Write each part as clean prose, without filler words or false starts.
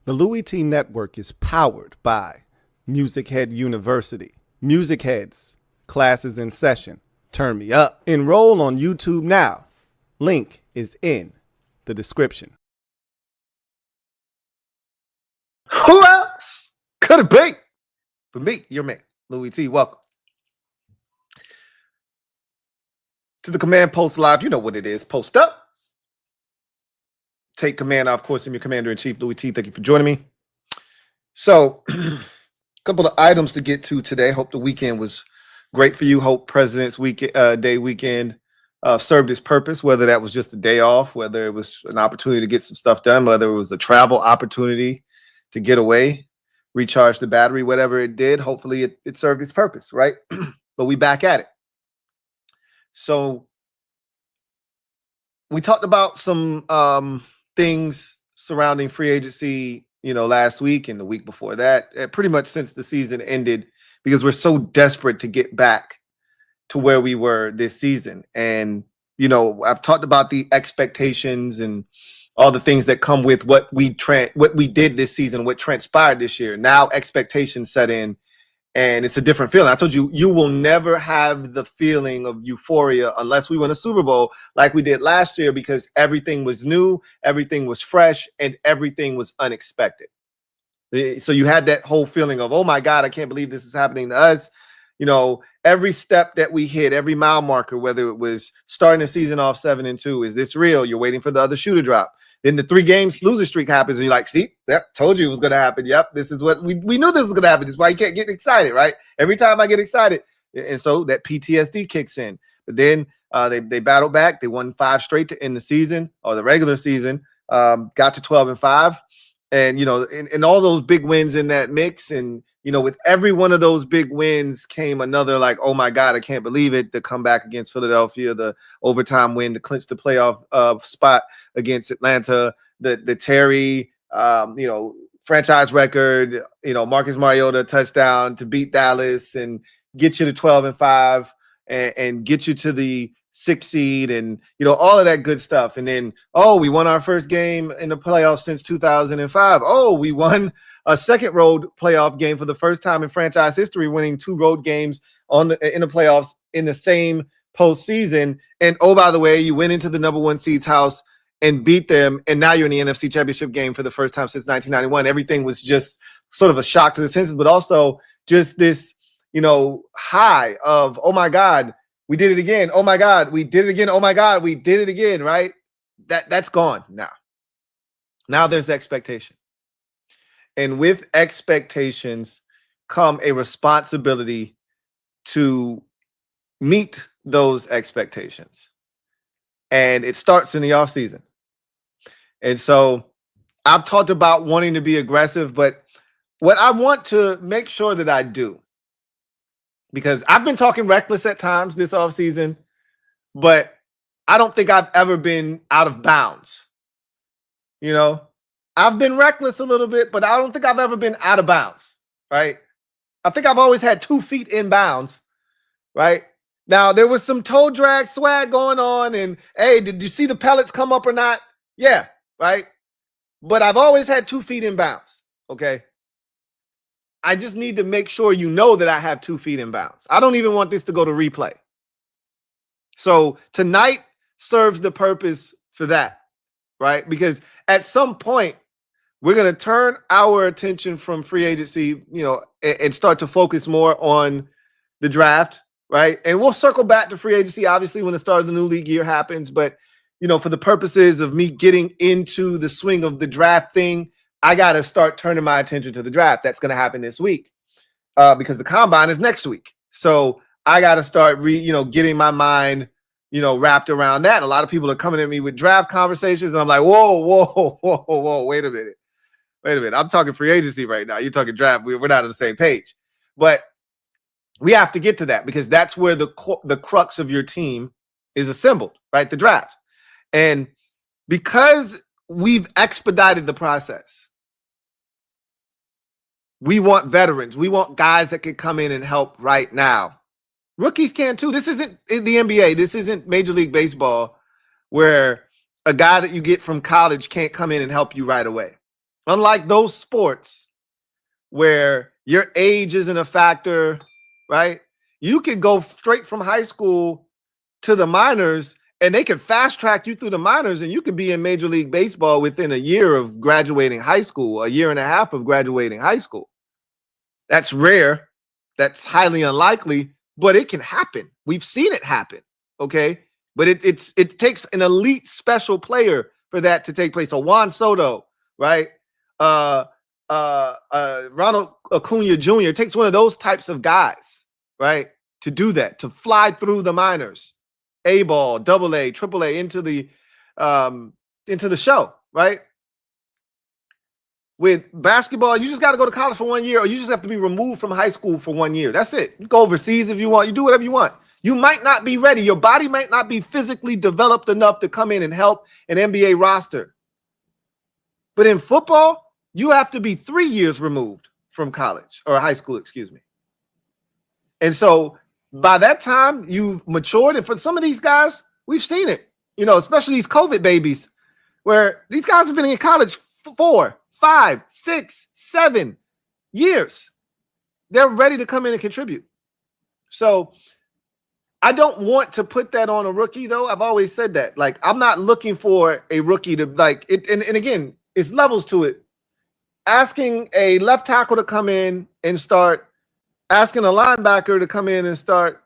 The Louie T Network is powered by MusicHead University. MusicHeads, classes in session. Turn me up. Enroll on YouTube now. Link is in the description. Who else could it be? For me, your man, Louie T. Welcome to the Command Post Live. You know what it is. Post up. Take command. Of course, I'm your Commander-in-Chief, Louie T. Thank you for joining me. So, a couple of items to get to today. Hope the weekend was great for you. Hope President's Day weekend served its purpose, whether that was just a day off, whether it was an opportunity to get some stuff done, whether it was a travel opportunity to get away, recharge the battery, whatever it did. Hopefully it served its purpose, right? But we back at it. So we talked about some things surrounding free agency, last week and the week before that, pretty much since the season ended, because we're so desperate to get back to where we were this season. And, I've talked about the expectations and all the things that come with what we did this season, what transpired this year. Now expectations set in, and it's a different feeling. I told you, you will never have the feeling of euphoria unless we win a Super Bowl like we did last year, because everything was new, everything was fresh, and everything was unexpected. So you had that whole feeling of, oh my God, I can't believe this is happening to us. Every step that we hit, every mile marker, whether it was starting the season off 7-2, is this real? You're waiting for the other shoe to drop. Then the 3 games losing streak happens, and you're like, see, yep, told you it was going to happen. Yep, this is what we knew this was going to happen. This is why you can't get excited, right? Every time I get excited, and so that PTSD kicks in. But then they battled back. They won 5 straight to end the season, or the regular season, got to 12-5. And, and all those big wins in that mix. And, with every one of those big wins came another, like, oh my God, I can't believe it. The comeback against Philadelphia, the overtime win to clinch the playoff spot against Atlanta, the Terry, franchise record, Marcus Mariota touchdown to beat Dallas and get you to 12-5 and get you to the 6th seed, and all of that good stuff. And then, we won our first game in the playoffs since 2005. We won a second road playoff game for the first time in franchise history, winning 2 road games in the playoffs in the same postseason. And by the way, you went into the number 1 seed's house and beat them, and now you're in the NFC Championship game for the first time since 1991. Everything was just sort of a shock to the senses, but also just this, high of, oh my God, we did it again. Oh my God, we did it again. Oh my God, we did it again, right? That's gone now. Now there's expectation. And with expectations come a responsibility to meet those expectations. And it starts in the offseason. And so I've talked about wanting to be aggressive, but what I want to make sure that I do, because I've been talking reckless at times this offseason, but I don't think I've ever been out of bounds. I've been reckless a little bit, but I don't think I've ever been out of bounds, right? I think I've always had 2 feet in bounds, right? Now, there was some toe drag swag going on, and hey, did you see the pellets come up or not? Yeah, right? But I've always had 2 feet in bounds, okay? I just need to make sure that I have 2 feet in bounds. I don't even want this to go to replay. So tonight serves the purpose for that, right? Because at some point, we're going to turn our attention from free agency, and start to focus more on the draft, right? And we'll circle back to free agency, obviously, when the start of the new league year happens. But, for the purposes of me getting into the swing of the draft thing, I got to start turning my attention to the draft. That's going to happen this week because the combine is next week. So I got to start, getting my mind, wrapped around that. A lot of people are coming at me with draft conversations, and I'm like, whoa, wait a minute. I'm talking free agency right now. You're talking draft. We're not on the same page. But we have to get to that, because that's where the crux of your team is assembled, right? The draft. And because we've expedited the process, we want veterans. We want guys that can come in and help right now. Rookies can too. This isn't the NBA. This isn't Major League Baseball, where a guy that you get from college can't come in and help you right away. Unlike those sports where your age isn't a factor, right? You could go straight from high school to the minors and they can fast track you through the minors and you could be in Major League Baseball within a year of graduating high school, a year and a half of graduating high school. That's rare. That's highly unlikely, but it can happen. We've seen it happen, okay? But it takes an elite special player for that to take place. So Juan Soto, right? Ronald Acuna Jr. It takes one of those types of guys, right, to do that, to fly through the minors, A ball, double A, triple A into the show, right? With basketball, you just got to go to college for 1 year, or you just have to be removed from high school for 1 year. That's it. You go overseas if you want. You do whatever you want. You might not be ready. Your body might not be physically developed enough to come in and help an NBA roster. But in football, you have to be 3 years removed from college or high school, excuse me. And so by that time, you've matured. And for some of these guys, we've seen it, especially these COVID babies, where these guys have been in college 4, 5, 6, 7 years. They're ready to come in and contribute. So I don't want to put that on a rookie, though. I've always said that. Like, I'm not looking for a rookie to, like, it. And again, it's levels to it. Asking a left tackle to come in and start, asking a linebacker to come in and start,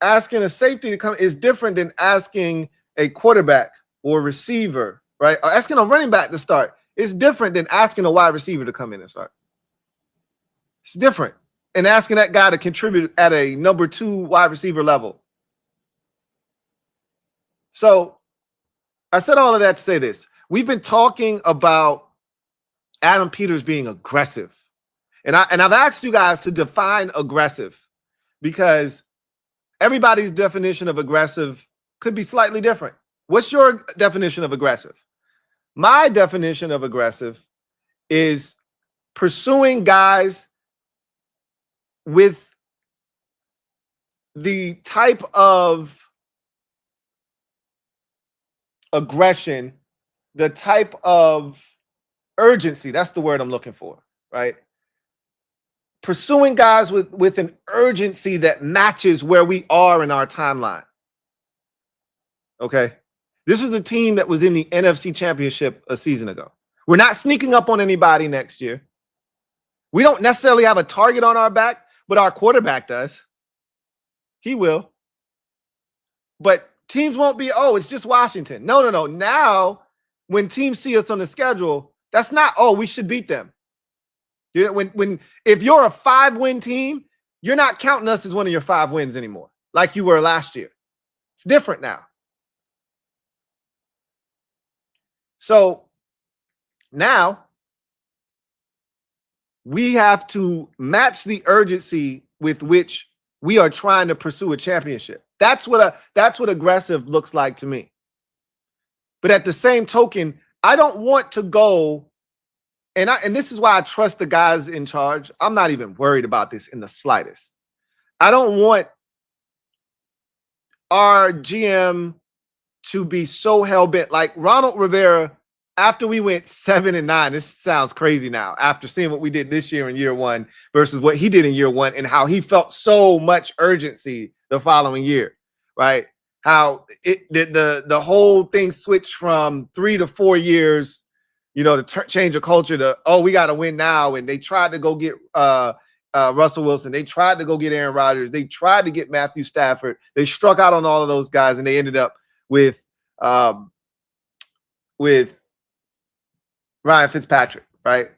asking a safety to come is different than asking a quarterback or receiver, right? Or asking a running back to start. It's different than asking a wide receiver to come in and start. It's different. And asking that guy to contribute at a number 2 wide receiver level. So I said all of that to say this. We've been talking about Adam Peters being aggressive. And I've asked you guys to define aggressive because everybody's definition of aggressive could be slightly different. What's your definition of aggressive? My definition of aggressive is pursuing guys with the type of aggression, the type of urgency, that's the word I'm looking for, right? Pursuing guys with an urgency that matches where we are in our timeline. Okay? This was a team that was in the NFC Championship a season ago. We're not sneaking up on anybody next year. We don't necessarily have a target on our back, but our quarterback does. He will. But teams won't be, oh, it's just Washington. No. Now, when teams see us on the schedule, that's not, oh, we should beat them. If you're a 5-win team, you're not counting us as one of your 5 wins anymore, like you were last year. It's different now. So now we have to match the urgency with which we are trying to pursue a championship. That's what aggressive looks like to me. But at the same token, I don't want to go, and this is why I trust the guys in charge. I'm not even worried about this in the slightest. I don't want our GM to be so hell-bent. Like Ronald Rivera, after we went 7-9, this sounds crazy now, after seeing what we did this year in year 1 versus what he did in year 1 and how he felt so much urgency the following year, right? How the whole thing switched from 3 to 4 years, to change a culture to, oh, we got to win now. And they tried to go get Russell Wilson. They tried to go get Aaron Rodgers. They tried to get Matthew Stafford. They struck out on all of those guys, and they ended up with Ryan Fitzpatrick, right?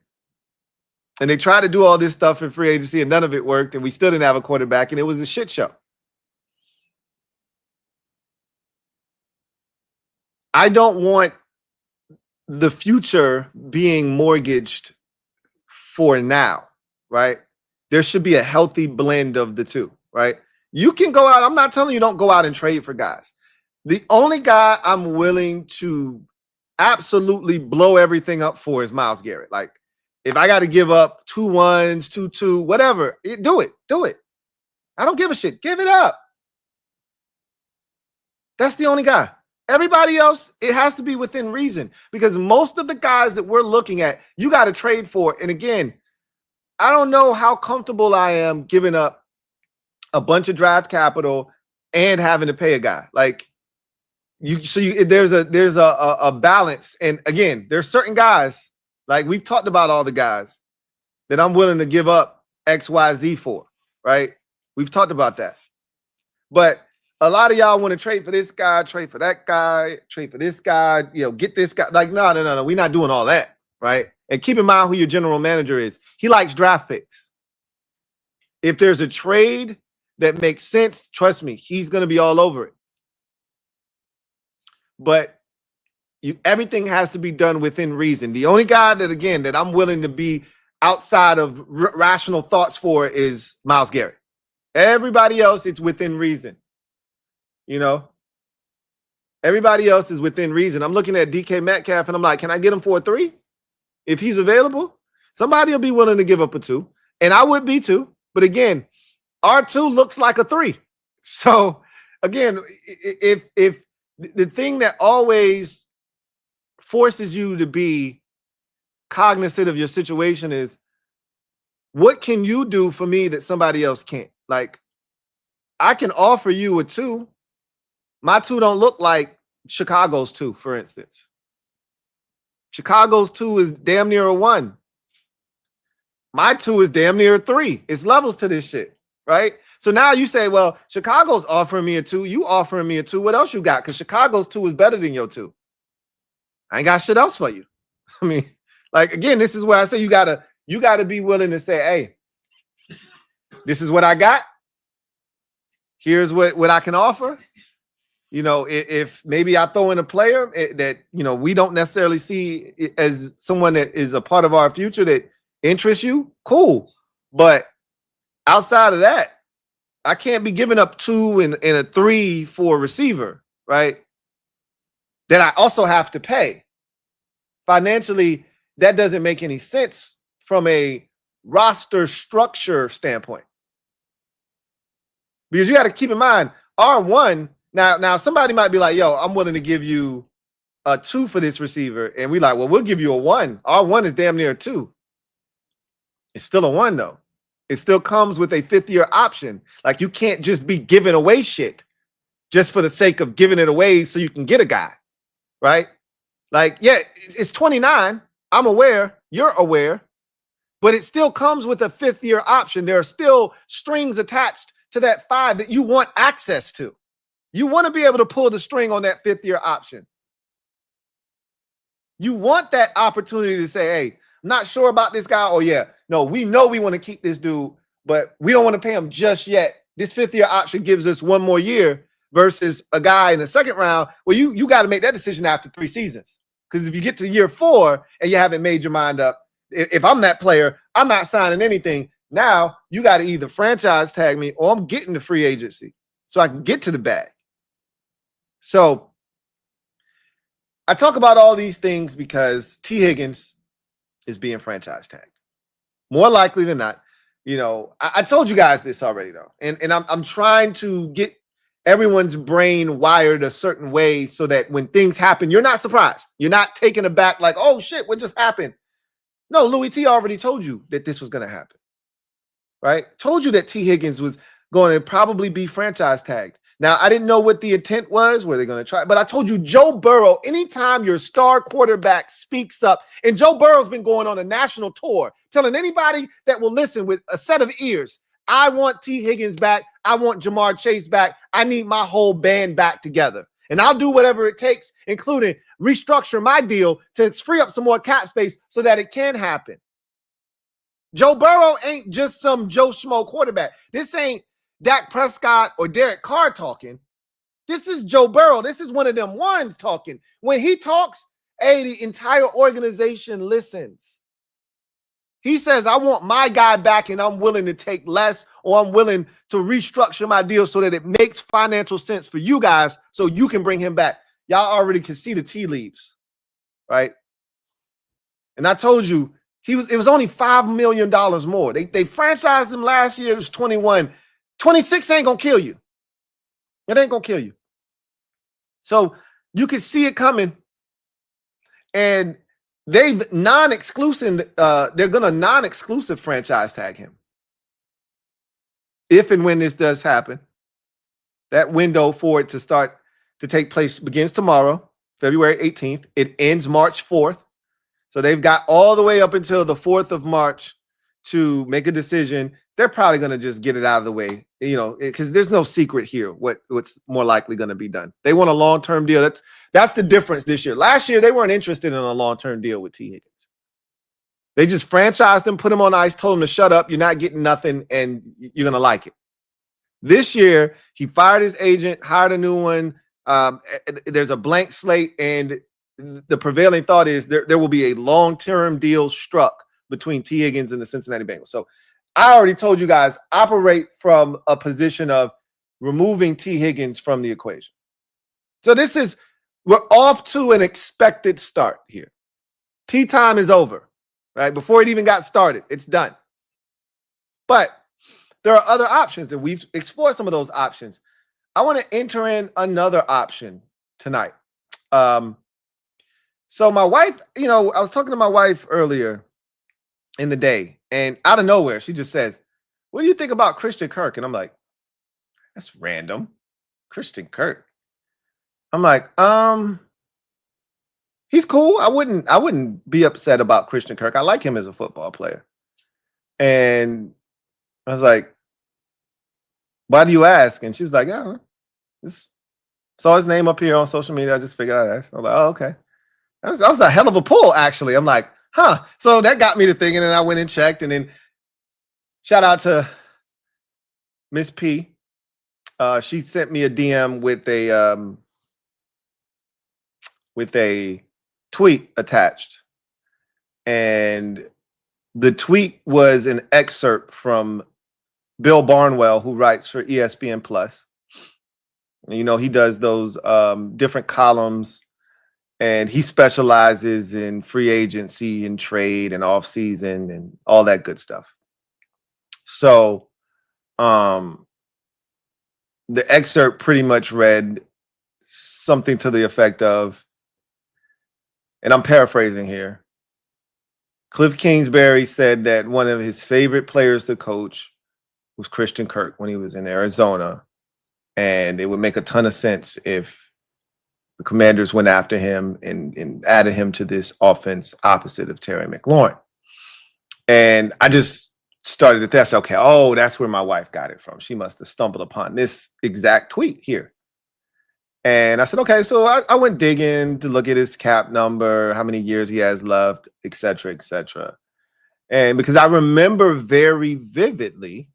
And they tried to do all this stuff in free agency, and none of it worked, and we still didn't have a quarterback, and it was a shit show. I don't want the future being mortgaged for now, right? There should be a healthy blend of the two, right? You can go out. I'm not telling you don't go out and trade for guys. The only guy I'm willing to absolutely blow everything up for is Myles Garrett. Like, if I got to give up 2 1s, 2-2, whatever, do it. I don't give a shit. Give it up. That's the only guy. Everybody else, it has to be within reason, because most of the guys that we're looking at, you got to trade for. And again, I don't know how comfortable I am giving up a bunch of draft capital and having to pay a guy. Like there's a balance. And again, there's certain guys, like we've talked about all the guys that I'm willing to give up XYZ for, right? We've talked about that. But a lot of y'all want to trade for this guy, trade for that guy, trade for this guy, get this guy. Like, no. We're not doing all that, right? And keep in mind who your general manager is. He likes draft picks. If there's a trade that makes sense, trust me, he's going to be all over it. But everything has to be done within reason. The only guy that I'm willing to be outside of rational thoughts for is Myles Garrett. Everybody else, it's within reason. Everybody else is within reason. I'm looking at DK Metcalf and I'm like, can I get him for a 3? If he's available, somebody will be willing to give up a 2. And I would be too. But again, R2 looks like a 3. So again, if the thing that always forces you to be cognizant of your situation is, what can you do for me that somebody else can't? Like, I can offer you a 2. My 2 don't look like Chicago's 2, for instance. Chicago's 2 is damn near a 1. My 2 is damn near a 3. It's levels to this shit, right? So now you say, well, Chicago's offering me a 2. You offering me a 2. What else you got? Because Chicago's 2 is better than your 2. I ain't got shit else for you. I mean, like, again, this is where I say you gotta be willing to say, hey, this is what I got. Here's what I can offer. If maybe I throw in a player that, we don't necessarily see as someone that is a part of our future that interests you, cool. But outside of that, I can't be giving up 2 and a 3 for a receiver, right? That I also have to pay. Financially, that doesn't make any sense from a roster structure standpoint. Because you got to keep in mind, R1, now somebody might be like, yo, I'm willing to give you a 2 for this receiver. And we like, well, we'll give you a 1. R1 is damn near a 2. It's still a 1, though. It still comes with a 5th-year option. Like, you can't just be giving away shit just for the sake of giving it away so you can get a guy, right? Like, yeah, it's 29. I'm aware. You're aware. But it still comes with a 5th-year option. There are still strings attached to that 5 that you want access to. You want to be able to pull the string on that 5th-year option. You want that opportunity to say, hey, I'm not sure about this guy. Oh, yeah, no, we know we want to keep this dude, but we don't want to pay him just yet. This 5th-year option gives us 1 more year versus a guy in the 2nd round. Well, you got to make that decision after 3 seasons. Because if you get to year 4 and you haven't made your mind up, if I'm that player, I'm not signing anything. Now you got to either franchise tag me or I'm getting the free agency so I can get to the bag. So I talk about all these things because Tee Higgins is being franchise tagged. More likely than not, I told you guys this already though. And I'm trying to get everyone's brain wired a certain way so that when things happen, you're not surprised. You're not taken aback like, oh shit, what just happened? No, Louie T already told you that this was going to happen, right? Told you that Tee Higgins was going to probably be franchise tagged. Now, I didn't know what the intent was. Were they going to try? But I told you, Joe Burrow, anytime your star quarterback speaks up, and Joe Burrow's been going on a national tour, telling anybody that will listen with a set of ears, I want Tee Higgins back. I want Jamar Chase back. I need my whole band back together. And I'll do whatever it takes, including restructure my deal to free up some more cap space so that it can happen. Joe Burrow ain't just some Joe Schmo quarterback. This ain't Dak Prescott or Derek Carr talking. This is Joe Burrow. This is one of them ones talking. When he talks, hey, the entire organization listens. He says, I want my guy back and I'm willing to take less, or I'm willing to restructure my deal so that it makes financial sense for you guys so you can bring him back. Y'all already can see the tea leaves, right? And I told you, it was only $5 million more. They franchised him last year. It was 21. 26 ain't going to kill you. It ain't going to kill you. So You could see it coming. And they've non-exclusive, they're going to non-exclusive franchise tag him. If and when this does happen, that window for it to start to take place begins tomorrow, February 18th. It ends March 4th. So they've got all the way up until the 4th of March to make a decision. They're probably going to just get it out of the way, you know, because there's no secret here what's more likely going to be done. They want a long-term deal. That's the difference this year. Last year, they weren't interested in a long-term deal with Tee Higgins. They just franchised him, put him on ice, told him to shut up. You're not getting nothing, and you're going to like it. This year, he fired his agent, hired a new one. There's a blank slate, and the prevailing thought is there will be a long-term deal struck between Tee Higgins and the Cincinnati Bengals. So I already told you guys, operate from a position of removing Tee Higgins from the equation. So we're off to an expected start here. Tea time is over, right? Before it even got started, it's done. But there are other options, and we've explored some of those options. I want to enter in another option tonight. So my wife, you know, I was talking to my wife earlier in the day, and out of nowhere, she just says, "What do you think about Christian Kirk?" And I'm like, "That's random. Christian Kirk." I'm like, he's cool. I wouldn't be upset about Christian Kirk. I like him as a football player. And I was like, "Why do you ask?" And she was like, "Yeah, just saw his name up here on social media. I just figured I'd ask." I was like, "Oh, okay." That was a hell of a pull, actually. I'm like, huh. So that got me to thinking, and I went and checked. And then shout out to Miss P. She sent me a DM with a tweet attached. And the tweet was an excerpt from Bill Barnwell, who writes for ESPN Plus. You know, he does those different columns, and he specializes in free agency and trade and off season and all that good stuff. So the excerpt pretty much read something to the effect of, and I'm paraphrasing here, Cliff Kingsbury said that one of his favorite players to coach was Christian Kirk when he was in Arizona. And it would make a ton of sense if the Commanders went after him and added him to this offense opposite of Terry McLaurin. And I just started to think, okay, oh, that's where my wife got it from. She must have stumbled upon this exact tweet here. And I said, okay, so I went digging to look at his cap number, how many years he has left, et cetera, et cetera. And because I remember very vividly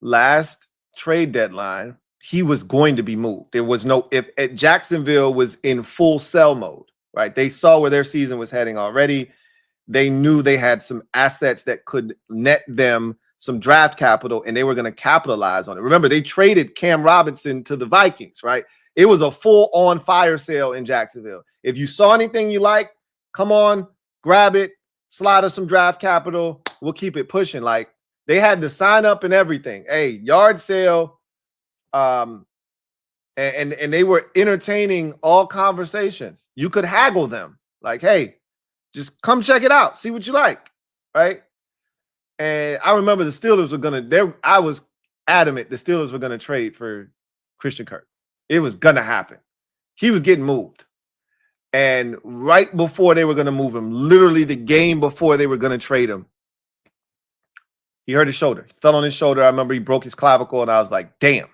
last trade deadline, he was going to be moved. There was no, if Jacksonville was in full sell mode, right? They saw where their season was heading already. They knew they had some assets that could net them some draft capital, and they were going to capitalize on it. Remember, they traded Cam Robinson to the Vikings, right? It was a full-on fire sale in Jacksonville. If you saw anything you like, come on, grab it, slide us some draft capital. We'll keep it pushing. Like, they had to sign up and everything. Hey, yard sale. And they were entertaining all conversations. You could haggle them. Like, hey, just come check it out. See what you like, right? And I remember the Steelers were going to, I was adamant the Steelers were going to trade for Christian Kirk. It was going to happen. He was getting moved. And right before they were going to move him, literally the game before they were going to trade him, he hurt his shoulder. He fell on his shoulder. I remember he broke his clavicle, and I was like, damn,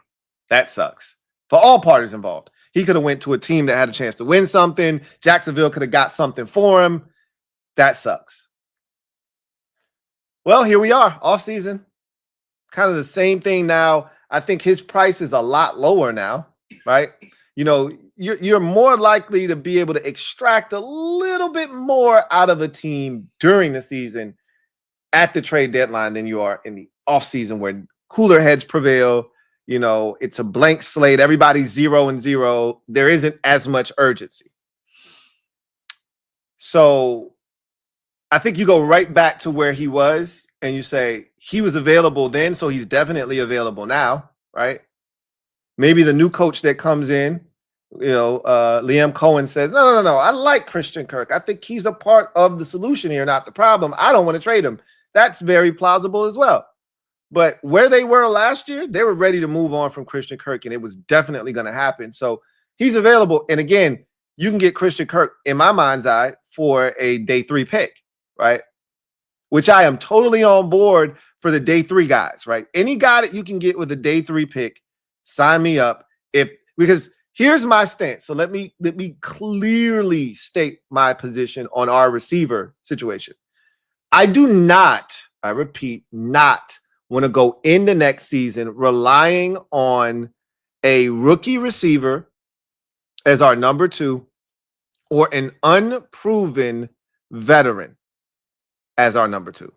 that sucks. For all parties involved. He could have went to a team that had a chance to win something. Jacksonville could have got something for him. That sucks. Well, here we are, off season. Kind of the same thing now. I think his price is a lot lower now, right? You know, you're more likely to be able to extract a little bit more out of a team during the season at the trade deadline than you are in the offseason, where cooler heads prevail. You know, it's a blank slate. Everybody's 0-0. There isn't as much urgency. So I think you go right back to where he was and you say he was available then, so he's definitely available now, right? Maybe the new coach that comes in Liam Cohen says, no. I like Christian Kirk. I think he's a part of the solution here, not the problem. I don't want to trade him. That's very plausible as well. But where they were last year, they were ready to move on from Christian Kirk, and it was definitely going to happen. So he's available. And again, you can get Christian Kirk, in my mind's eye, for a day 3 pick, right? Which I am totally on board for the day 3 guys, right? Any guy that you can get with a day 3 pick, sign me up. Because here's my stance. So let me clearly state my position on our receiver situation. I do not, I repeat, not want to go into next season relying on a rookie receiver as our number 2 or an unproven veteran as our number 2.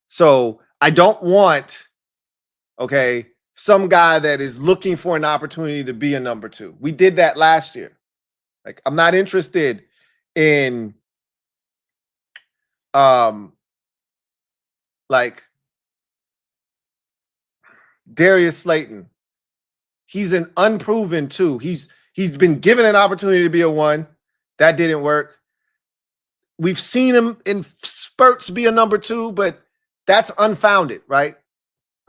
So I don't want, some guy that is looking for an opportunity to be a number 2. We did that last year. Like, I'm not interested in Darius Slayton. He's an unproven 2. He's been given an opportunity to be a 1. That didn't work. We've seen him in spurts be a number 2, but that's unfounded, right?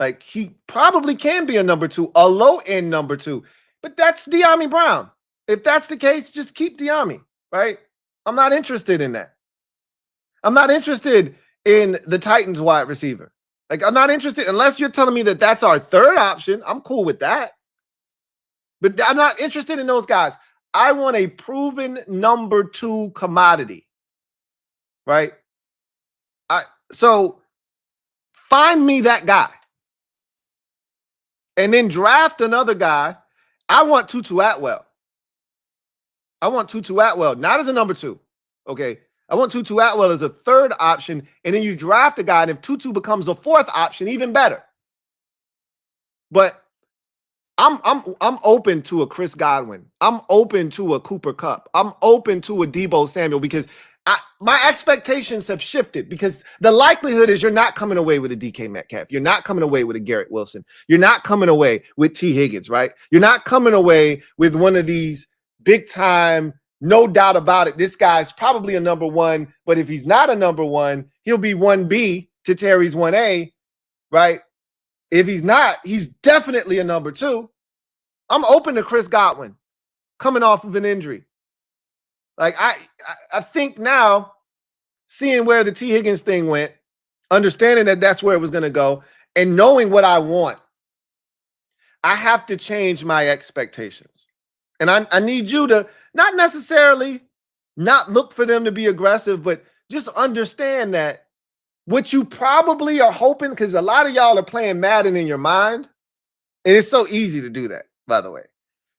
Like, he probably can be a number 2, a low-end number 2, but that's De'Ami Brown. If that's the case, just keep De'Ami, right? I'm not interested in that. I'm not interested in the Titans wide receiver. Like, I'm not interested unless you're telling me that that's our 3rd option. I'm cool with that. But I'm not interested in those guys. I want a proven number 2 commodity, right? So find me that guy and then draft another guy. I want Tutu Atwell. Not as a number 2. Okay. I want Tutu Atwell as a 3rd option, and then you draft a guy, and if Tutu becomes a 4th option, even better. But I'm open to a Chris Godwin. I'm open to a Cooper Kupp. I'm open to a Deebo Samuel because my expectations have shifted, because the likelihood is you're not coming away with a DK Metcalf. You're not coming away with a Garrett Wilson. You're not coming away with Tee Higgins, right? You're not coming away with one of these big time, no doubt about it, this guy's probably a number 1, but if he's not a number 1, he'll be 1B to Terry's 1A, right? If he's not, he's definitely a number 2. I'm open to Chris Godwin coming off of an injury. Like, I think now, seeing where the Tee Higgins thing went, understanding that that's where it was going to go, and knowing what I want, I have to change my expectations. And I need you to not necessarily not look for them to be aggressive, but just understand that what you probably are hoping, because a lot of y'all are playing Madden in your mind, and it's so easy to do that, by the way.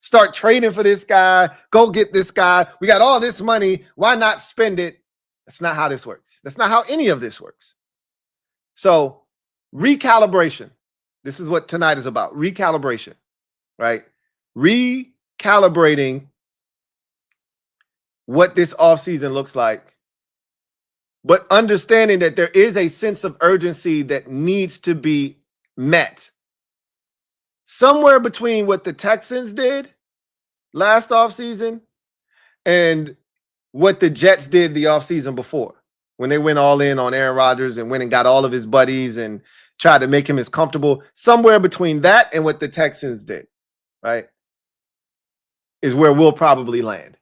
Start trading for this guy. Go get this guy. We got all this money. Why not spend it? That's not how this works. That's not how any of this works. So recalibration. This is what tonight is about. Recalibration, right? Recalibrating what this offseason looks like, but understanding that there is a sense of urgency that needs to be met. Somewhere between what the Texans did last offseason and what the Jets did the offseason before, when they went all in on Aaron Rodgers and went and got all of his buddies and tried to make him as comfortable. Somewhere between that and what the Texans did, right, is where we'll probably land.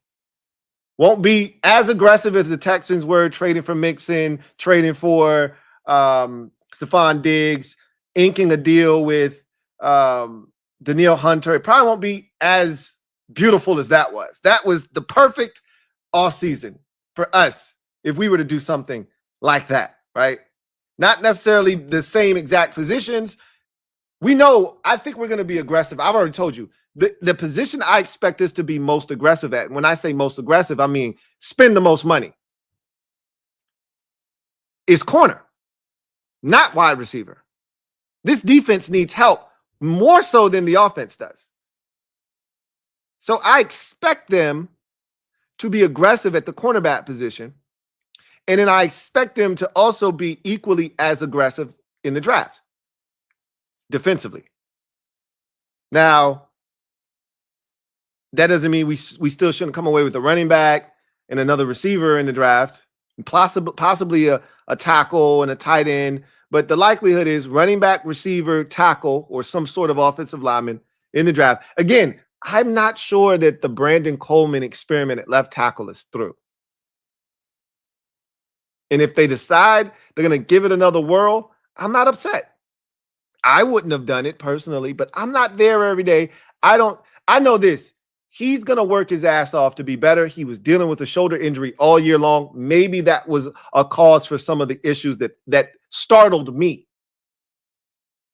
Won't be as aggressive as the Texans were, trading for Mixon, trading for Stephon Diggs, inking a deal with Danielle Hunter. It probably won't be as beautiful as that was. That was the perfect offseason for us if we were to do something like that, right? Not necessarily the same exact positions. We know, I think we're going to be aggressive. I've already told you, the position I expect us to be most aggressive at, and when I say most aggressive, I mean spend the most money, is corner, not wide receiver. This defense needs help more so than the offense does. So I expect them to be aggressive at the cornerback position, and then I expect them to also be equally as aggressive in the draft defensively. Now, that doesn't mean we still shouldn't come away with a running back and another receiver in the draft, and possibly a tackle and a tight end. But the likelihood is running back, receiver, tackle, or some sort of offensive lineman in the draft. Again, I'm not sure that the Brandon Coleman experiment at left tackle is through. And if they decide they're going to give it another whirl, I'm not upset. I wouldn't have done it personally, but I'm not there every day. I know this. He's going to work his ass off to be better. He was dealing with a shoulder injury all year long. Maybe that was a cause for some of the issues that startled me.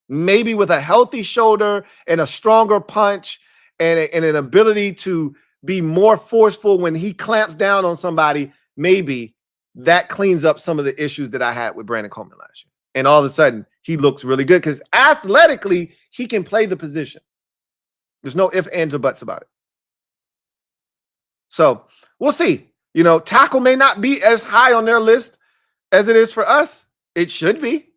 Maybe with a healthy shoulder and a stronger punch and an ability to be more forceful when he clamps down on somebody, maybe that cleans up some of the issues that I had with Brandon Coleman last year. And all of a sudden, he looks really good because athletically, he can play the position. There's no ifs, ands, or buts about it. So we'll see. Tackle may not be as high on their list as it is for us. It should be.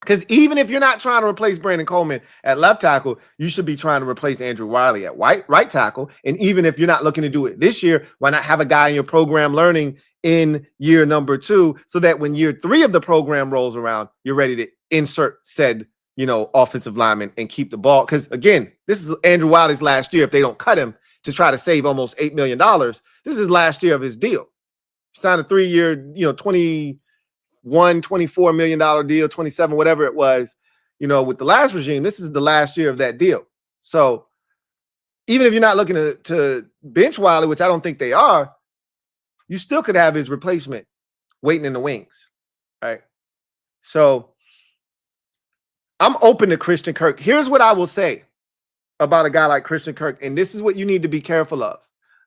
Because even if you're not trying to replace Brandon Coleman at left tackle, you should be trying to replace Andrew Wiley at right tackle. And even if you're not looking to do it this year, why not have a guy in your program learning in year number 2 so that when year 3 of the program rolls around, you're ready to insert said, offensive lineman and keep the ball. Because again, this is Andrew Wiley's last year if they don't cut him to try to save almost $8 million. This is last year of his deal. He signed a 3-year, $24 million deal, 27, whatever it was, with the last regime. This is the last year of that deal. So even if you're not looking to bench Wiley, which I don't think they are, you still could have his replacement waiting in the wings, right? So I'm open to Christian Kirk. Here's what I will say about a guy like Christian Kirk, and this is what you need to be careful of.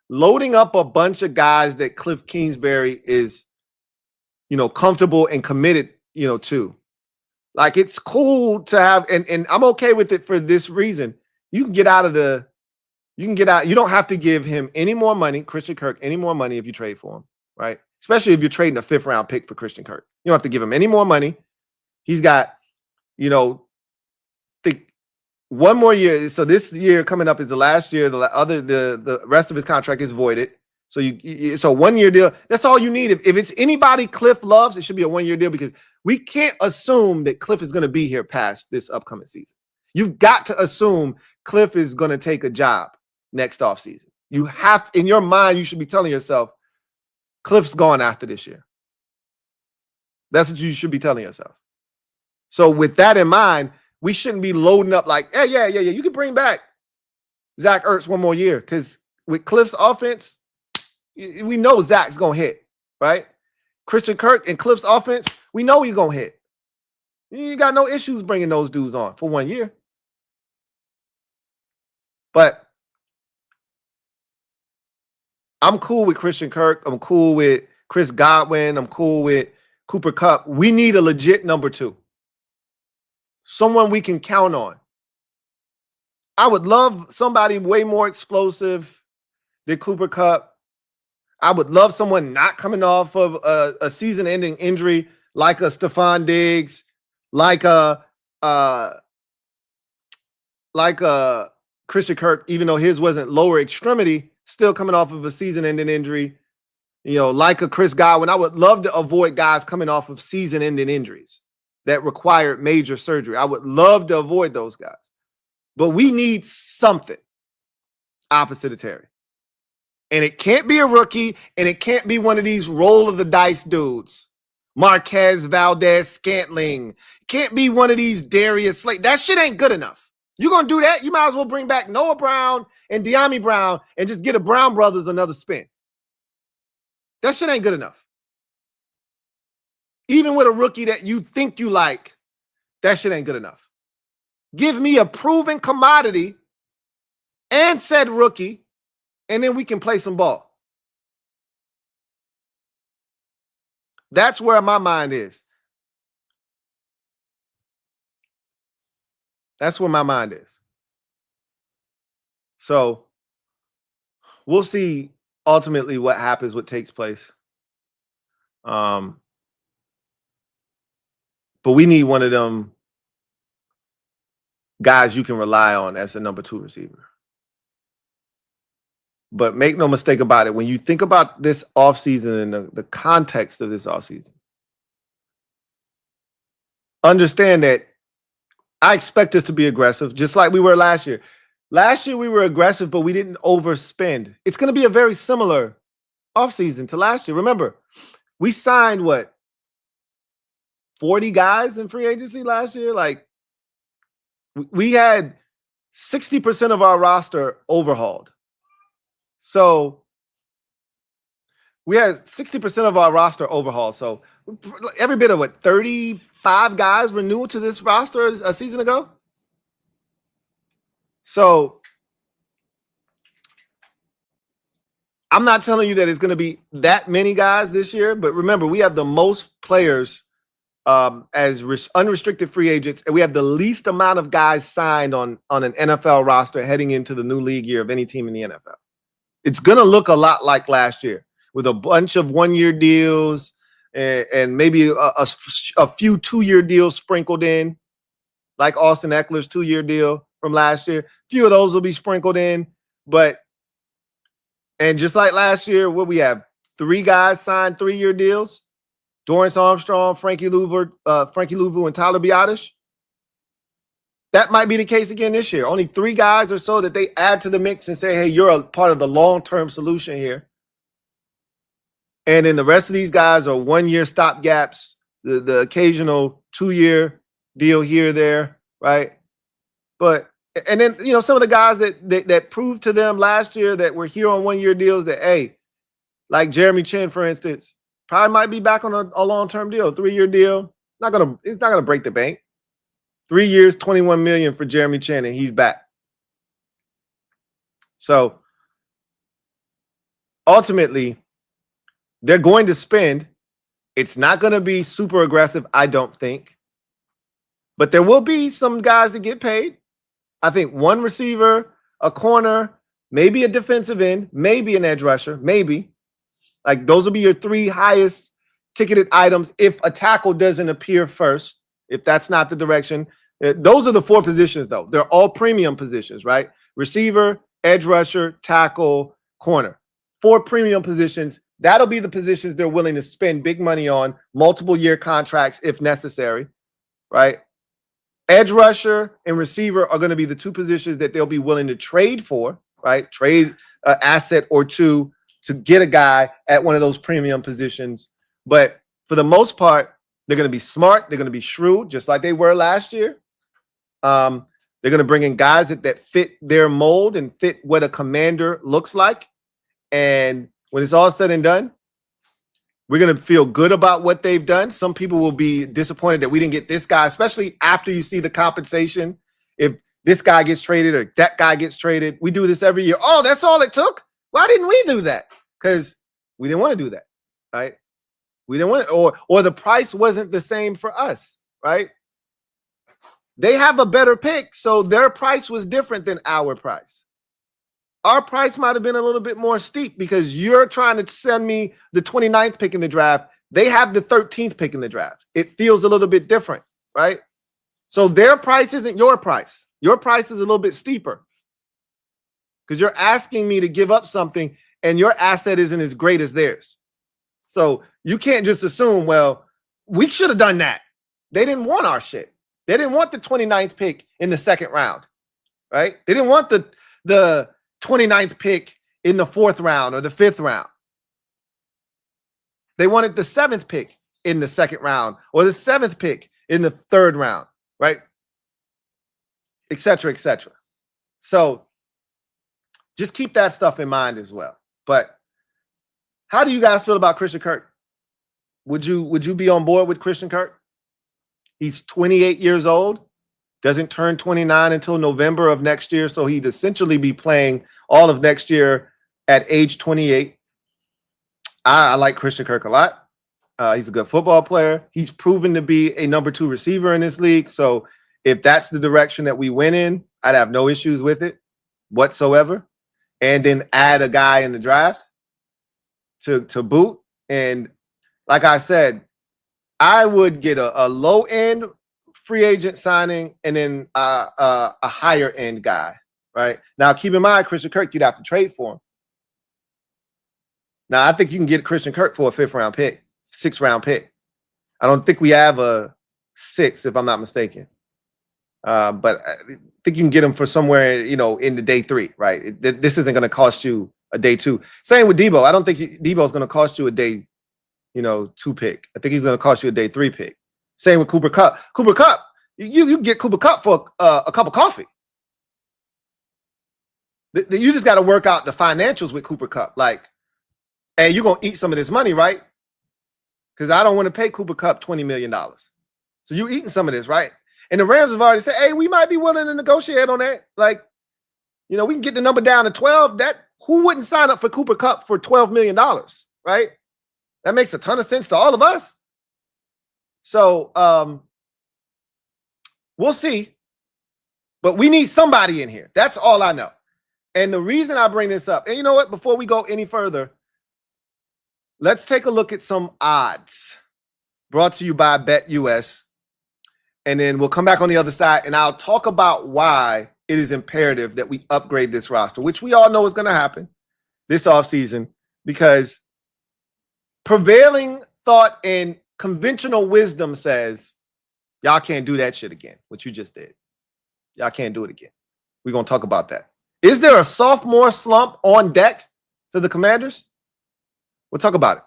Loading up a bunch of guys that Cliff Kingsbury is, comfortable and committed, to. Like, it's cool to have, and I'm okay with it for this reason. You can get out. You don't have to give him any more money, Christian Kirk, any more money if you trade for him, right? Especially if you're trading a 5th round pick for Christian Kirk. You don't have to give him any more money. He's got, think one more year. So this year coming up is the last year. The rest of his contract is voided. So so 1-year deal. That's all you need. If it's anybody Cliff loves, it should be a 1-year deal because we can't assume that Cliff is going to be here past this upcoming season. You've got to assume Cliff is going to take a job next offseason. You have, in your mind, you should be telling yourself, Cliff's gone after this year. That's what you should be telling yourself. So with that in mind, we shouldn't be loading up like, hey, yeah. You can bring back Zach Ertz 1 more year because with Cliff's offense, we know Zach's going to hit, right? Christian Kirk and Cliff's offense, we know he's going to hit. You got no issues bringing those dudes on for 1 year. But I'm cool with Christian Kirk. I'm cool with Chris Godwin. I'm cool with Cooper Kupp. We need a legit number 2. Someone we can count on. I would love somebody way more explosive than Cooper Kupp. I would love someone not coming off of a season-ending injury like a Stephon Diggs, like a Christian Kirk, even though his wasn't lower extremity, still coming off of a season-ending injury, like a Chris Godwin. I would love to avoid guys coming off of season-ending injuries that required major surgery. I would love to avoid those guys. But we need something opposite of Terry. And it can't be a rookie, and it can't be one of these roll-of-the-dice dudes. Marquez Valdez-Scantling. It can't be one of these Darius Slate. That shit ain't good enough. You're going to do that? You might as well bring back Noah Brown and De'Ami Brown and just get a Brown Brothers another spin. That shit ain't good enough. Even with a rookie that you think you like, that shit ain't good enough. Give me a proven commodity and said rookie, and then we can play some ball. That's where my mind is. That's where my mind is. So we'll see ultimately what happens, what takes place. But we need one of them guys you can rely on as a number 2 receiver. But make no mistake about it. When you think about this offseason and the context of this offseason, understand that I expect us to be aggressive, just like we were last year. Last year, we were aggressive, but we didn't overspend. It's going to be a very similar offseason to last year. Remember, we signed, 40 guys in free agency last year? Like, we had 60% of our roster overhauled. So we had 60% of our roster overhauled. So every bit of 35 guys were new to this roster a season ago. So I'm not telling you that it's going to be that many guys this year, but remember, we have the most players as unrestricted free agents, and we have the least amount of guys signed on an NFL roster heading into the new league year of any team in the NFL. It's going to look a lot like last year with a bunch of one-year deals and maybe a few two-year deals sprinkled in, like Austin Eckler's 2-year deal from last year. A few of those will be sprinkled in, and just like last year, what we have, 3 guys signed 3-year deals: Dorrance Armstrong, Frankie Louvu, and Tyler Biadasz. That might be the case again this year. Only 3 guys or so that they add to the mix and say, hey, you're a part of the long-term solution here. And then the rest of these guys are 1-year stopgaps, the occasional 2-year deal here, there, right? But, and then, some of the guys that proved to them last year that were here on 1-year deals that, hey, like Jeremy Chin, for instance, probably might be back on a long-term deal, 3-year deal. It's not gonna break the bank. 3 years, $21 million for Jeremy Chin, and he's back. So ultimately, they're going to spend. It's not going to be super aggressive, I don't think. But there will be some guys that get paid. I think 1 receiver, a corner, maybe a defensive end, maybe an edge rusher, maybe. Like, those will be your 3 highest ticketed items if a tackle doesn't appear first, if that's not the direction. Those are the 4 positions, though. They're all premium positions, right? Receiver, edge rusher, tackle, corner. 4 premium positions. That'll be the positions they're willing to spend big money on, multiple year contracts if necessary, right? Edge rusher and receiver are going to be the 2 positions that they'll be willing to trade for, right? Trade an asset or 2 to get a guy at one of those premium positions. But for the most part, they're going to be smart. They're going to be shrewd, just like they were last year. They're going to bring in guys that fit their mold and fit what a commander looks like. And when it's all said and done, we're going to feel good about what they've done. Some people will be disappointed that we didn't get this guy, especially after you see the compensation. If this guy gets traded or that guy gets traded, we do this every year. Oh, that's all it took? Why didn't we do that? Because we didn't want to do that, right? We didn't want it, or the price wasn't the same for us, right? They have a better pick, so their price was different than our price. Our price might have been a little bit more steep because you're trying to send me the 29th pick in the draft. They have the 13th pick in the draft. It feels a little bit different, right? So their price isn't your price. Your price is a little bit steeper because you're asking me to give up something and your asset isn't as great as theirs. So you can't just assume, well, we should have done that. They didn't want our shit. They didn't want the 29th pick in the 2nd round, right? They didn't want the 29th pick in the 4th round or the 5th round. They wanted the 7th pick in the 2nd round or the 7th pick in the 3rd round, right? Et cetera, et cetera. So just keep that stuff in mind as well. But how do you guys feel about Christian Kirk? Would you be on board with Christian Kirk? He's 28 years old, doesn't turn 29 until November of next year. So he'd essentially be playing all of next year at age 28. I like Christian Kirk a lot. He's a good football player. He's proven to be a number 2 receiver in this league. So if that's the direction that we went in, I'd have no issues with it whatsoever. And then add a guy in the draft to boot. And like I said, I would get a low-end free agent signing and then a higher-end guy, right? Now, keep in mind, Christian Kirk, you'd have to trade for him. Now, I think you can get Christian Kirk for a 5th-round pick, 6th-round pick. I don't think we have a 6, if I'm not mistaken. But I think you can get him for somewhere, in the day 3, right? This isn't going to cost you a day 2. Same with Debo. I don't think Debo is going to cost you a day, 2 pick. I think he's going to cost you a day 3 pick. Same with Cooper Kupp. Cooper Kupp, you get Cooper Kupp for a cup of coffee. You just got to work out the financials with Cooper Kupp. Like, and you're going to eat some of this money, right? Because I don't want to pay Cooper Kupp $20 million. So you eating some of this, right? And the Rams have already said, hey, we might be willing to negotiate on that. Like, we can get the number down to 12. Who wouldn't sign up for Cooper Kupp for $12 million, right? That makes a ton of sense to all of us. So we'll see. But we need somebody in here. That's all I know. And the reason I bring this up, and you know what? Before we go any further, let's take a look at some odds brought to you by BetUS. And then we'll come back on the other side, and I'll talk about why it is imperative that we upgrade this roster, which we all know is going to happen this offseason, because prevailing thought and conventional wisdom says, y'all can't do that shit again, what you just did. Y'all can't do it again. We're going to talk about that. Is there a sophomore slump on deck for the Commanders? We'll talk about it.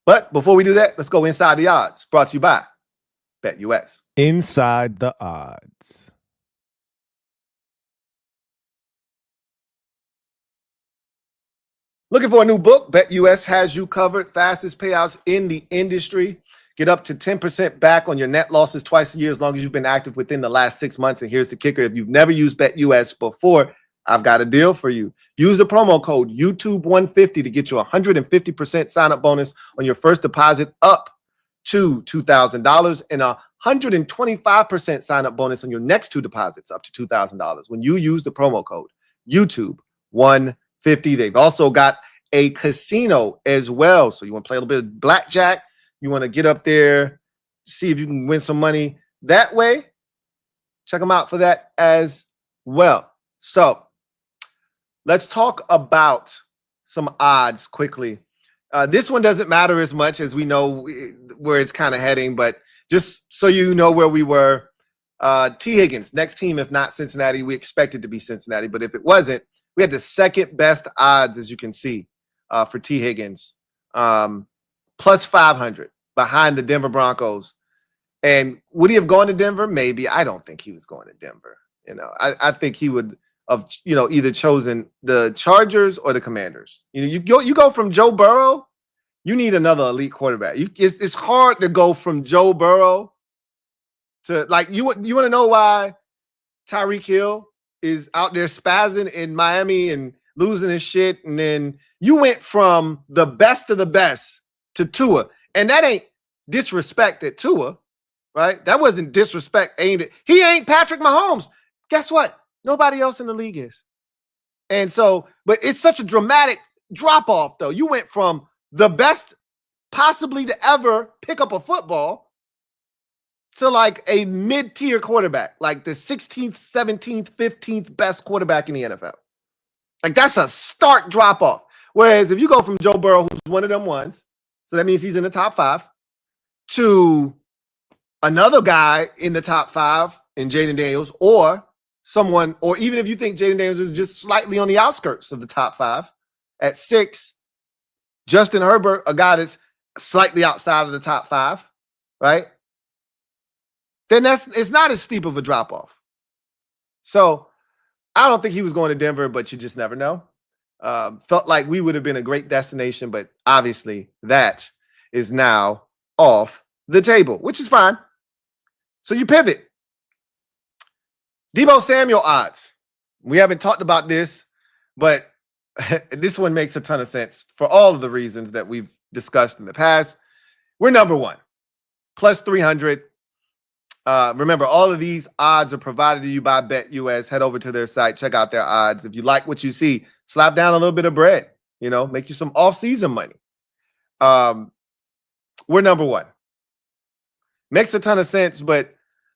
But before we do that, let's go inside the odds, brought to you by BetUS. Inside the odds. Looking for a new book? BetUS has you covered. Fastest payouts in the industry. Get up to 10% back on your net losses twice a year as long as you've been active within the last 6 months. And here's the kicker. If you've never used BetUS before, I've got a deal for you. Use the promo code YouTube150 to get you a 150% sign-up bonus on your first deposit up to $2,000 and a 125% sign-up bonus on your next 2 deposits up to $2,000 when you use the promo code YouTube150. They've also got a casino as well. So you want to play a little bit of blackjack, you want to get up there, see if you can win some money that way, check them out for that as well. So let's talk about some odds quickly. This one doesn't matter as much as we know where it's kind of heading, but just so you know where we were, Tee Higgins, next team, if not Cincinnati. We expected to be Cincinnati, but if it wasn't, we had the second best odds, as you can see, for Tee Higgins, plus 500 behind the Denver Broncos. And would he have gone to Denver? Maybe. I don't think he was going to Denver. I think he would have, either chosen the Chargers or the Commanders. You go from Joe Burrow, you need another elite quarterback. It's hard to go from Joe Burrow to, like, you want to know why Tyreek Hill is out there spazzing in Miami and losing his shit, and then you went from the best of the best to Tua, and that ain't disrespect at Tua, right? That wasn't disrespect aimed at. He ain't Patrick Mahomes. Guess what? Nobody else in the league is. And so, but it's such a dramatic drop off, though. You went from the best possibly to ever pick up a football to like a mid-tier quarterback, like the 16th, 17th, 15th best quarterback in the NFL. Like, that's a stark drop off. Whereas if you go from Joe Burrow, who's one of them ones, so that means he's in the top 5, to another guy in the top 5 in Jayden Daniels, or someone, or even if you think Jayden Daniels is just slightly on the outskirts of the top 5 at 6, Justin Herbert, a guy that's slightly outside of the top 5, right? Then it's not as steep of a drop off. So I don't think he was going to Denver, but you just never know. Felt like we would have been a great destination, but obviously that is now off the table, which is fine. So you pivot. Deebo Samuel odds. We haven't talked about this, but this one makes a ton of sense for all of the reasons that we've discussed in the past. We're number 1, plus 300. Remember, all of these odds are provided to you by BetUS. Head over to their site, check out their odds. If you like what you see, slap down a little bit of bread, make you some off-season money. We're number 1. Makes a ton of sense, but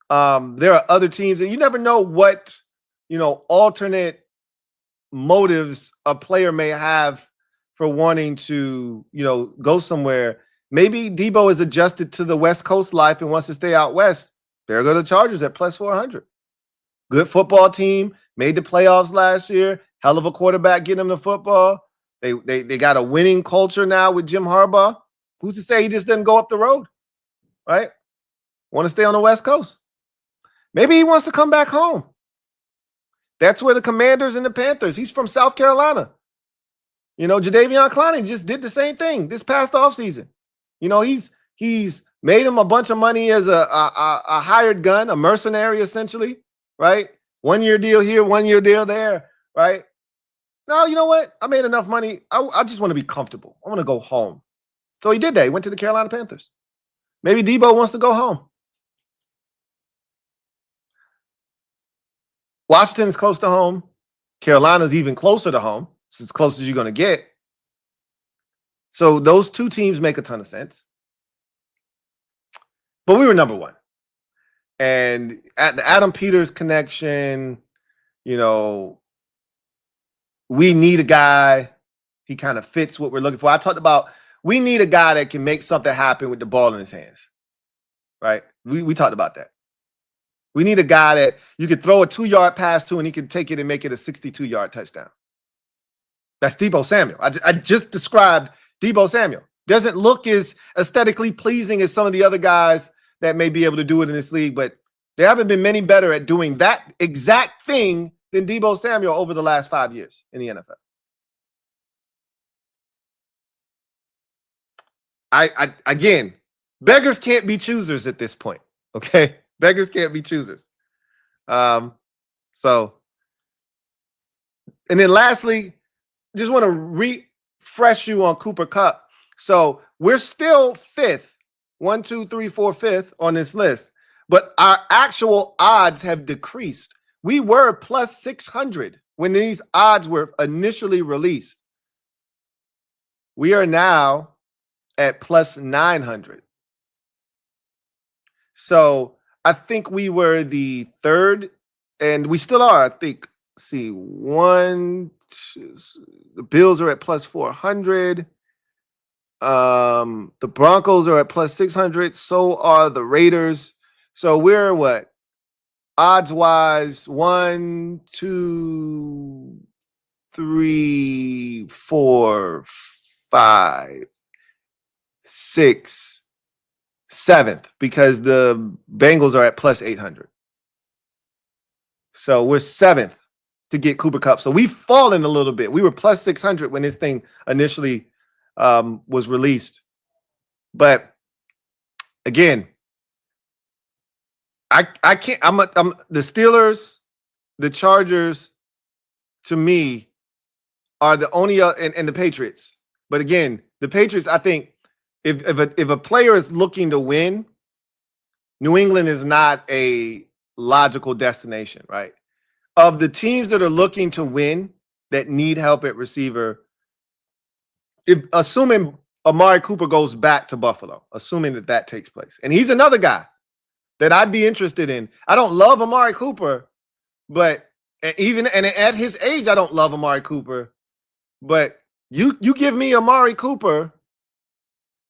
there are other teams, and you never know what, alternate motives a player may have for wanting to, go somewhere. Maybe Debo is adjusted to the West Coast life and wants to stay out west. There go the Chargers at plus 400. Good football team, made the playoffs last year. Hell of a quarterback getting them the football. They got a winning culture now with Jim Harbaugh. Who's to say he just didn't go up the road, right? Want to stay on the West Coast. Maybe he wants to come back home. That's where the Commanders and the Panthers. He's from South Carolina. Jadeveon Clowney just did the same thing this past offseason. He's made him a bunch of money as a hired gun, a mercenary essentially, right? 1 year deal here, 1 year deal there, right? No, you know what? I made enough money. I just want to be comfortable. I want to go home. So he did that. He went to the Carolina Panthers. Maybe Debo wants to go home. Washington's close to home. Carolina's even closer to home. It's as close as you're going to get. So those two teams make a ton of sense. But we were number one. And at the Adam Peters connection, we need a guy. He kind of fits what we're looking for. I talked about we need a guy that can make something happen with the ball in his hands, right? We talked about that. We need a guy that you could throw a 2-yard pass to and he can take it and make it a 62-yard touchdown. That's Deebo Samuel. I just described Deebo Samuel. Doesn't look as aesthetically pleasing as some of the other guys that may be able to do it in this league, but there haven't been many better at doing that exact thing than Deebo Samuel over the last 5 years in the NFL. Again, beggars can't be choosers at this point. Okay, beggars can't be choosers. And then lastly, just want to refresh you on Cooper Kupp. So we're still fifth, 1, 2, 3, 4, fifth on this list, but our actual odds have decreased. We were plus 600 when these odds were initially released. We are now at plus 900. So I think we were the third, and we still are. I think, see, 1, 2, the Bills are at plus 400. The Broncos are at plus 600. So are the Raiders. So we're what? Odds wise, 1, 2, 3, 4, 5, 6, 7th, because the Bengals are at plus 800. So we're 7th to get Cooper Kupp. So we've fallen a little bit. We were plus 600 when this thing initially was released. But again, I can't. I'm the Steelers, the Chargers, to me, are the only and the Patriots. But again, the Patriots, I think, if a player is looking to win, New England is not a logical destination, right? Of the teams that are looking to win, that need help at receiver, assuming Amari Cooper goes back to Buffalo, assuming that takes place, and he's another guy that I'd be interested in. I don't love Amari Cooper, but even at his age, I don't love Amari Cooper. But you give me Amari Cooper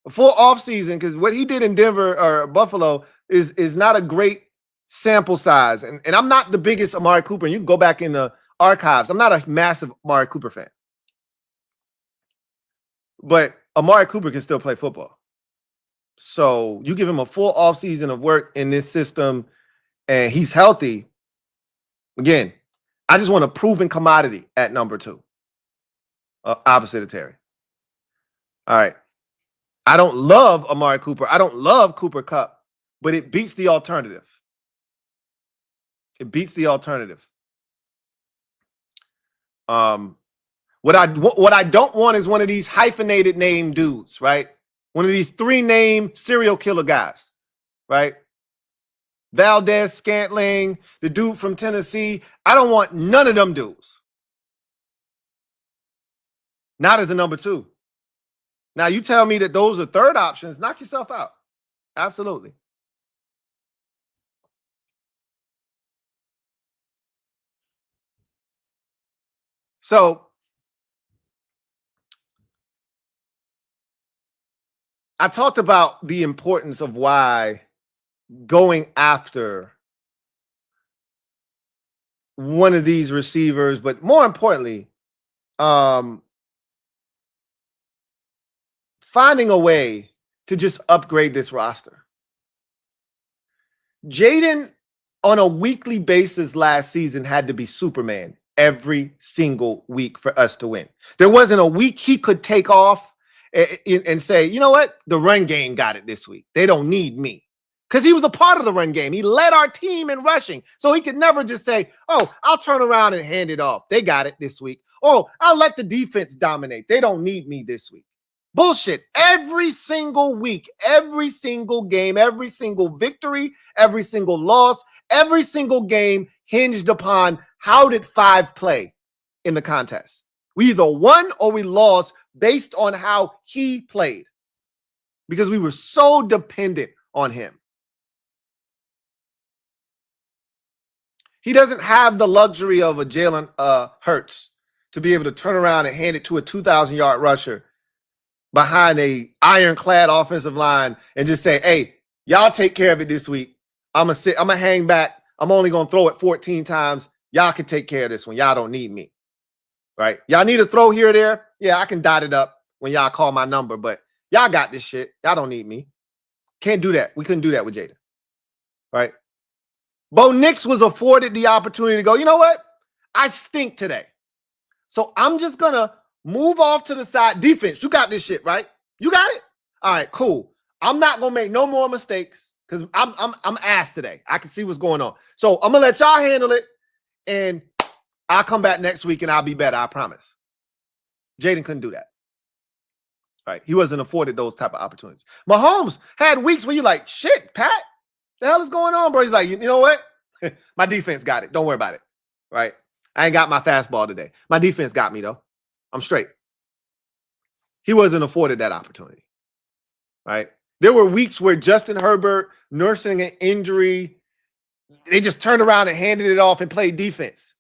a full offseason, because what he did in Denver or Buffalo is not a great sample size. And I'm not the biggest Amari Cooper, and you can go back in the archives. I'm not a massive Amari Cooper fan. But Amari Cooper can still play football. So you give him a full offseason of work in this system, and he's healthy. Again, I just want a proven commodity at number 2, opposite of Terry. All right. I don't love Amari Cooper. I don't love Cooper Kupp, but it beats the alternative. It beats the alternative. What I don't want is one of these hyphenated name dudes, right? One of these 3-name serial killer guys, right? Valdez Scantling, the dude from Tennessee. I don't want none of them dudes. Not as a number 2. Now, you tell me that those are third options, knock yourself out. Absolutely. So I talked about the importance of why going after one of these receivers, but more importantly, finding a way to just upgrade this roster. Jayden, on a weekly basis last season, had to be Superman every single week for us to win. There wasn't a week he could take off and say, you know what? The run game got it this week. They don't need me. Because he was a part of the run game. He led our team in rushing. So he could never just say, oh, I'll turn around and hand it off. They got it this week. Oh, I'll let the defense dominate. They don't need me this week. Bullshit. Every single week, every single game, every single victory, every single loss, every single game hinged upon how did 5 play in the contest. We either won or we lost based on how he played because we were so dependent on him. He doesn't have the luxury of a Jalen Hurts to be able to turn around and hand it to a 2,000-yard rusher behind a ironclad offensive line and just say, hey, y'all take care of it this week. I'm going to hang back. I'm only going to throw it 14 times. Y'all can take care of this one. Y'all don't need me, right? Y'all need a throw here or there. Yeah, I can dot it up when y'all call my number, but y'all got this shit. Y'all don't need me. Can't do that. We couldn't do that with Jayden, right? Bo Nix was afforded the opportunity to go, you know what? I stink today. So I'm just going to move off to the side. Defense, you got this shit, right? You got it? All right, cool. I'm not going to make no more mistakes because I'm ass today. I can see what's going on. So I'm going to let y'all handle it, and I'll come back next week, and I'll be better, I promise. Jayden couldn't do that. Right? He wasn't afforded those type of opportunities. Mahomes had weeks where you're like, shit, Pat, the hell is going on, bro? He's like, you know what? My defense got it. Don't worry about it. Right? I ain't got my fastball today. My defense got me, though. I'm straight. He wasn't afforded that opportunity. Right? There were weeks where Justin Herbert, nursing an injury, they just turned around and handed it off and played defense.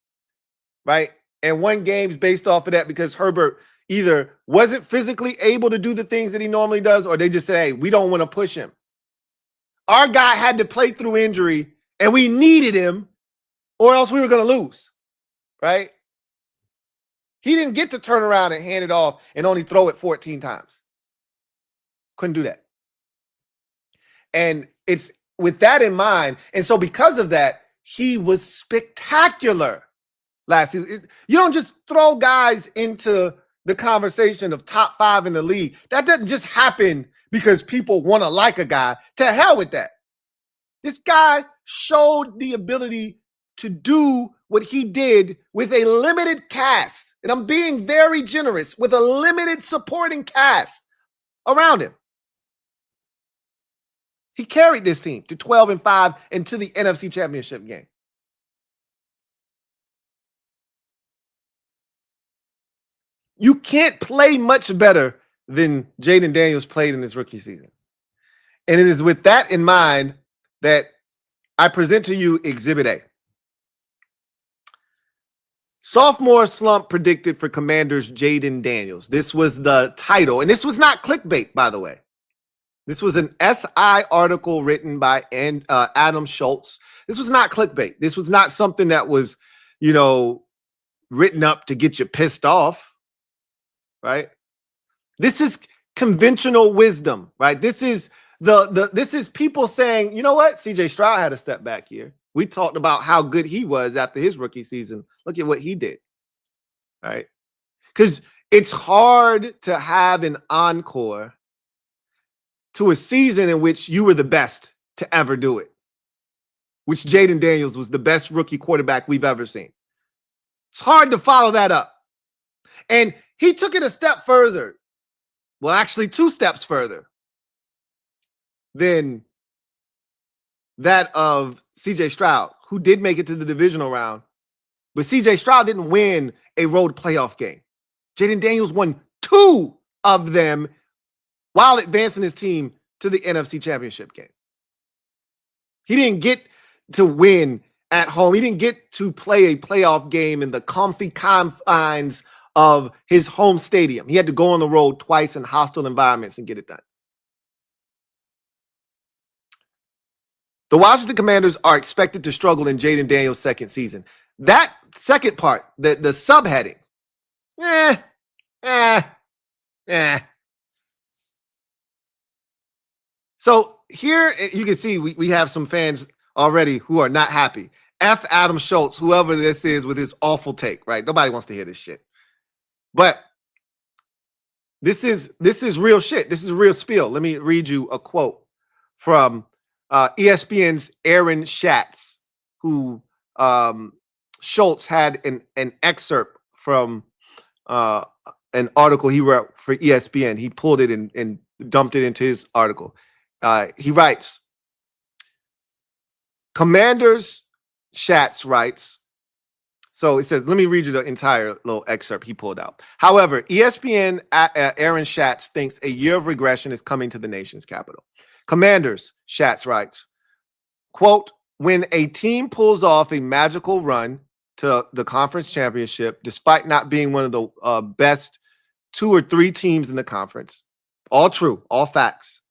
Right? And won games based off of that because Herbert either wasn't physically able to do the things that he normally does, or they just say, hey, we don't want to push him. Our guy had to play through injury, and we needed him, or else we were going to lose, right? He didn't get to turn around and hand it off and only throw it 14 times. Couldn't do that. And it's with that in mind, and so because of that, he was spectacular last season. You don't just throw guys into the conversation of top 5 in the league. That doesn't just happen because people want to like a guy. To hell with that. This guy showed the ability to do what he did with a limited cast. And I'm being very generous, with a limited supporting cast around him. He carried this team to 12-5 and to the NFC Championship game. You can't play much better than Jayden Daniels played in his rookie season. And it is with that in mind that I present to you Exhibit A. Sophomore Slump predicted for Commanders Jayden Daniels. This was the title. And this was not clickbait, by the way. This was an SI article written by Adam Schultz. This was not clickbait. This was not something that was, written up to get you pissed off, right? This is conventional wisdom, right? This is this is people saying, you know what? CJ Stroud had a step back here. We talked about how good he was after his rookie season. Look at what he did, right? Because it's hard to have an encore to a season in which you were the best to ever do it, which Jayden Daniels was the best rookie quarterback we've ever seen. It's hard to follow that up. And he took it a step further. Well, actually 2 steps further than that of CJ Stroud, who did make it to the divisional round. But CJ Stroud didn't win a road playoff game. Jayden Daniels won 2 of them while advancing his team to the NFC Championship game. He didn't get to win at home. He didn't get to play a playoff game in the comfy confines of his home stadium. He had to go on the road twice in hostile environments and get it done. The Washington Commanders are expected to struggle in Jayden Daniels' second season. That second part, the subheading, So here you can see we have some fans already who are not happy. F Adam Schultz, whoever this is with his awful take, right? Nobody wants to hear this shit. But this is real shit. This is real spiel. Let me read you a quote from ESPN's Aaron Schatz, who Schultz had an excerpt from an article he wrote for ESPN. He pulled it and dumped it into his article. He writes, Commanders, Schatz writes, so it says, let me read you the entire little excerpt he pulled out. However, ESPN Aaron Schatz thinks a year of regression is coming to the nation's capital. Commanders, Schatz writes, quote, when a team pulls off a magical run to the conference championship, despite not being one of the best 2 or 3 teams in the conference, all true, all facts.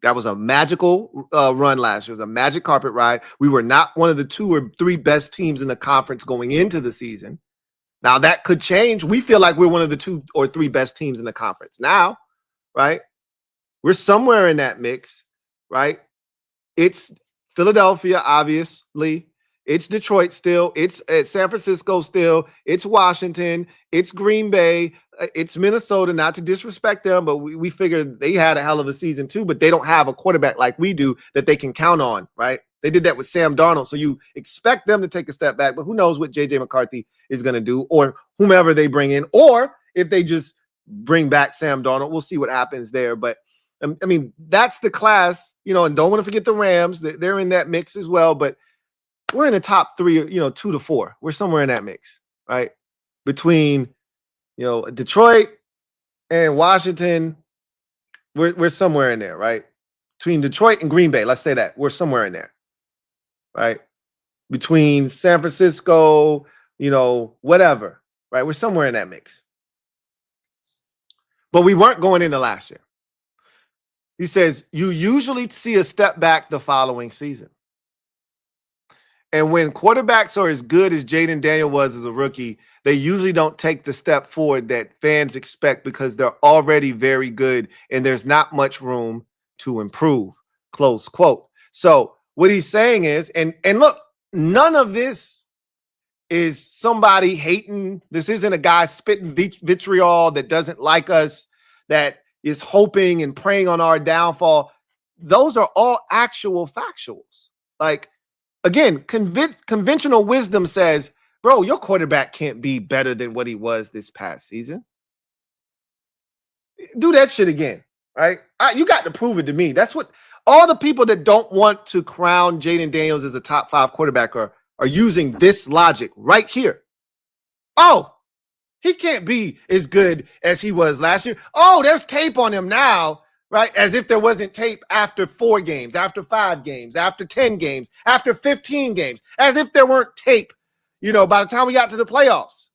That was a magical run last year. It was a magic carpet ride. We were not one of the 2 or 3 best teams in the conference going into the season. Now, that could change. We feel like we're one of the 2 or 3 best teams in the conference now, right? We're somewhere in that mix, right? It's Philadelphia, obviously. It's Detroit still. It's San Francisco still. It's Washington. It's Green Bay. It's Minnesota, not to disrespect them, but we figured they had a hell of a season too, but they don't have a quarterback like we do that they can count on, right? They did that with Sam Darnold, so you expect them to take a step back, but who knows what J.J. McCarthy is going to do or whomever they bring in, or if they just bring back Sam Darnold, we'll see what happens there. But, I mean, that's the class, and don't want to forget the Rams. They're in that mix as well, but we're in the top 3, 2 to 4. We're somewhere in that mix, right? Between Detroit and Washington, we're somewhere in there, right? Between Detroit and Green Bay, let's say that. We're somewhere in there, right? Between San Francisco, whatever, right? We're somewhere in that mix. But we weren't going into last year. He says, you usually see a step back the following season. And when quarterbacks are as good as Jayden Daniels was as a rookie, they usually don't take the step forward that fans expect because they're already very good and there's not much room to improve, close quote. So what he's saying is, and look, none of this is somebody hating. This isn't a guy spitting vitriol that doesn't like us, that is hoping and preying on our downfall. Those are all actual factuals. Like, again, conventional wisdom says, bro, your quarterback can't be better than what he was this past season. Do that shit again, right? You got to prove it to me. That's what all the people that don't want to crown Jayden Daniels as a top 5 quarterback are using this logic right here. Oh, he can't be as good as he was last year. Oh, there's tape on him now. Right? As if there wasn't tape after 4 games, after 5 games, after 10 games, after 15 games. As if there weren't tape, by the time we got to the playoffs.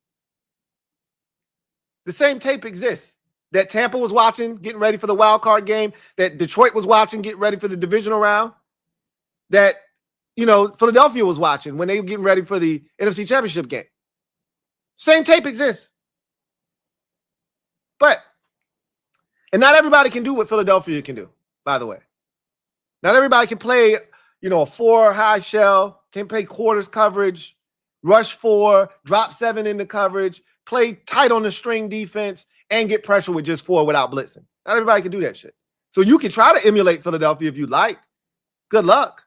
The same tape exists that Tampa was watching, getting ready for the wild card game, that Detroit was watching, getting ready for the divisional round, that, Philadelphia was watching when they were getting ready for the NFC Championship game. Same tape exists. And not everybody can do what Philadelphia can do, by the way. Not everybody can play, a 4 high shell, can play quarters coverage, rush 4, drop 7 into coverage, play tight on the string defense, and get pressure with just 4 without blitzing. Not everybody can do that shit. So you can try to emulate Philadelphia if you like. Good luck.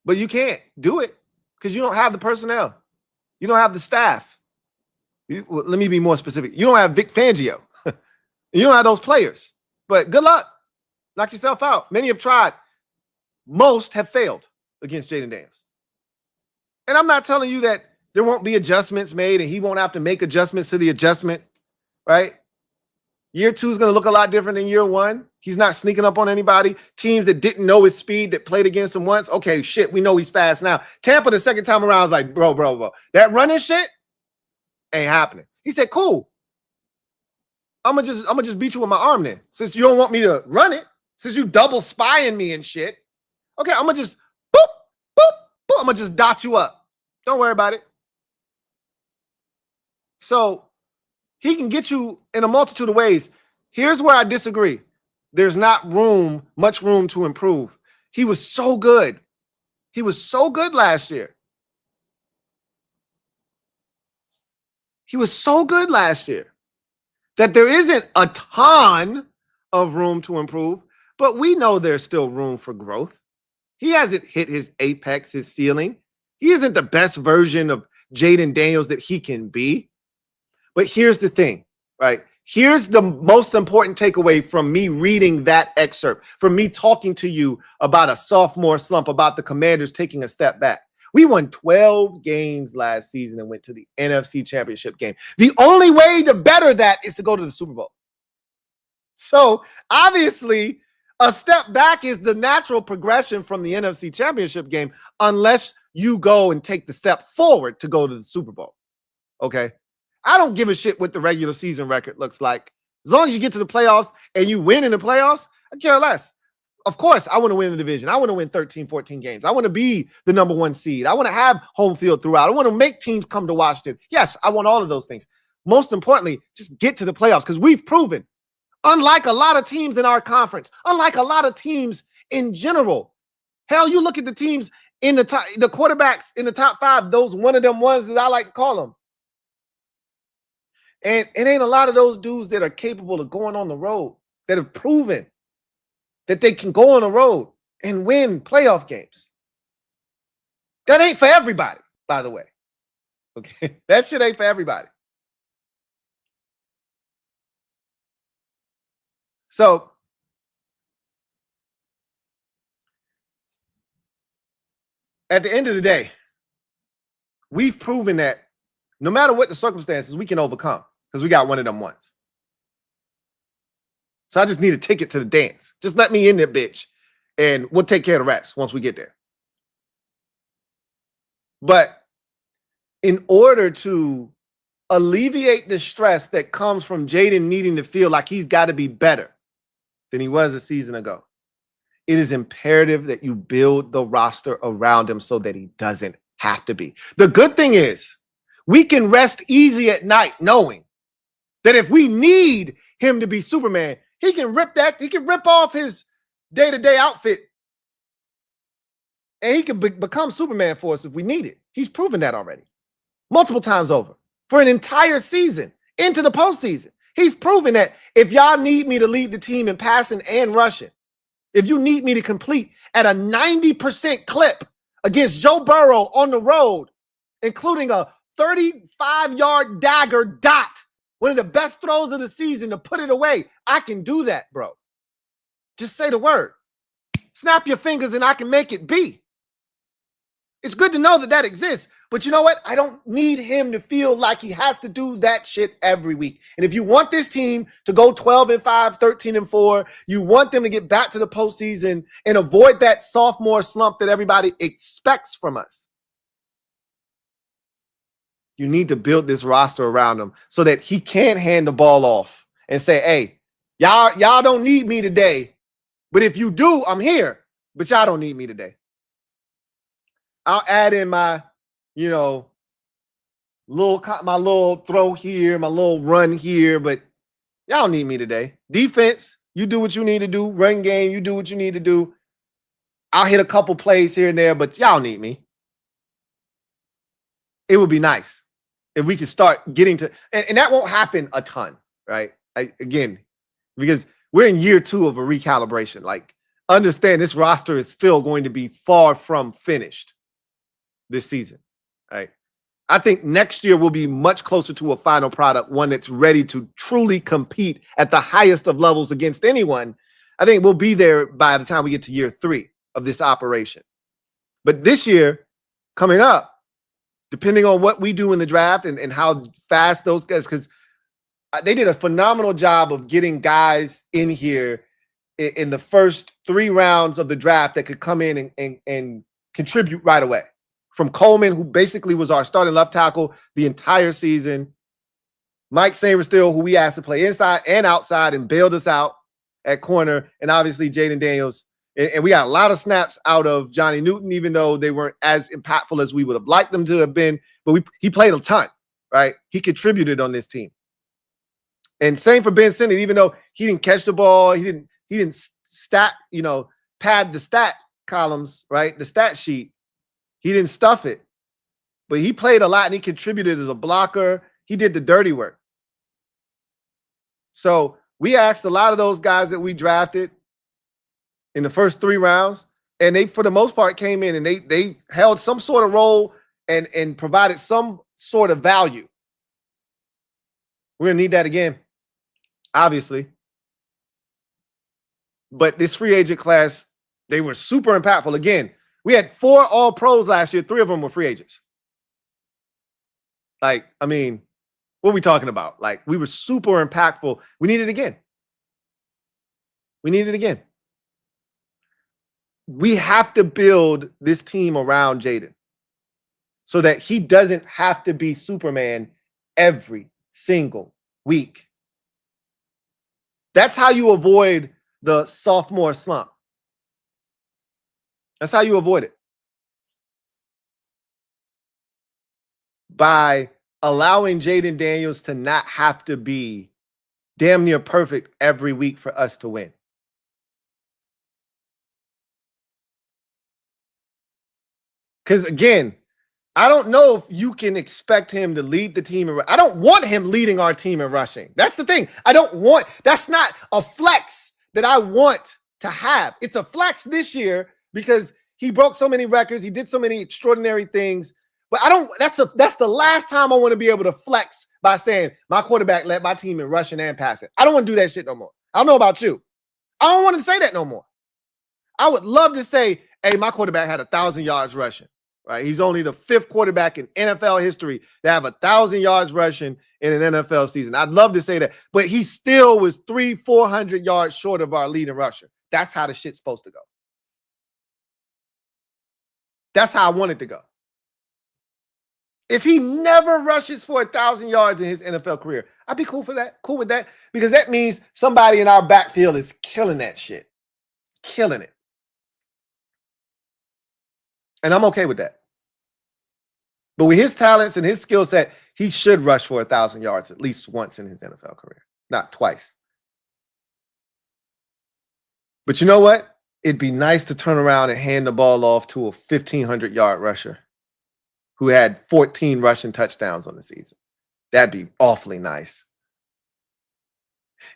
But you can't do it because you don't have the personnel. You don't have the staff. Let me be more specific. You don't have Vic Fangio. You don't have those players. But good luck. Knock yourself out. Many have tried. Most have failed against Jayden Daniels. And I'm not telling you that there won't be adjustments made and he won't have to make adjustments to the adjustment, right? Year 2 is going to look a lot different than year 1. He's not sneaking up on anybody. Teams that didn't know his speed that played against him once. Okay, shit, we know he's fast now. Tampa the second time around was like, bro. That running shit ain't happening. He said, cool. I'm gonna just beat you with my arm then. Since you don't want me to run it, since you double spying me and shit, okay, I'm going to just boop, boop, boop. I'm going to just dot you up. Don't worry about it. So he can get you in a multitude of ways. Here's where I disagree. There's not much room to improve. He was so good. He was so good last year. He was so good last year that there isn't a ton of room to improve, but we know there's still room for growth. He hasn't hit his apex, his ceiling. He isn't the best version of Jayden Daniels that he can be. But here's the thing, right? Here's the most important takeaway from me reading that excerpt, from me talking to you about a sophomore slump, about the Commanders taking a step back. We won 12 games last season and went to the NFC Championship game. The only way to better that is to go to the Super Bowl. So obviously, a step back is the natural progression from the NFC Championship game, unless you go and take the step forward to go to the Super Bowl. Okay? I don't give a shit what the regular season record looks like. As long as you get to the playoffs and you win in the playoffs, I care less. Of course, I want to win the division. I want to win 13, 14 games. I want to be the number one seed. I want to have home field throughout. I want to make teams come to Washington. Yes, I want all of those things. Most importantly, just get to the playoffs, because we've proven, unlike a lot of teams in our conference, unlike a lot of teams in general, hell, you look at the teams in the top, the quarterbacks in the top 5, those one of them ones that I like to call them. And it ain't a lot of those dudes that are capable of going on the road, that have proven that they can go on the road and win playoff games. That ain't for everybody, by the way. Okay, that shit ain't for everybody. So at the end of the day, we've proven that no matter what the circumstances, we can overcome, because we got one of them ones. So I just need a ticket to the dance. Just let me in there, bitch, and we'll take care of the rest once we get there. But in order to alleviate the stress that comes from Jayden needing to feel like he's got to be better than he was a season ago, it is imperative that you build the roster around him so that he doesn't have to be. The good thing is we can rest easy at night knowing that if we need him to be Superman, he can rip off his day-to-day outfit and he can become Superman for us if we need it. He's proven that already multiple times over for an entire season into the postseason. He's proven that if y'all need me to lead the team in passing and rushing, if you need me to complete at a 90% clip against Joe Burrow on the road, including a 35-yard dagger dot, one of the best throws of the season to put it away, I can do that, bro. Just say the word. Snap your fingers and I can make it be. It's good to know that that exists, but you know what? I don't need him to feel like he has to do that shit every week. And if you want this team to go 12-5, 13-4, you want them to get back to the postseason and avoid that sophomore slump that everybody expects from us, you need to build this roster around him so that he can't hand the ball off and say, hey, y'all don't need me today, but if you do, I'm here, but y'all don't need me today. I'll add in my, little throw here, my little run here, but y'all don't need me today. Defense, you do what you need to do. Run game, you do what you need to do. I'll hit a couple plays here and there, but y'all need me. It would be nice if we could start getting to, and that won't happen a ton, right? Again, because we're in year 2 of a recalibration. Like, understand this roster is still going to be far from finished this season, right? I think next year will be much closer to a final product, one that's ready to truly compete at the highest of levels against anyone. I think we'll be there by the time we get to year 3 of this operation. But this year, coming up, depending on what we do in the draft and how fast those guys, because they did a phenomenal job of getting guys in here in the first 3 rounds of the draft that could come in and contribute right away. From Coleman, who basically was our starting left tackle the entire season. Mike Sainristil, who we asked to play inside and outside and bailed us out. at corner, and obviously Jayden Daniels. And we got a lot of snaps out of Johnny Newton, even though they weren't as impactful as we would have liked them to have been. But he played a ton, right? He contributed on this team. And same for Ben Simmons, even though he didn't catch the ball, he didn't pad the stat columns, right? The stat sheet. He didn't stuff it. But he played a lot and he contributed as a blocker. He did the dirty work. So we asked a lot of those guys that we drafted in the first 3 rounds, and they, for the most part, came in and they held some sort of role and provided some sort of value. We're going to need that again, obviously. But this free agent class, they were super impactful. Again, we had 4 All-Pros last year. 3 of them were free agents. Like, I mean, what are we talking about? Like, we were super impactful. We need it again. We need it again. We have to build this team around Jayden so that he doesn't have to be Superman every single week. That's how you avoid the sophomore slump. That's how you avoid it. By allowing Jayden Daniels to not have to be damn near perfect every week for us to win. Because again, I don't know if you can expect him to lead the team. I don't want him leading our team in rushing. That's the thing. That's not a flex that I want to have. It's a flex this year because he broke so many records. He did so many extraordinary things. But that's the last time I want to be able to flex by saying my quarterback led my team in rushing and passing. I don't want to do that shit no more. I don't know about you. I don't want to say that no more. I would love to say, hey, my quarterback had 1,000 yards rushing, right? He's only the 5th quarterback in NFL history to have 1,000 yards rushing in an NFL season. I'd love to say that, but he still was 400 yards short of our leading rusher. That's how the shit's supposed to go. That's how I want it to go. If he never rushes for 1,000 yards in his NFL career, I'd be cool for that. Cool with that. Because that means somebody in our backfield is killing that shit. Killing it. And I'm okay with that. But with his talents and his skill set, he should rush for 1,000 yards at least once in his NFL career. Not twice. But you know what? It'd be nice to turn around and hand the ball off to a 1,500-yard rusher who had 14 rushing touchdowns on the season. That'd be awfully nice.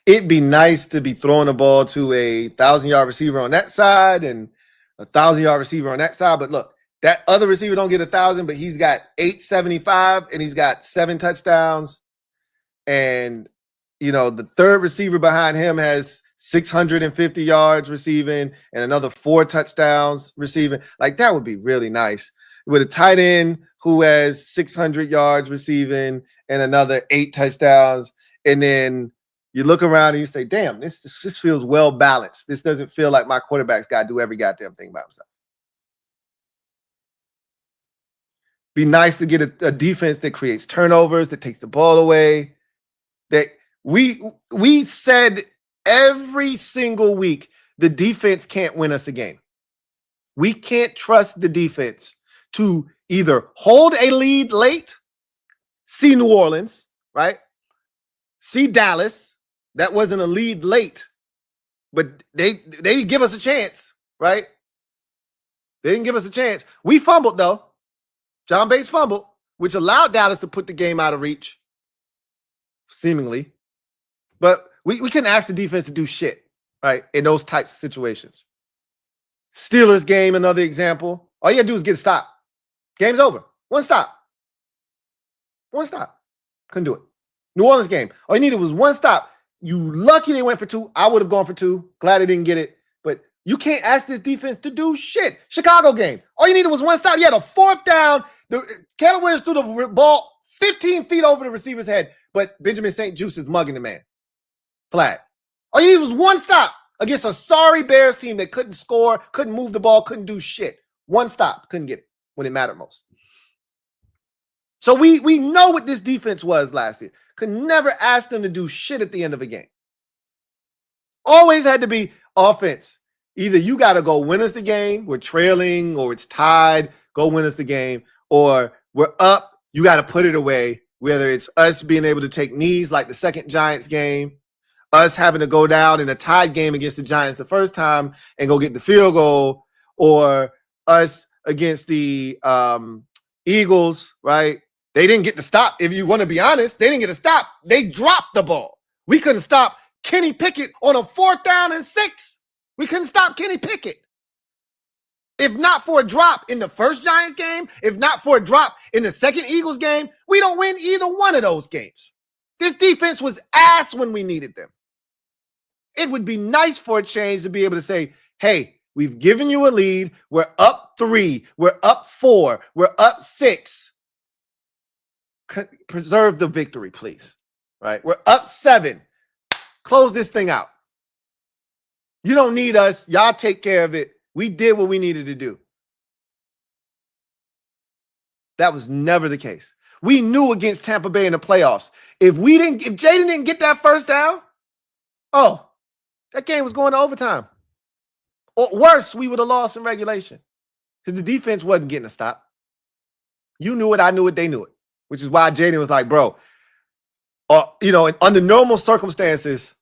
It'd be nice to be throwing the ball to a 1,000-yard receiver on that side and a 1,000-yard receiver on that side. But look, that other receiver don't get 1,000, but he's got 875 and he's got 7 touchdowns. And, you know, the third receiver behind him has 650 yards receiving and another 4 touchdowns receiving. Like, that would be really nice. With a tight end who has 600 yards receiving and another 8 touchdowns. And then you look around and you say, damn, this feels well balanced. This doesn't feel like my quarterback's got to do every goddamn thing by himself. Be nice to get a defense that creates turnovers, that takes the ball away. That we said every single week, the defense can't win us a game. We can't trust the defense to either hold a lead late, see New Orleans, right? See Dallas. That wasn't a lead late, but they didn't give us a chance, right? They didn't give us a chance. We fumbled, though. John Bates fumbled, which allowed Dallas to put the game out of reach, seemingly. But we couldn't ask the defense to do shit, right, in those types of situations. Steelers game, another example. All you got to do is get a stop. Game's over. One stop. One stop. Couldn't do it. New Orleans game. All you needed was one stop. You lucky they went for 2. I would have gone for 2. Glad they didn't get it. But you can't ask this defense to do shit. Chicago game. All you needed was one stop. You had a 4th down. Caleb Williams threw the ball 15 feet over the receiver's head, but Benjamin St. Juice is mugging the man. Flat. All you needed was one stop against a sorry Bears team that couldn't score, couldn't move the ball, couldn't do shit. One stop. Couldn't get it when it mattered most. So we know what this defense was last year. Could never ask them to do shit at the end of a game. Always had to be offense. Either you got to go win us the game, we're trailing, or it's tied, go win us the game, or we're up, you got to put it away, whether it's us being able to take knees like the second Giants game, us having to go down in a tied game against the Giants the first time and go get the field goal, or us against the Eagles, right? They didn't get to stop. If you want to be honest, they didn't get to stop. They dropped the ball. We couldn't stop Kenny Pickett on a 4th down and 6. We couldn't stop Kenny Pickett. If not for a drop in the first Giants game, if not for a drop in the second Eagles game, we don't win either one of those games. This defense was ass when we needed them. It would be nice for a change to be able to say, hey, we've given you a lead. We're up 3. We're up 4. We're up 6. Preserve the victory, please. Right? We're up 7. Close this thing out. You don't need us. Y'all take care of it. We did what we needed to do. That was never the case. We knew against Tampa Bay in the playoffs, if Jayden didn't get that first down, that game was going to overtime. Or worse, we would have lost in regulation because the defense wasn't getting a stop. You knew it, I knew it, they knew it, which is why Jayden was like, bro, under normal circumstances,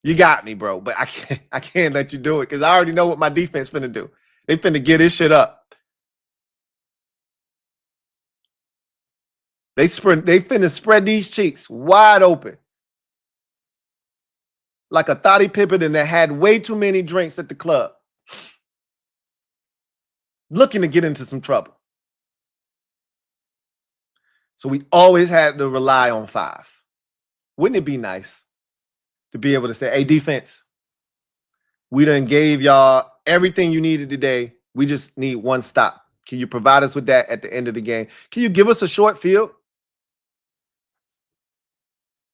you got me, bro, but I can't let you do it because I already know what my defense finna do. They finna get this shit up. They finna spread these cheeks wide open. Like a Thotty Pippen that had way too many drinks at the club. Looking to get into some trouble. So we always had to rely on 5. Wouldn't it be nice to be able to say, hey, defense, we done gave y'all everything you needed today. We just need one stop. Can you provide us with that at the end of the game? Can you give us a short field?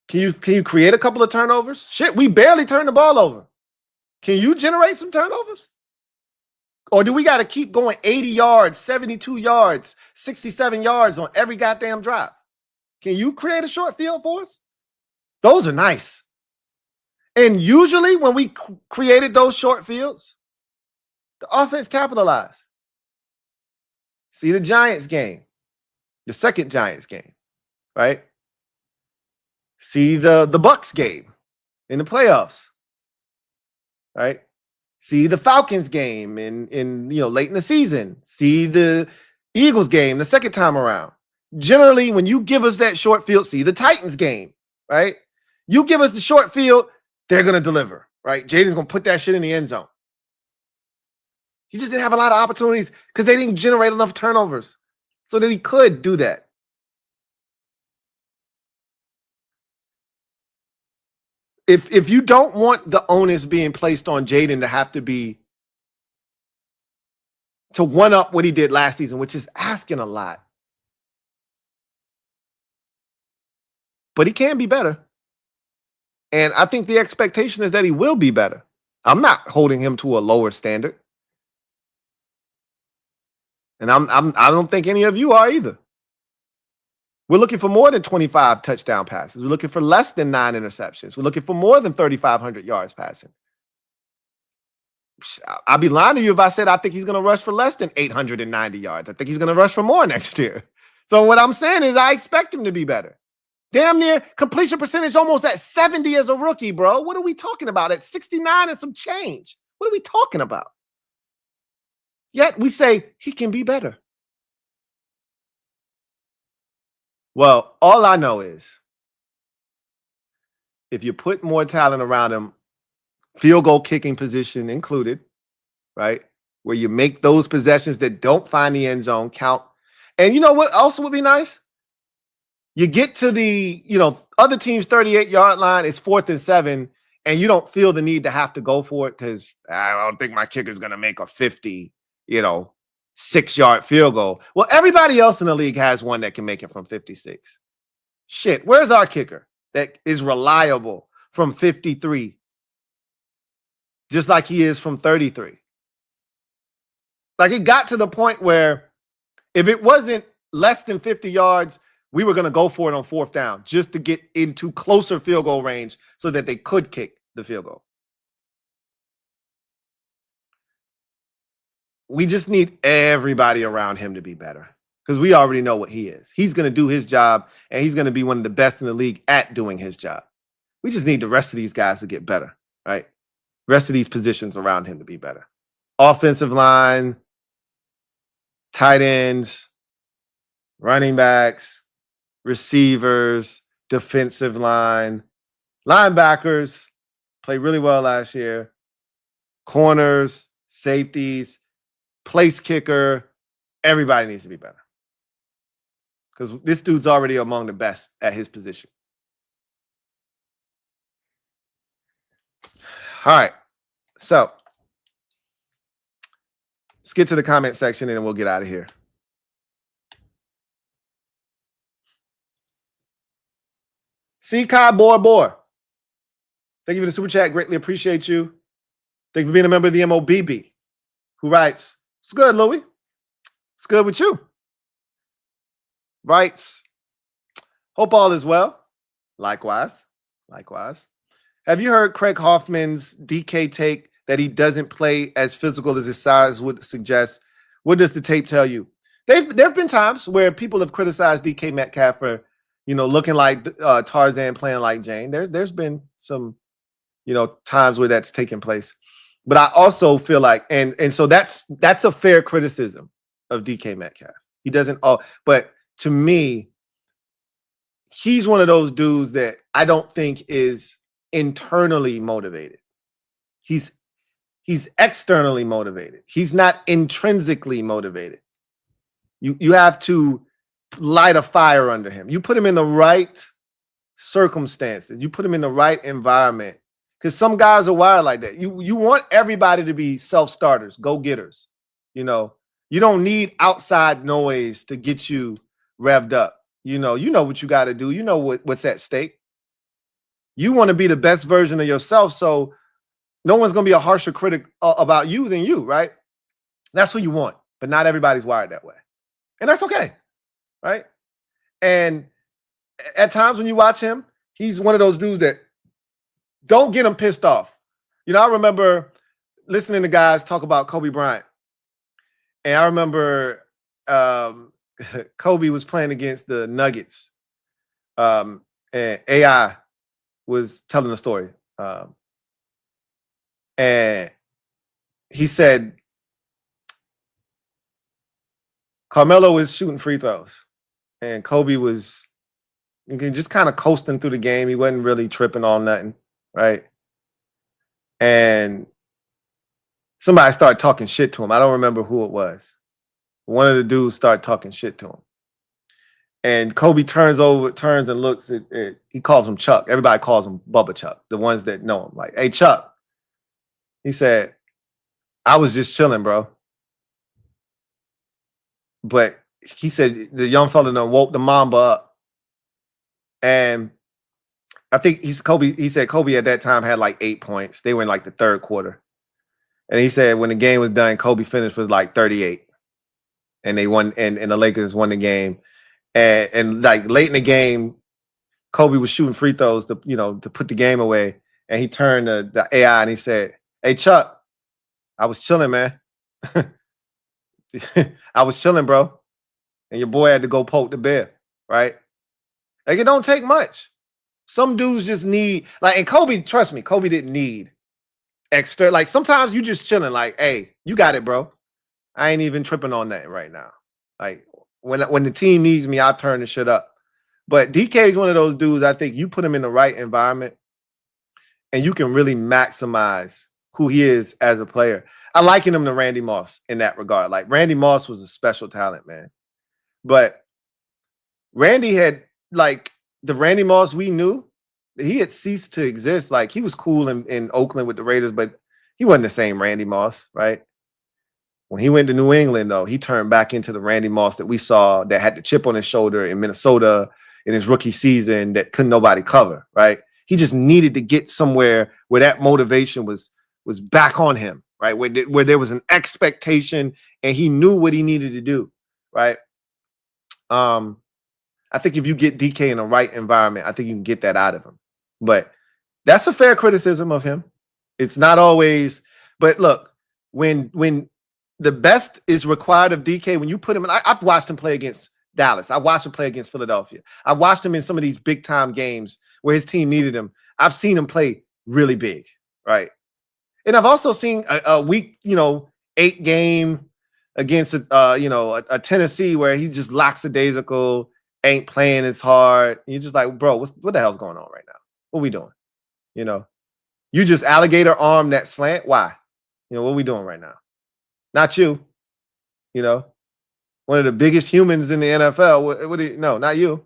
Can you create a couple of turnovers? Shit, we barely turned the ball over. Can you generate some turnovers? Or do we got to keep going 80 yards, 72 yards, 67 yards on every goddamn drive? Can you create a short field for us? Those are nice. And usually when we created those short fields, the offense capitalized. See the Giants game, the second Giants game, right? See the Bucks game in the playoffs, right? See the Falcons game in late in the season. See the Eagles game the second time around. Generally, when you give us that short field, see the Titans game, right? You give us the short field, they're going to deliver, right? Jayden's going to put that shit in the end zone. He just didn't have a lot of opportunities because they didn't generate enough turnovers so that he could do that. If you don't want the onus being placed on Jayden to have to one up what he did last season, which is asking a lot, but he can be better. And I think the expectation is that he will be better. I'm not holding him to a lower standard. And I don't think any of you are either. We're looking for more than 25 touchdown passes. We're looking for less than 9 interceptions. We're looking for more than 3,500 yards passing. I'd be lying to you if I said I think he's going to rush for less than 890 yards. I think he's going to rush for more next year. So what I'm saying is I expect him to be better. Damn near completion percentage almost at 70 as a rookie, bro. What are we talking about? At 69 and some change. What are we talking about? Yet we say he can be better. Well, all I know is if you put more talent around him, field goal kicking position included, right? Where you make those possessions that don't find the end zone count. And you know what also would be nice? You get to the, other team's 38-yard line, it's 4th and 7, and you don't feel the need to have to go for it because I don't think my kicker's going to make a 50, 6-yard field goal. Well, everybody else in the league has one that can make it from 56. Shit, where's our kicker that is reliable from 53? Just like he is from 33. Like it got to the point where if it wasn't less than 50 yards, we were going to go for it on 4th down just to get into closer field goal range so that they could kick the field goal. we just need everybody around him to be better because we already know what he is. He's going to do his job, and he's going to be one of the best in the league at doing his job. We just need the rest of these guys to get better, right? Rest of these positions around him to be better. Offensive line, tight ends, running backs, receivers, defensive line, linebackers played really well last year. Corners, safeties, place kicker, everybody needs to be better. Because this dude's already among the best at his position. All right. So let's get to the comment section and then we'll get out of here. See Kai Bor. Thank you for the super chat. Greatly appreciate you. Thank you for being a member of the MOBB. Who writes, "It's good, Louie. It's good with you." Writes, "Hope all is well." Likewise. Have you heard Craig Hoffman's DK take that he doesn't play as physical as his size would suggest? What does the tape tell you? There have been times where people have criticized DK Metcalf for, looking like Tarzan, playing like Jane. There's been some, times where that's taken place. But I also feel like, and so that's a fair criticism of DK Metcalf. He doesn't, but to me, he's one of those dudes that I don't think is internally motivated. He's externally motivated. He's not intrinsically motivated. You have to light a fire under him. You put him in the right circumstances. You put him in the right environment. Because some guys are wired like that. You want everybody to be self-starters, go-getters. You don't need outside noise to get you revved up. You know what you got to do. You know what's at stake. You want to be the best version of yourself, so no one's going to be a harsher critic about you than you, right? That's who you want, but not everybody's wired that way. And that's okay, right? And at times when you watch him, he's one of those dudes that don't get him pissed off. I remember listening to guys talk about Kobe Bryant. And I remember Kobe was playing against the Nuggets. And AI was telling the story. And he said Carmelo was shooting free throws. And Kobe was just kind of coasting through the game. He wasn't really tripping on nothing, right? And somebody started talking shit to him. I don't remember who it was. One of the dudes started talking shit to him. And Kobe turns and looks at he calls him Chuck. Everybody calls him Bubba Chuck, the ones that know him. Like, "Hey, Chuck." He said, "I was just chilling, bro." But he said the young fella done woke the Mamba up. And I think he said Kobe at that time had like 8 points. They were in like the third quarter. And he said when the game was done, Kobe finished with like 38. And they won, and the Lakers won the game. And like late in the game, Kobe was shooting free throws to put the game away. And he turned to the AI and he said, "Hey, Chuck, I was chilling, man. I was chilling, bro. And your boy had to go poke the bear," right? Like, it don't take much. Some dudes just need, like, and Kobe, trust me, Kobe didn't need extra. Like, sometimes you just chilling, like, "Hey, you got it, bro. I ain't even tripping on that right now. Like, when the team needs me, I'll turn the shit up." But DK is one of those dudes, I think you put him in the right environment and you can really maximize who he is as a player. I liken him to Randy Moss in that regard. Like, Randy Moss was a special talent, man. But Randy had, like, the Randy Moss we knew, he had ceased to exist. Like, he was cool in Oakland with the Raiders, but he wasn't the same Randy Moss, right? When he went to New England, though, he turned back into the Randy Moss that we saw that had the chip on his shoulder in Minnesota in his rookie season that couldn't nobody cover, right? He just needed to get somewhere where that motivation was back on him, right? Where there was an expectation and he knew what he needed to do, right? I think if you get DK in the right environment, I think you can get that out of him. But that's a fair criticism of him. It's not always, but look, when the best is required of DK when you put him in. I've watched him play against Dallas. I watched him play against Philadelphia. I watched him in some of these big time games where his team needed him. I've seen him play really big, right? And I've also seen a week, 8 game against a Tennessee where he just lackadaisical, ain't playing as hard. You're just like, bro, what the hell's going on right now? What are we doing? You just alligator arm that slant. Why? What are we doing right now? Not you. One of the biggest humans in the NFL. What do you? No, not you.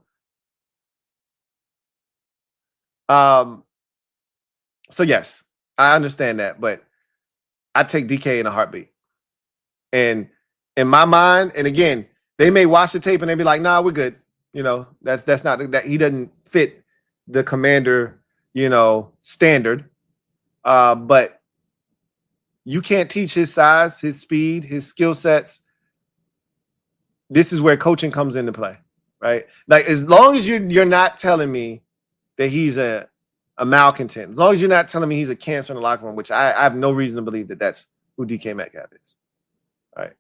So yes, I understand that, but I take DK in a heartbeat. And in my mind, and again, they may watch the tape and they be like, "Nah, we're good." That's not that he doesn't fit the Commander, standard. But you can't teach his size, his speed, his skill sets. This is where coaching comes into play, right? Like, as long as you're not telling me that he's a malcontent, as long as you're not telling me he's a cancer in the locker room, which I have no reason to believe that that's who DK Metcalf is, right? As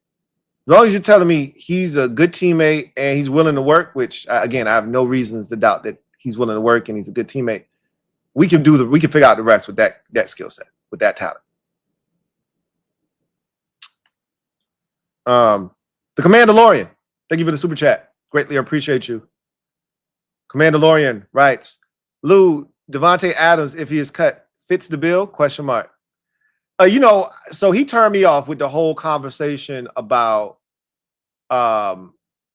long as you're telling me he's a good teammate and he's willing to work, which again, I have no reasons to doubt that he's willing to work and he's a good teammate. We can figure out the rest with that skill set, with that talent. The Commandalorian, thank you for the super chat. Greatly appreciate you. Commandalorian writes, Lou, Davante Adams, if he is cut, fits the bill? ? So he turned me off with the whole conversation about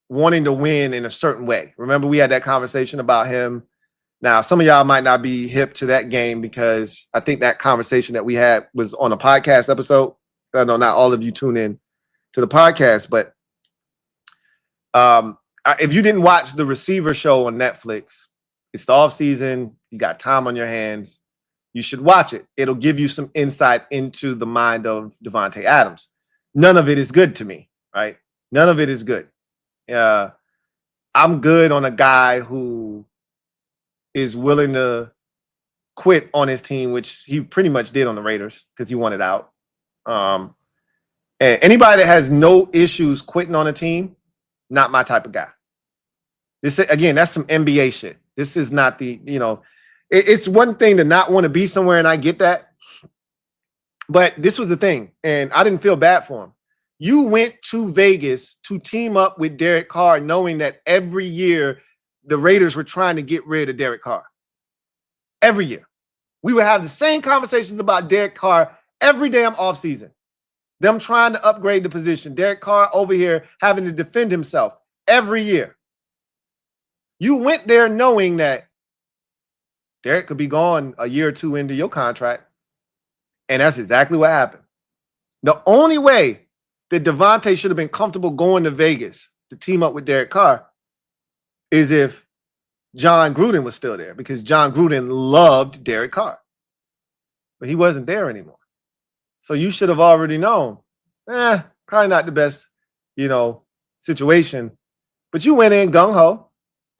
wanting to win in a certain way. Remember, we had that conversation about him. Now, some of y'all might not be hip to that game because I think that conversation that we had was on a podcast episode. I know not all of you tune in to the podcast, but if you didn't watch the Receiver Show on Netflix, it's the off season. You got time on your hands. You should watch it. It'll give you some insight into the mind of Davante Adams. None of it is good to me, right? None of it is good. I'm good on a guy who is willing to quit on his team, which he pretty much did on the Raiders because he wanted out. And anybody that has no issues quitting on a team, not my type of guy. This, again, that's some NBA shit. This is not it's one thing to not want to be somewhere, and I get that. But this was the thing, and I didn't feel bad for him. You went to Vegas to team up with Derek Carr, knowing that every year the Raiders were trying to get rid of Derek Carr. Every year. We would have the same conversations about Derek Carr every damn offseason. Them trying to upgrade the position. Derek Carr over here having to defend himself every year. You went there knowing that Derek could be gone a year or two into your contract. And that's exactly what happened. The only way that Davante should have been comfortable going to Vegas to team up with Derek Carr is if John Gruden was still there, because John Gruden loved Derek Carr. But he wasn't there anymore. So you should have already known, probably not the best, situation. But you went in gung-ho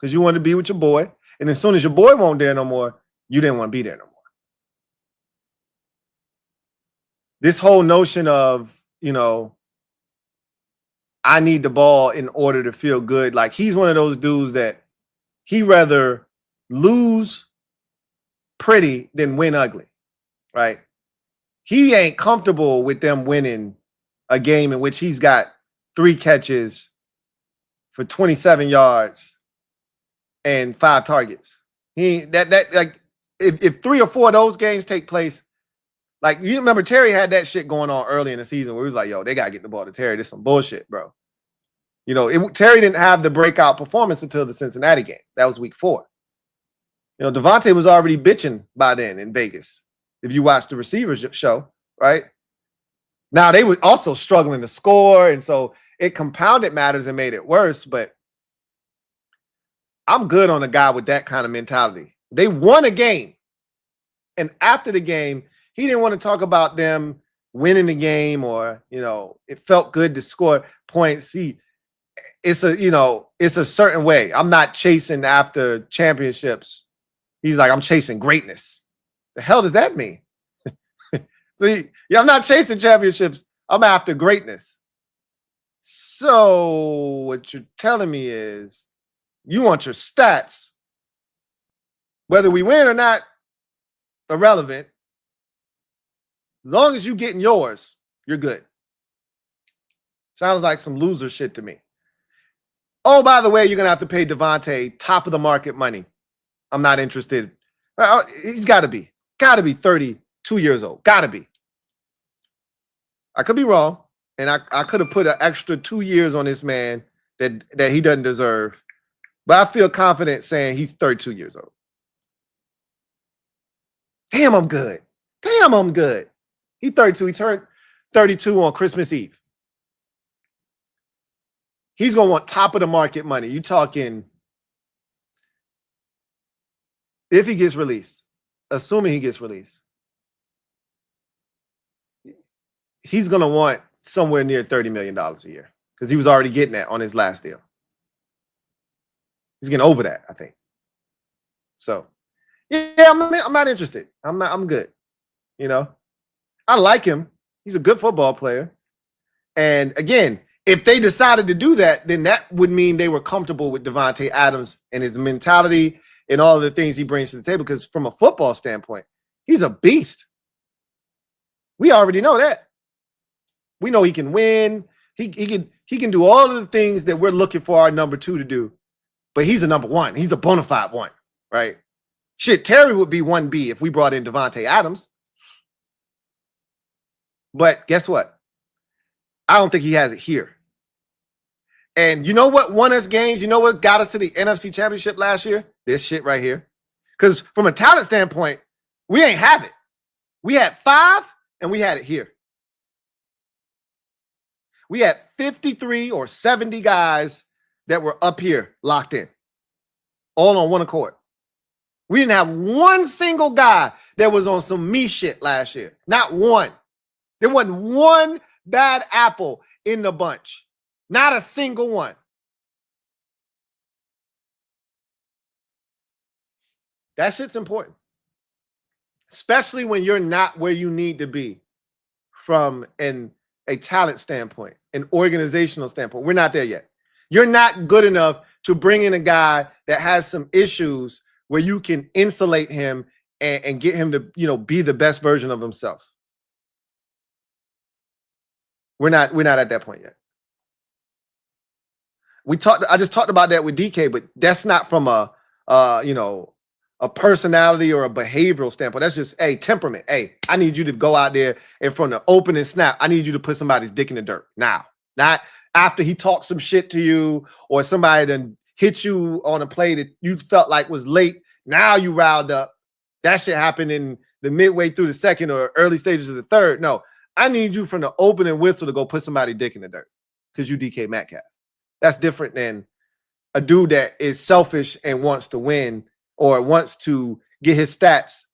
because you wanted to be with your boy. And as soon as your boy won't there no more, you didn't want to be there no more. This whole notion of, I need the ball in order to feel good. Like, he's one of those dudes that he rather lose pretty than win ugly, right? He ain't comfortable with them winning a game in which he's got 3 catches for 27 yards and 5 targets. If 3 or 4 of those games take place, like, you remember Terry had that shit going on early in the season where he was like, yo, they got to get the ball to Terry. This is some bullshit, bro. Terry didn't have the breakout performance until the Cincinnati game. That was week 4. Davante was already bitching by then in Vegas. If you watch the Receivers Show, right? Now, they were also struggling to score, and so it compounded matters and made it worse, but I'm good on a guy with that kind of mentality. They won a game, and after the game, he didn't want to talk about them winning the game or, it felt good to score points. It's a certain way. I'm not chasing after championships. He's like, I'm chasing greatness. The hell does that mean? I'm not chasing championships. I'm after greatness. So what you're telling me is you want your stats, whether we win or not, irrelevant. As long as you getting yours, you're good. Sounds like some loser shit to me. Oh, by the way, you're going to have to pay Devontae top of the market money. I'm not interested. He's got to be 32 years old. Got to be. I could be wrong. And I could have put an extra 2 years on this man that he doesn't deserve. But I feel confident saying he's 32 years old. Damn, I'm good. Damn, I'm good. He's 32. He turned 32 on Christmas Eve. He's going to want top of the market money. You talking if he gets released, assuming he gets released, he's going to want somewhere near $30 million a year because he was already getting that on his last deal. He's getting over that, I think. So, yeah, I'm not interested. I'm good. You know, I like him. He's a good football player. And again, if they decided to do that, then that would mean they were comfortable with Davante Adams and his mentality and all of the things he brings to the table. Because from a football standpoint, he's a beast. We already know that. We know he can win. He can do all of the things that we're looking for our number 2 to do. But he's a number 1. He's a bona fide 1, right? Shit, Terry would be 1B if we brought in Davante Adams. But guess what? I don't think he has it here. And you know what won us games? You know what got us to the NFC Championship last year? This shit right here. Because from a talent standpoint, we ain't have it. We had 5, and we had it here. We had 53 or 70 guys that were up here locked in, all on one accord. We didn't have one single guy that was on some me shit last year. Not one. There wasn't one bad apple in the bunch. Not a single one. That shit's important. Especially when you're not where you need to be from a talent standpoint, an organizational standpoint. We're not there yet. You're not good enough to bring in a guy that has some issues where you can insulate him and get him to, you know, be the best version of himself. We're not at that point yet. I just talked about that with DK, but that's not from a personality or a behavioral standpoint. That's just, hey, temperament. Hey, I need you to go out there and from the opening snap, I need you to put somebody's dick in the dirt now. Not after he talked some shit to you or somebody then hit you on a play that you felt like was late. Now you riled up. That shit happened in the midway through the second or early stages of the third. No, I need you from the opening whistle to go put somebody's dick in the dirt because you DK Metcalf. That's different than a dude that is selfish and wants to win or wants to get his stats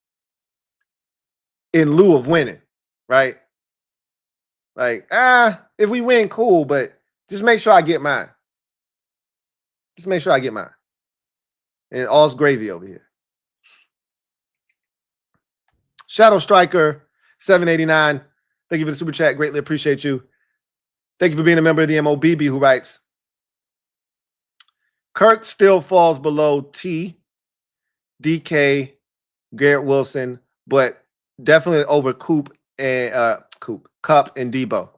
in lieu of winning, right? Like, if we win, cool, but just make sure I get mine. Just make sure I get mine. And all's gravy over here. Shadow Striker 789. Thank you for the super chat. Greatly appreciate you. Thank you for being a member of the MOBB who writes, Kirk still falls below T, DK, Garrett Wilson, but definitely over Cup and Debo.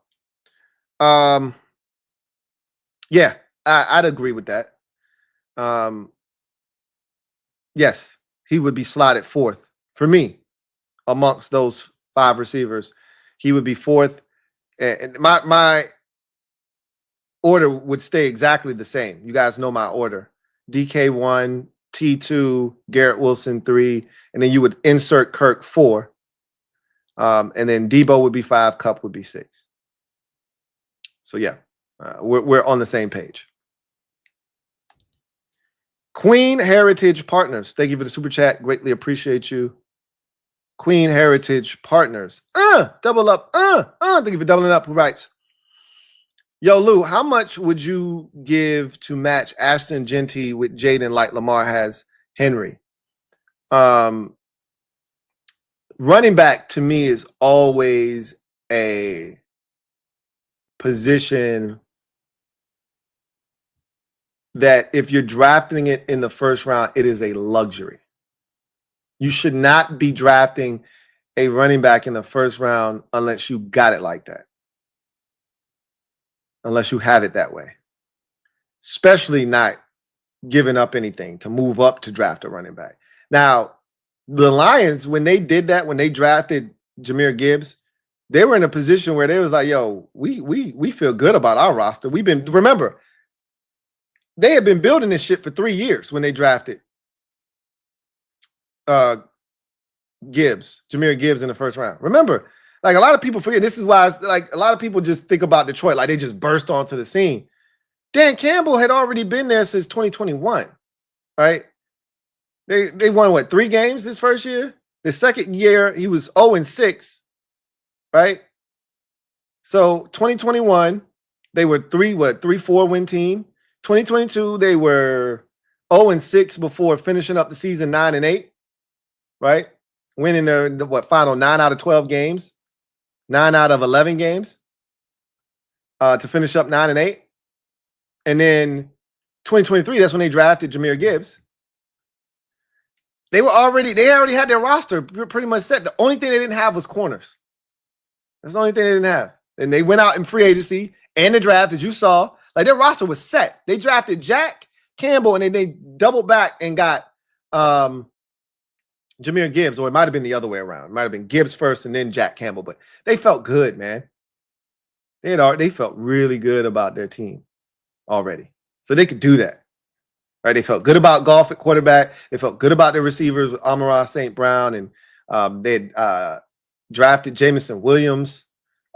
Yeah, I'd agree with that. Yes, he would be slotted 4th for me amongst those 5 receivers. He would be 4th, and my order would stay exactly the same. You guys know my order: DK 1, T2, Garrett Wilson 3, and then you would insert Kirk 4, and then Debo would be 5, Cup would be 6. So yeah, we're on the same page. Queen Heritage Partners, thank you for the super chat. Greatly appreciate you. Queen Heritage Partners, double up, thank you for doubling up. Who writes, yo, Lou, how much would you give to match Ashton Genty with Jayden like Lamar has Henry? Running back to me is always a position that if you're drafting it in the first round, it is a luxury. You should not be drafting a running back in the first round unless you got it like that. Unless you have it that way. Especially not giving up anything to move up to draft a running back. Now, the Lions, when they did that, when they drafted Jahmyr Gibbs, they were in a position where they was like, yo, we feel good about our roster. Remember, they had been building this shit for 3 years when they drafted Jahmyr Gibbs in the first round. Remember, like a lot of people forget, this is why like a lot of people just think about Detroit like they just burst onto the scene. Dan Campbell had already been there since 2021, right? They won, what, 3 games this first year? The second year, he was 0-6, right? So 2021, they were 3-4 win team. 2022, they were 0-6 before finishing up the season 9-8, right? Winning their final 9 out of 12 games, 9 out of 11 games to finish up 9-8. And then 2023, that's when they drafted Jahmyr Gibbs. They already had their roster pretty much set. The only thing they didn't have was corners. That's the only thing they didn't have. And they went out in free agency and the draft, as you saw. Like their roster was set. They drafted Jack Campbell and then they doubled back and got Jahmyr Gibbs, or it might have been the other way around. It might have been Gibbs first and then Jack Campbell. But they felt good, man. They felt really good about their team already. So they could do that. Right? They felt good about Goff at quarterback. They felt good about their receivers with Amon-Ra St. Brown, and they had drafted Jameson Williams.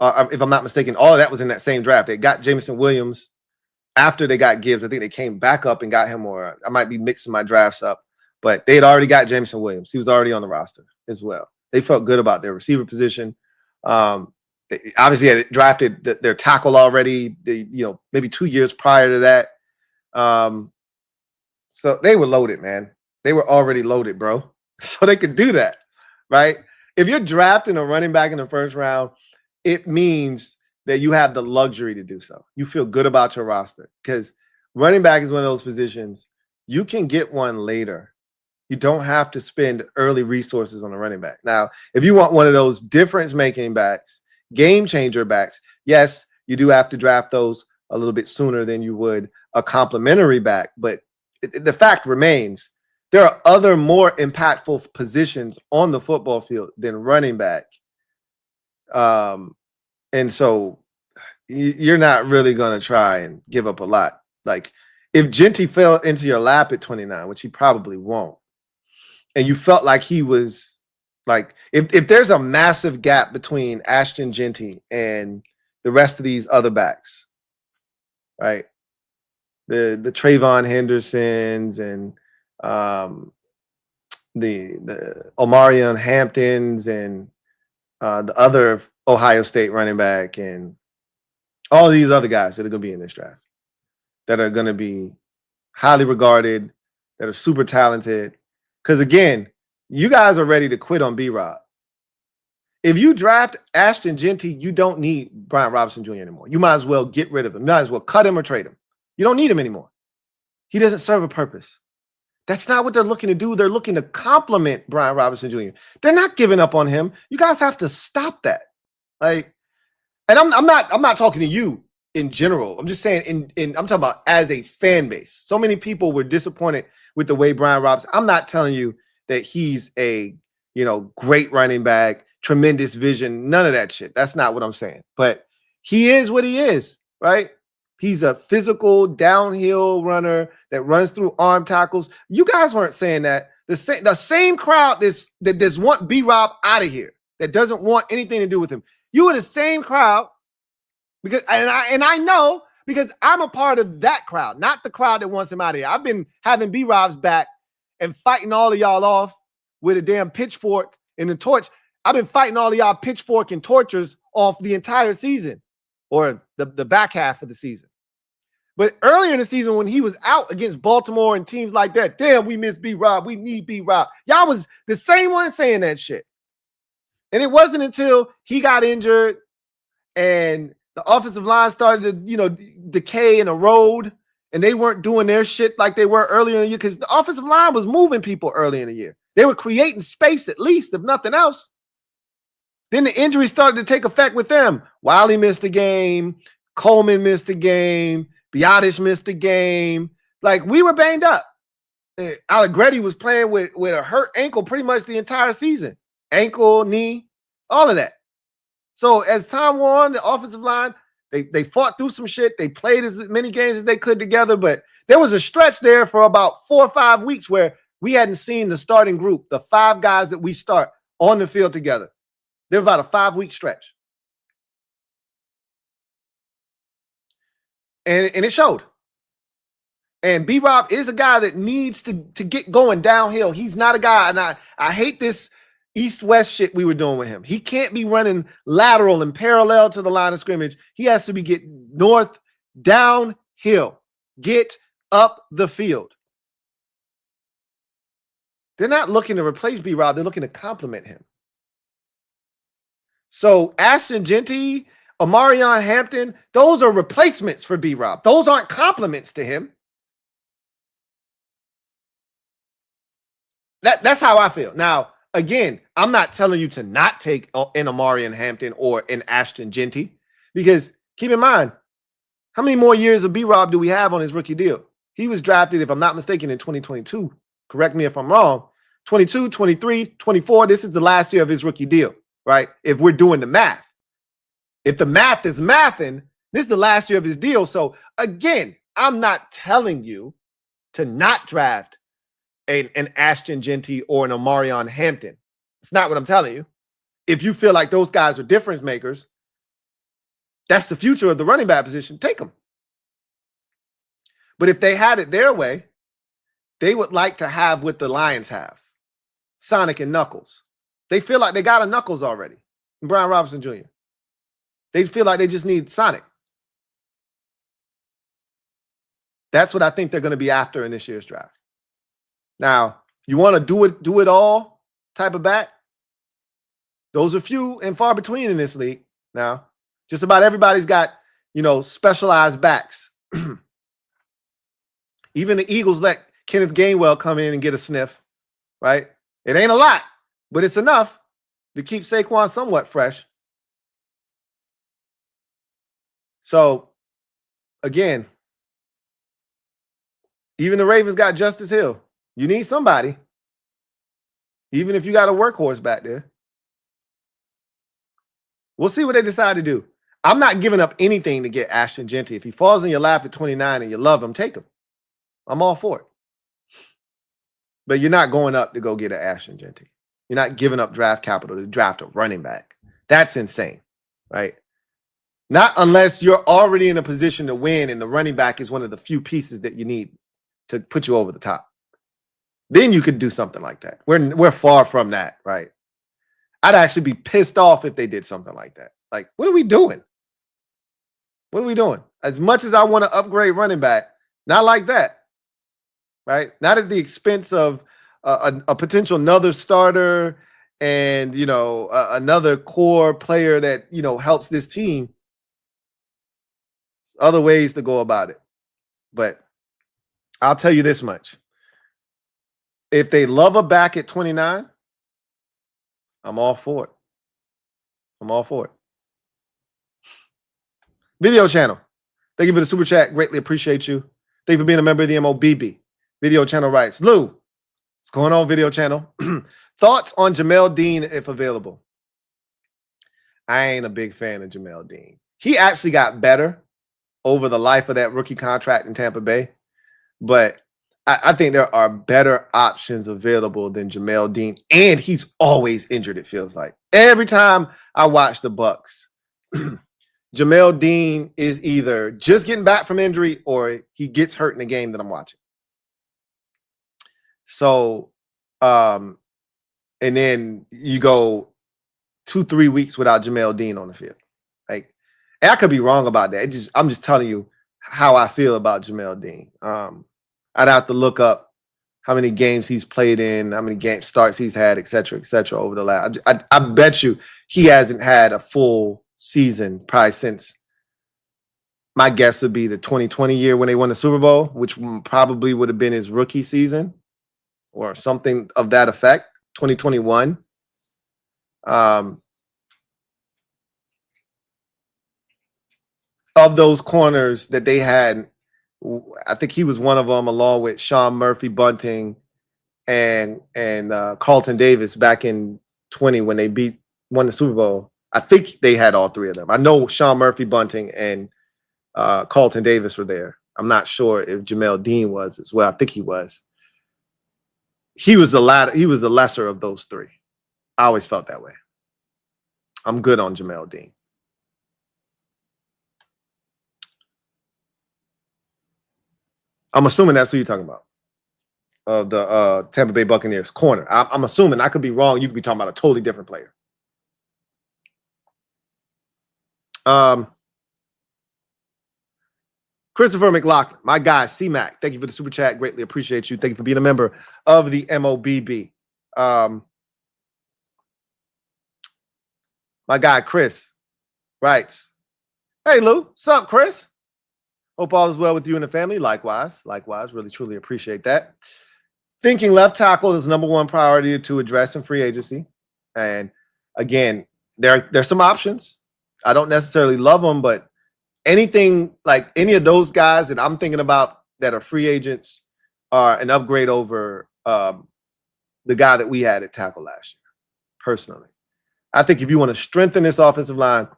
If I'm not mistaken, all of that was in that same draft. They got Jameson Williams after they got Gibbs. I think they came back up and got him, or I might be mixing my drafts up, but they had already got Jameson Williams. He was already on the roster as well. They felt good about their receiver position. They obviously had drafted their tackle already, maybe 2 years prior to that. So they were loaded, man. They were already loaded, bro. So they could do that, right? If you're drafting a running back in the first round, it means that you have the luxury to do so. You feel good about your roster because running back is one of those positions you can get one later. You don't have to spend early resources on a running back. Now, if you want one of those difference-making backs, game-changer backs, yes, you do have to draft those a little bit sooner than you would a complimentary back, but the fact remains, there are other more impactful positions on the football field than running back. And so you're not really going to try and give up a lot. Like if Cinci fell into your lap at 29, which he probably won't, and you felt like he was like, if there's a massive gap between Ashton Cinci and the rest of these other backs, right? The Trayvon Hendersons and the Omarion Hamptons and the other Ohio State running back and all these other guys that are going to be in this draft that are going to be highly regarded, that are super talented. Because again, you guys are ready to quit on B-Rob. If you draft Ashton Cinci, you don't need Brian Robinson Jr. anymore. You might as well get rid of him. You might as well cut him or trade him. You don't need him anymore. He doesn't serve a purpose. That's not what they're looking to do. They're looking to complement Brian Robinson Jr. They're not giving up on him. You guys have to stop that. Like, and I'm not talking to you in general. I'm just saying I'm talking about as a fan base. So many people were disappointed with the way Brian Robinson. I'm not telling you that he's a great running back, tremendous vision, none of that shit. That's not what I'm saying. But he is what he is, right? He's a physical downhill runner that runs through arm tackles. You guys weren't saying that. The same crowd that does want B-Rob out of here, that doesn't want anything to do with him. You were the same crowd because, and I know because I'm a part of that crowd, not the crowd that wants him out of here. I've been having B-Rob's back and fighting all of y'all off with a damn pitchfork and a torch. I've been fighting all of y'all pitchfork and tortures off the entire season, or the back half of the season. But earlier in the season, when he was out against Baltimore and teams like that, damn, we miss B-Rob. We need B-Rob. Y'all was the same one saying that shit. And it wasn't until he got injured and the offensive line started to, decay and erode, and they weren't doing their shit like they were earlier in the year because the offensive line was moving people early in the year. They were creating space at least, if nothing else. Then the injuries started to take effect with them. Wiley missed a game. Coleman missed a game. Biotish missed a game. Like, we were banged up. Allegretti was playing with a hurt ankle pretty much the entire season. Ankle, knee, all of that. So as time wore on, the offensive line, they fought through some shit. They played as many games as they could together, but there was a stretch there for about 4 or 5 weeks where we hadn't seen the starting group, the 5 guys that we start on the field together. There was about a 5-week stretch. And it showed. And B-Rob is a guy that needs to get going downhill. He's not a guy, and I hate this east-west shit we were doing with him. He can't be running lateral and parallel to the line of scrimmage. He has to be getting north, downhill. Get up the field. They're not looking to replace B-Rob. They're looking to complement him. So Ashton Genty, Omarion Hampton, those are replacements for B-Rob. Those aren't compliments to him. That's how I feel. Now, again, I'm not telling you to not take an Omarion Hampton or an Ashton Genty, because keep in mind, how many more years of B-Rob do we have on his rookie deal? He was drafted, if I'm not mistaken, in 2022. Correct me if I'm wrong. 22, 23, 24. This is the last year of his rookie deal, right? If we're doing the math. If the math is mathing, this is the last year of his deal. So again, I'm not telling you to not draft an Ashton Genty or an Omarion Hampton. It's not what I'm telling you. If you feel like those guys are difference makers, that's the future of the running back position, take them. But if they had it their way, they would like to have what the Lions have, Sonic and Knuckles. They feel like they got a Knuckles already, Brian Robinson Jr. They feel like they just need Sonic. That's what I think they're going to be after in this year's draft. Now, you want to do it all type of back? Those are few and far between in this league. Now, just about everybody's got, specialized backs. Even the Eagles let Kenneth Gainwell come in and get a sniff, right? It ain't a lot, but it's enough to keep Saquon somewhat fresh. So, again, even the Ravens got Justice Hill. You need somebody, even if you got a workhorse back there. We'll see what they decide to do. I'm not giving up anything to get Ashton Genty. If he falls in your lap at 29 and you love him, take him. I'm all for it. But you're not going up to go get an Ashton Genty. You're not giving up draft capital to draft a running back. That's insane, right? Not unless you're already in a position to win and the running back is one of the few pieces that you need to put you over the top. Then you could do something like that. We're far from that, right? I'd actually be pissed off if they did something like that. Like, what are we doing? What are we doing? As much as I want to upgrade running back, not like that, right? Not at the expense of a potential another starter and, another core player that, helps this team. There's other ways to go about it. But I'll tell you this much. If they love a back at 29, I'm all for it. I'm all for it. Video channel. Thank you for the super chat. Greatly appreciate you. Thank you for being a member of the MOBB. Video channel writes, Lou, what's going on, video channel? Thoughts on Jamel Dean if available? I ain't a big fan of Jamel Dean. He actually got better over the life of that rookie contract in Tampa Bay. But I think there are better options available than Jamel Dean. And he's always injured, it feels like. Every time I watch the Bucks, Jamel Dean is either just getting back from injury or he gets hurt in the game that I'm watching. So, and then you go 2-3 weeks without Jamel Dean on the field. Like, and I could be wrong about that. I'm just telling you how I feel about Jamel Dean. I'd have to look up how many games he's played in, how many game starts he's had, et cetera, over the last. I bet you he hasn't had a full season probably since My guess would be the 2020 year when they won the Super Bowl, which probably would have been his rookie season or something of that effect. 2021. Of those corners that they had, I think he was one of them, along with Sean Murphy Bunting and Carlton Davis back in 20 when they won the Super Bowl. I think they had all three of them. I know Sean Murphy Bunting and Carlton Davis were there. I'm not sure if Jamel Dean was as well. I think he was. He was the lesser of those three. I always felt that way. I'm good on Jamel Dean. I'm assuming that's who you're talking about. The Tampa Bay Buccaneers corner. I'm assuming. I could be wrong. You could be talking about a totally different player. Christopher McLaughlin, my guy, C-Mac, thank you for the super chat. Greatly appreciate you. Thank you for being a member of the MOBB. My guy, Chris, writes, hey, Lou, what's up, Chris? Hope all is well with you and the family. Likewise. Really, truly appreciate that. Thinking left tackle is number one priority to address in free agency. And again, there's some options. I don't necessarily love them, but anything like any of those guys that I'm thinking about that are free agents are an upgrade over the guy that we had at tackle last year, personally. I think if you want to strengthen this offensive line,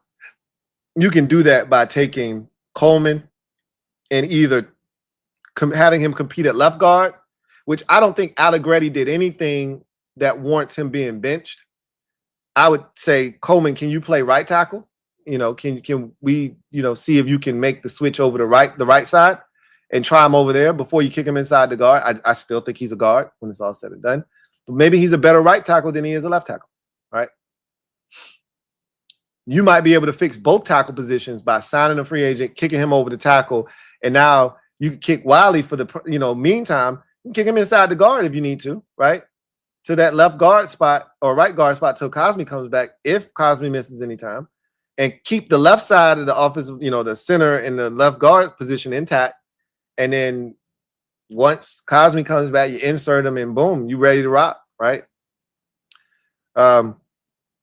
you can do that by taking Coleman and either having him compete at left guard, which I don't think Allegretti did anything that warrants him being benched. I would say, Coleman, can you play right tackle? Can we, see if you can make the switch over the right side and try him over there before you kick him inside the guard? I still think he's a guard when it's all said and done. But maybe he's a better right tackle than he is a left tackle, right? You might be able to fix both tackle positions by signing a free agent, kicking him over the tackle, and now you can kick Wiley for the, meantime, you can kick him inside the guard if you need to, right? To that left guard spot or right guard spot till Cosme comes back, if Cosme misses any time, and keep the left side of the offensive, the center and the left guard position intact. And then once Cosme comes back, you insert him and boom, you ready to rock, right?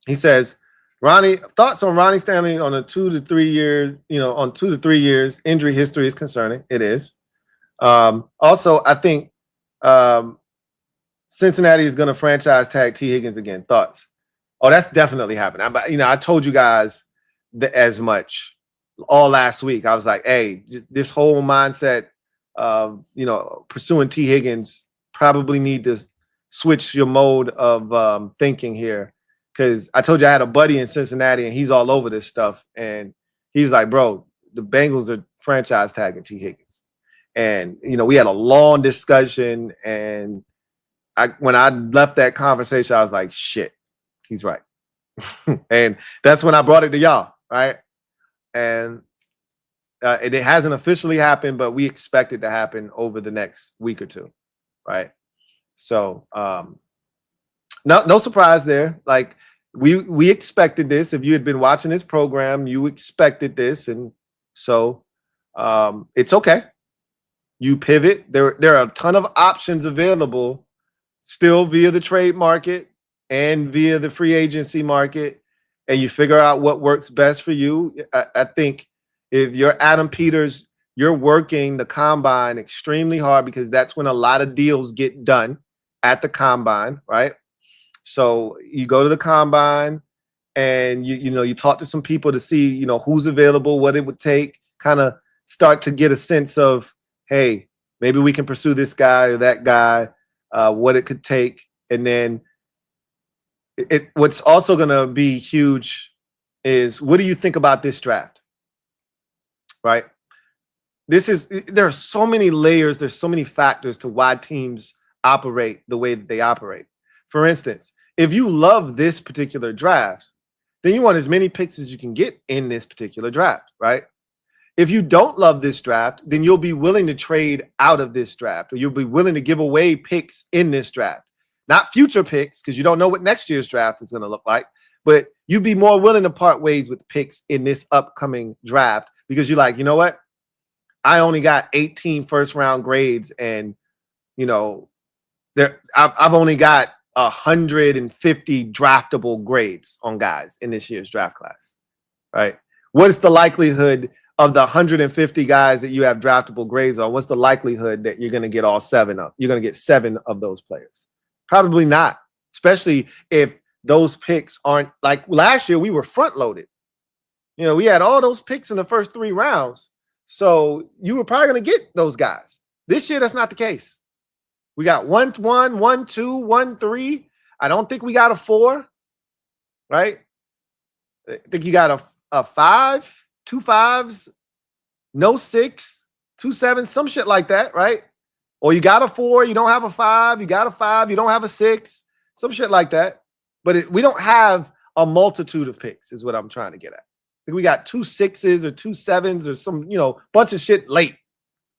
He says, Ronnie, thoughts on Ronnie Stanley on a 2 to 3 year, on 2 to 3 years injury history is concerning. It is. Also, I think Cincinnati is going to franchise tag Tee Higgins again. Thoughts? Oh, that's definitely happening. I told you guys as much all last week. I was like, hey, this whole mindset of, pursuing Tee Higgins, probably need to switch your mode of thinking here. Because I told you I had a buddy in Cincinnati and he's all over this stuff. And he's like, bro, the Bengals are franchise tagging Tee Higgins. And, we had a long discussion. And when I left that conversation, I was like, shit, he's right. And that's when I brought it to y'all, right? And it hasn't officially happened, but we expect it to happen over the next week or two, right? So, no surprise there. Like we expected this. If you had been watching this program, you expected this, and so it's okay. You pivot. There are a ton of options available still via the trade market and via the free agency market, and you figure out what works best for you. I think if you're Adam Peters, you're working the combine extremely hard because that's when a lot of deals get done at the combine, right? So you go to the combine and you talk to some people to see, who's available, what it would take, kind of start to get a sense of, hey, maybe we can pursue this guy or that guy, what it could take. And then what's also going to be huge is, what do you think about this draft? Right? There are so many layers. There's so many factors to why teams operate the way that they operate. For instance, if you love this particular draft, then you want as many picks as you can get in this particular draft, right? If you don't love this draft, then you'll be willing to trade out of this draft, or you'll be willing to give away picks in this draft. Not future picks, because you don't know what next year's draft is going to look like, but you'd be more willing to part ways with picks in this upcoming draft because you're like, you know what? I only got 18 first round grades, and I've only got 150 draftable grades on guys in this year's draft class, right? What is the likelihood of the 150 guys that you have draftable grades on? What's the likelihood that you're going to get all 7 of? You're going to get 7 of those players? Probably not, especially if those picks aren't like last year. We were front loaded. We had all those picks in the first 3 rounds. So you were probably going to get those guys. This year, that's not the case. We got 1, 1, 1, 2, 1, 3. I don't think we got a 4, right? I think you got a 5, 2 5s, no 6, 2 7s, some shit like that, right? Or you got a 4, you don't have a 5, you got a 5, you don't have a 6, some shit like that. But we don't have a multitude of picks, is what I'm trying to get at. I think we got 2 6s or 2 7s or some, bunch of shit late.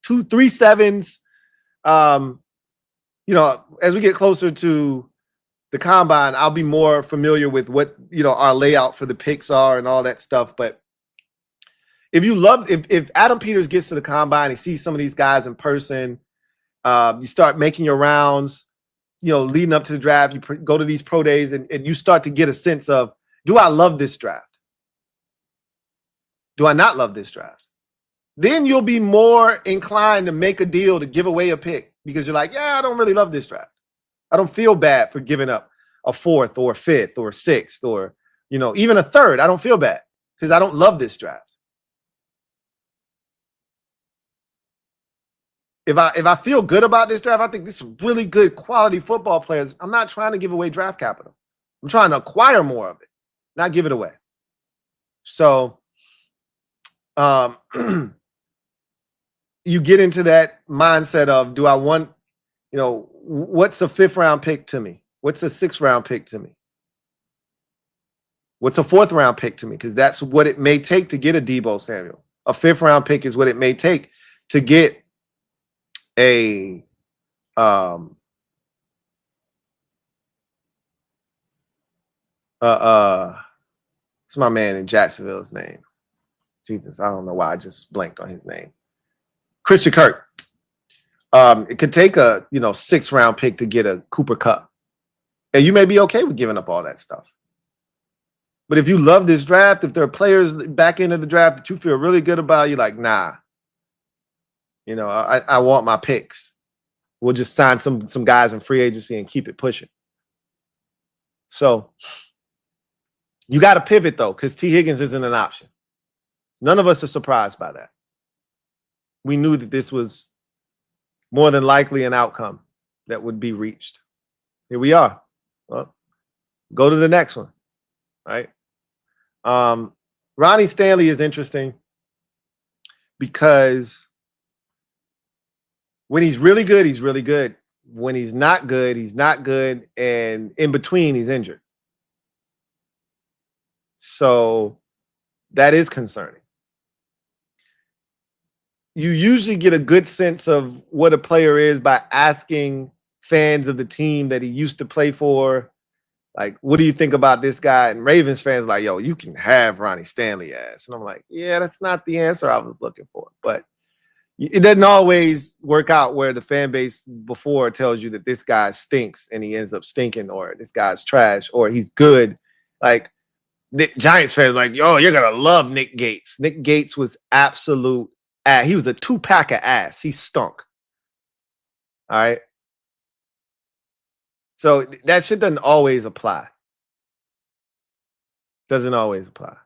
2, 3 7s. As we get closer to the combine, I'll be more familiar with what, our layout for the picks are and all that stuff. But if Adam Peters gets to the combine, he sees some of these guys in person, you start making your rounds, leading up to the draft, you go to these pro days and you start to get a sense of, do I love this draft? Do I not love this draft? Then you'll be more inclined to make a deal to give away a pick because you're like, yeah, I don't really love this draft. I don't feel bad for giving up a 4th or a 5th or a 6th or, even a 3rd. I don't feel bad because I don't love this draft. If I feel good about this draft, I think there's some really good quality football players. I'm not trying to give away draft capital. I'm trying to acquire more of it, not give it away. So, you get into that mindset of, do I want, what's a 5th round pick to me? What's a 6th round pick to me? What's a 4th round pick to me? Because that's what it may take to get a Deebo Samuel. A 5th round pick is what it may take to get a what's my man in Jacksonville's name? Jesus, I don't know why I just blanked on his name. Christian Kirk. It could take a 6th round pick to get a Cooper Kupp. And you may be okay with giving up all that stuff. But if you love this draft, if there are players back into the draft that you feel really good about, you're like, nah. I want my picks. We'll just sign some guys in free agency and keep it pushing. So you got to pivot, though, because Tee Higgins isn't an option. None of us are surprised by that. We knew that this was more than likely an outcome that would be reached. Here we are. Well, go to the next one, right? Ronnie Stanley is interesting because when he's really good, he's really good. When he's not good, he's not good. And in between, he's injured. So that is concerning. You usually get a good sense of what a player is by asking fans of the team that he used to play for, like, what do you think about this guy? And Ravens fans like, yo, you can have Ronnie Stanley ass. And I'm like, yeah, that's not the answer I was looking for. But it doesn't always work out where the fan base before tells you that this guy stinks and he ends up stinking, or this guy's trash, or he's good. Like, Giants fans like, yo, you're going to love Nick Gates. Nick Gates was absolute ass. He was a 2-pack of ass. He stunk. All right. So that shit doesn't always apply. Doesn't always apply.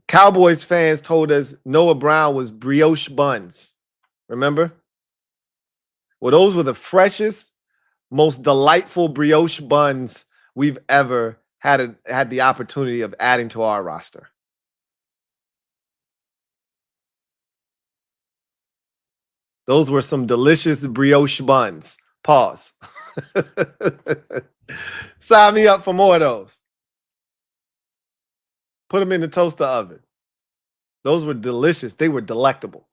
Cowboys fans told us Noah Brown was brioche buns. Remember? Well, those were the freshest, most delightful brioche buns we've ever had the opportunity of adding to our roster. Those were some delicious brioche buns. Pause. Sign me up for more of those. Put them in the toaster oven. Those were delicious. They were delectable.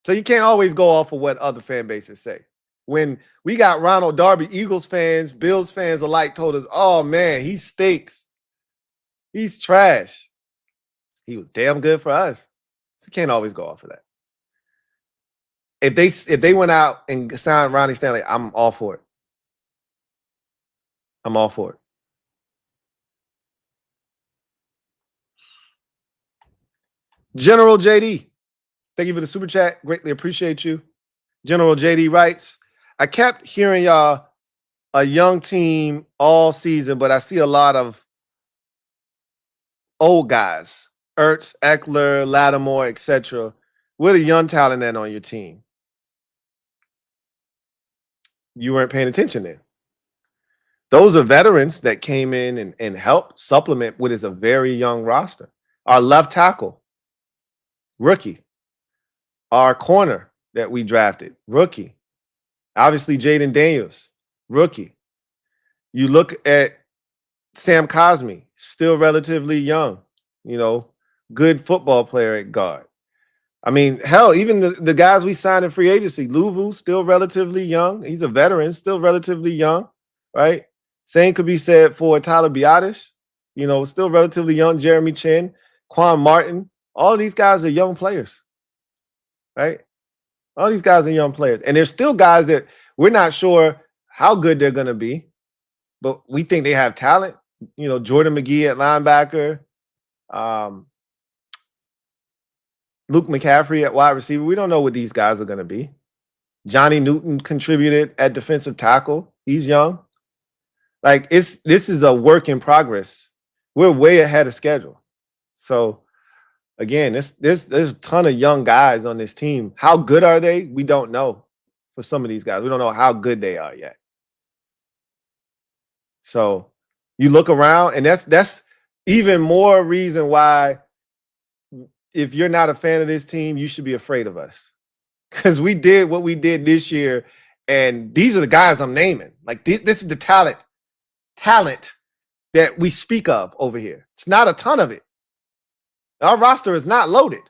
So you can't always go off of what other fan bases say. When we got Ronald Darby, Eagles fans, Bills fans alike told us, oh, man, he stinks. He's trash. He was damn good for us. So you can't always go off of that. If they went out and signed Ronnie Stanley, I'm all for it. I'm all for it. General JD, thank you for the super chat. Greatly appreciate you. General JD writes, I kept hearing y'all a young team all season, but I see a lot of old guys, Ertz, Eckler, Lattimore, etc. Where the young talent at on your team? You weren't paying attention then. Those are veterans that came in and helped supplement what is a very young roster. Our left tackle, rookie. Our corner that we drafted, rookie. Obviously, Jayden Daniels, rookie. You look at Sam Cosmi, still relatively young, good football player at guard. I mean, hell, even the guys we signed in free agency, Louie, still relatively young. He's a veteran, still relatively young, right? Same could be said for Tyler Biadasz, still relatively young. Jeremy Chin, Quan Martin, all of these guys are young players, right? All these guys are young players. And there's still guys that we're not sure how good they're going to be, but we think they have talent. Jordan McGee at linebacker, Luke McCaffrey at wide receiver. We don't know what these guys are going to be. Johnny Newton contributed at defensive tackle. He's young. Like this is a work in progress. We're way ahead of schedule. So again, there's a ton of young guys on this team. How good are they? We don't know. For some of these guys, we don't know how good they are yet. So you look around, and that's even more reason why, if you're not a fan of this team, you should be afraid of us, because we did what we did this year, and these are the guys I'm naming. Like this is the talent that we speak of over here. It's not a ton of it. Our roster is not loaded.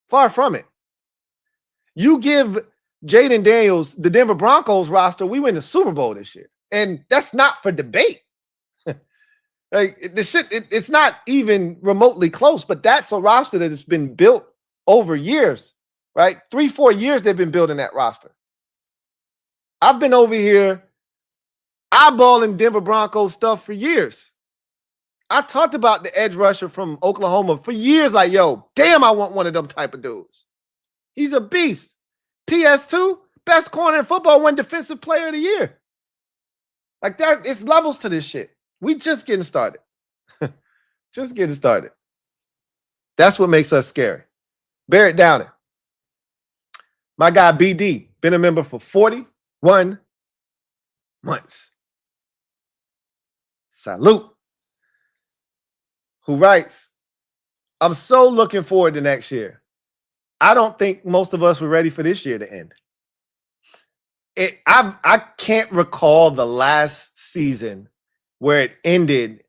Far from it. You give Jayden Daniels the Denver Broncos roster, we win the Super Bowl this year. And that's not for debate. Like the shit, it's not even remotely close, but that's a roster that has been built over years, right? 3-4 years they've been building that roster. I've been over here eyeballing Denver Broncos stuff for years. I talked about the edge rusher from Oklahoma for years, like, yo, damn, I want one of them type of dudes. He's a beast. PS2, best corner in football, won defensive player of the year. Like that, it's levels to this shit. We just getting started. Just getting started. That's what makes us scary. Barrett Downing. My guy BD, been a member for 41 months. Salute. Who writes, I'm so looking forward to next year. I don't think most of us were ready for this year to end. I can't recall the last season where it ended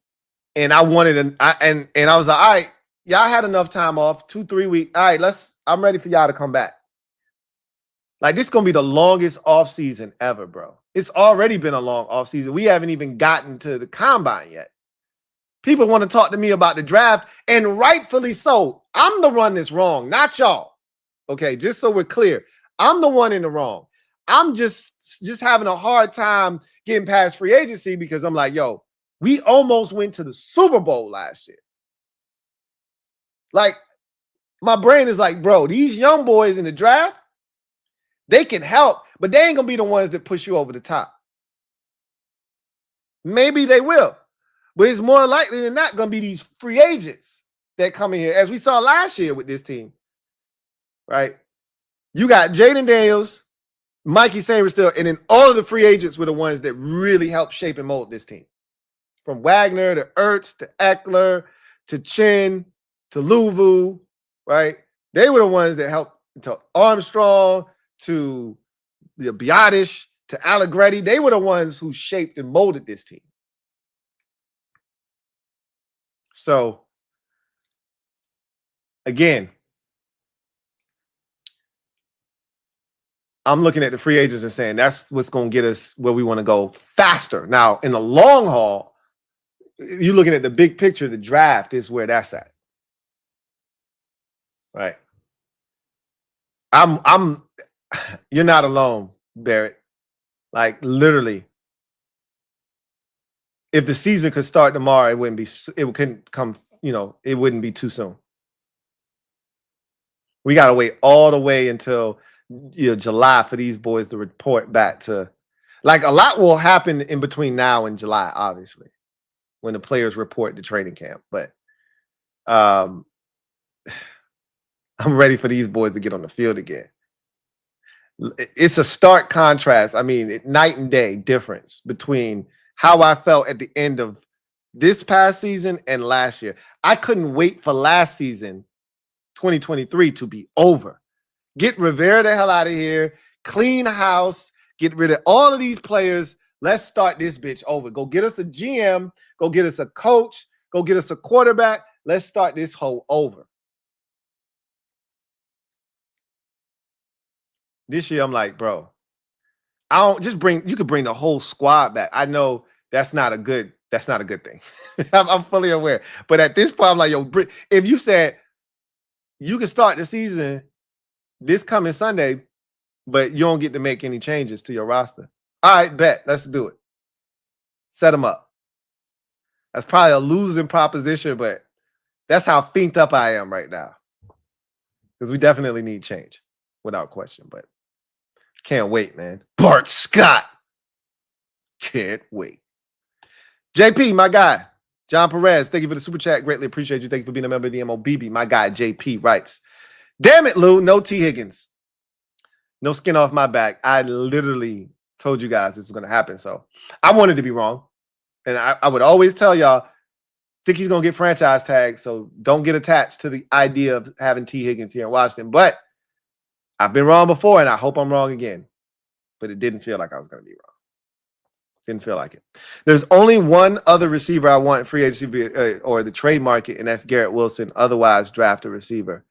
and I wanted and I was like, all right, y'all had enough time off, 2-3 weeks. All right, I'm ready for y'all to come back. Like, this is gonna be the longest off season ever, bro. It's already been a long off season. We haven't even gotten to the combine yet. People want to talk to me about the draft, and rightfully so. I'm the one that's wrong, not y'all. Okay, just so we're clear. I'm the one in the wrong. I'm just having a hard time getting past free agency because I'm like, yo, we almost went to the Super Bowl last year. Like, my brain is like, bro, these young boys in the draft, they can help, but they ain't going to be the ones that push you over the top. Maybe they will, but it's more likely than not going to be these free agents that come in here, as we saw last year with this team, right? You got Jayden Daniels, Mikey Sanders still, and then all of the free agents were the ones that really helped shape and mold this team. From Wagner to Ertz to Eckler to Chin to Louie, right? They were the ones that helped, to Armstrong to the Biadasz to Allegretti. They were the ones who shaped and molded this team. So, again, I'm looking at the free agents and saying that's what's going to get us where we want to go faster. Now, in the long haul, you're looking at the big picture, the draft is where that's at. Right. I'm you're not alone, Barrett. Like literally, if the season could start tomorrow, it couldn't come, it wouldn't be too soon. We got to wait all the way until July for these boys to report back to, like, a lot will happen in between now and July, obviously, when the players report to training camp. But I'm ready for these boys to get on the field again. It's a stark contrast. I mean, night and day difference between how I felt at the end of this past season and last year. I couldn't wait for last season, 2023, to be over. Get Rivera the hell out of here. Clean house. Get rid of all of these players. Let's start this bitch over. Go get us a GM. Go get us a coach. Go get us a quarterback. Let's start this whole over. This year, I'm like, bro, you could bring the whole squad back. I know that's not a good thing. I'm fully aware. But at this point, I'm like, yo, if you said you can start the season this coming Sunday, but you don't get to make any changes to your roster. All right, bet. Let's do it. Set them up. That's probably a losing proposition, but that's how finked up I am right now. Because we definitely need change, without question. But can't wait, man. Bart Scott. Can't wait. JP, my guy. John Perez, thank you for the super chat. Greatly appreciate you. Thank you for being a member of the MOBB. My guy, JP, writes, damn it, Lou. No Tee Higgins. No skin off my back. I literally told you guys this was going to happen. So I wanted to be wrong. And I would always tell y'all, think he's going to get franchise tagged. So don't get attached to the idea of having Tee Higgins here in Washington. But I've been wrong before, and I hope I'm wrong again. But it didn't feel like I was going to be wrong. Didn't feel like it. There's only one other receiver I want in free agency or the trade market, and that's Garrett Wilson. Otherwise, draft a receiver.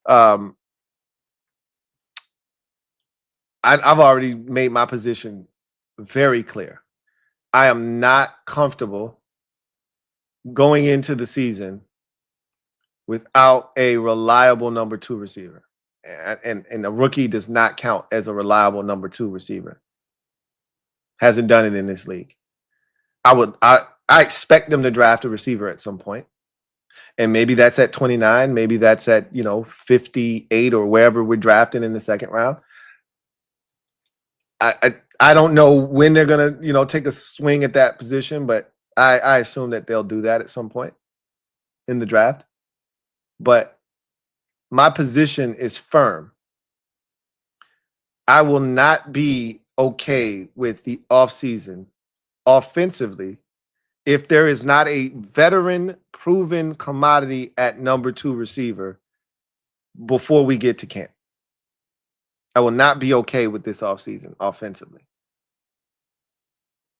I've already made my position very clear. I am not comfortable going into the season without a reliable number 2 receiver. And a rookie does not count as a reliable number 2 receiver. Hasn't done it in this league. I expect them to draft a receiver at some point. And maybe that's at 29. Maybe that's at 58 or wherever we're drafting in the second round. I don't know when they're gonna take a swing at that position, but I assume that they'll do that at some point in the draft. But my position is firm. I will not be okay with the offseason offensively if there is not a veteran proven commodity at number 2 receiver before we get to camp. I will not be okay with this offseason offensively.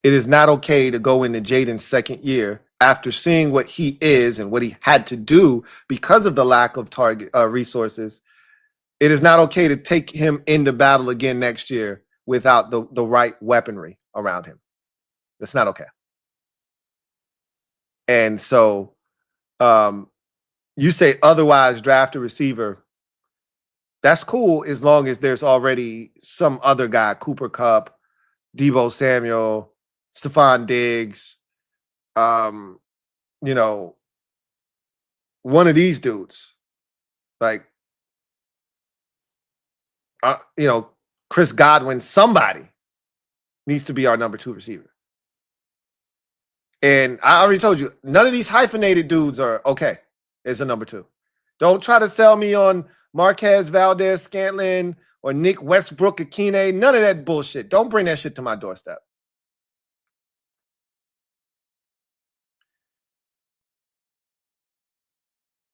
It is not okay to go into Jayden's second year after seeing what he is and what he had to do because of the lack of target resources. It is not okay to take him into battle again next year without the right weaponry around him. That's not okay. And so you say otherwise draft a receiver. That's cool as long as there's already some other guy, Cooper Kupp, Deebo Samuel, Stephon Diggs, one of these dudes, like, Chris Godwin, somebody needs to be our number 2 receiver. And I already told you, none of these hyphenated dudes are okay as a number 2. Don't try to sell me on Marquez Valdez-Scantling or Nick Westbrook-Akine. None of that bullshit. Don't bring that shit to my doorstep.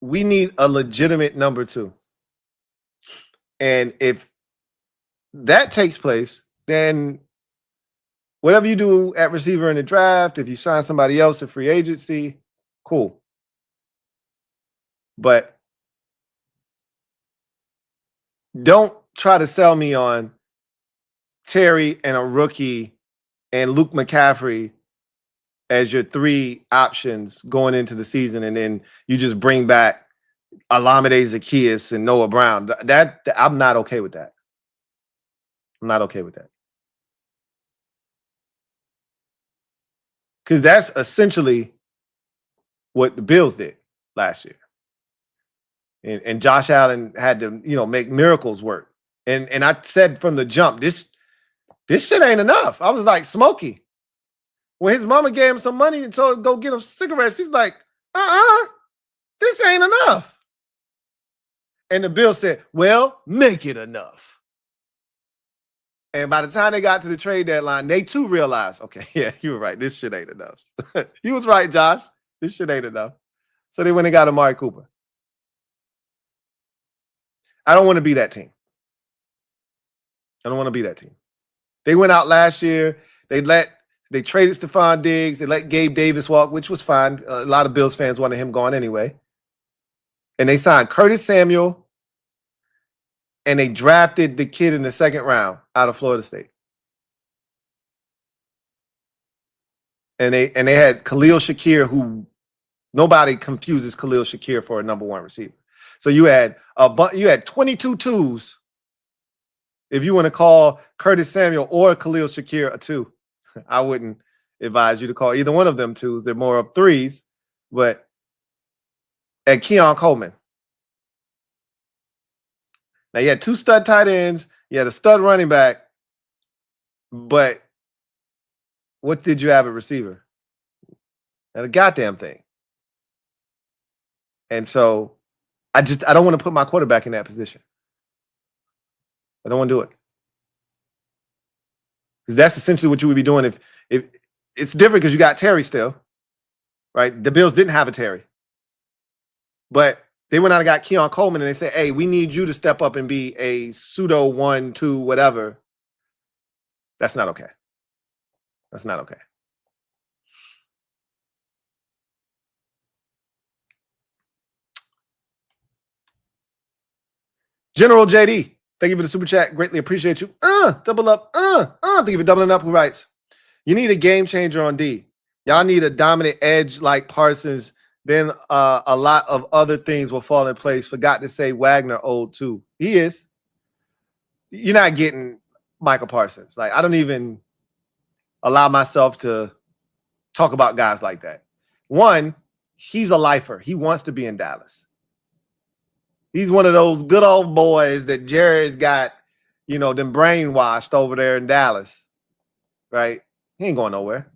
We need a legitimate number 2. And if that takes place, then whatever you do at receiver in the draft, if you sign somebody else at free agency, cool. But don't try to sell me on Terry and a rookie and Luke McCaffrey as your 3 options going into the season, and then you just bring back Olamide Zaccheaus and Noah Brown. That I'm not okay with that. I'm not okay with that. Because that's essentially what the Bills did last year. And Josh Allen had to, make miracles work. And I said from the jump, this shit ain't enough. I was like, Smokey. When his mama gave him some money and told him go get him cigarettes, he was like, this ain't enough. And the Bills said, well, make it enough. And by the time they got to the trade deadline, they too realized, okay, yeah, you were right. This shit ain't enough. You was right, Josh. This shit ain't enough. So they went and got Amari Cooper. I don't want to be that team. I don't want to be that team. They went out last year. They traded Stephon Diggs. They let Gabe Davis walk, which was fine. A lot of Bills fans wanted him gone anyway. And they signed Curtis Samuel, and they drafted the kid in the second round out of Florida State. And they had Khalil Shakir, who nobody confuses Khalil Shakir for a number one receiver. So you had 22 twos. If you want to call Curtis Samuel or Khalil Shakir a two, I wouldn't advise you to call either one of them twos. They're more of threes. But at Keon Coleman. Now you had two stud tight ends, you had a stud running back, but what did you have at receiver? Not a goddamn thing. And so I don't want to put my quarterback in that position. I don't want to do it. Because that's essentially what you would be doing if it's different because you got Terry still, right? The Bills didn't have a Terry. But they went out and got Keon Coleman and they said, hey, we need you to step up and be a pseudo 1-2, whatever. That's not okay. That's not okay. General JD, thank you for the super chat. Greatly appreciate you. Double up. Thank you for doubling up. Who writes? You need a game changer on D. Y'all need a dominant edge like Parsons. Then a lot of other things will fall in place. Forgot to say Wagner old too. He is. You're not getting Michael Parsons. Like, I don't even allow myself to talk about guys like that. One, he's a lifer. He wants to be in Dallas. He's one of those good old boys that Jerry's got, them brainwashed over there in Dallas, right? He ain't going nowhere.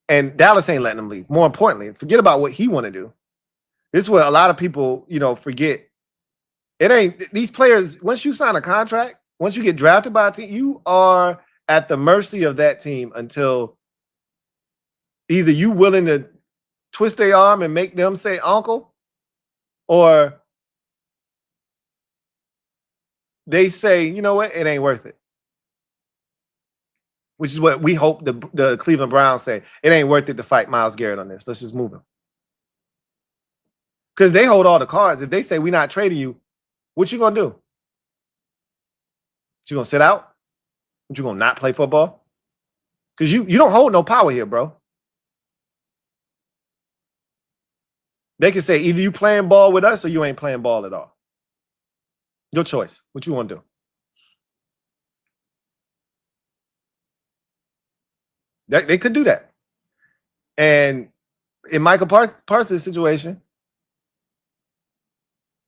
And Dallas ain't letting him leave. More importantly, forget about what he want to do. This is what a lot of people, forget. It ain't these players. Once you sign a contract, once you get drafted by a team, you are at the mercy of that team until either you willing to twist their arm and make them say uncle, or they say, you know what, it ain't worth it. Which is what we hope the Cleveland Browns say. It ain't worth it to fight Myles Garrett on this. Let's just move him. Because they hold all the cards. If they say we're not trading you, what you gonna do? You gonna sit out? What, you gonna not play football? Because you don't hold no power here, bro. They can say either you playing ball with us or you ain't playing ball at all. Your choice. What you want to do? They could do that. And in Michael Parsons' situation,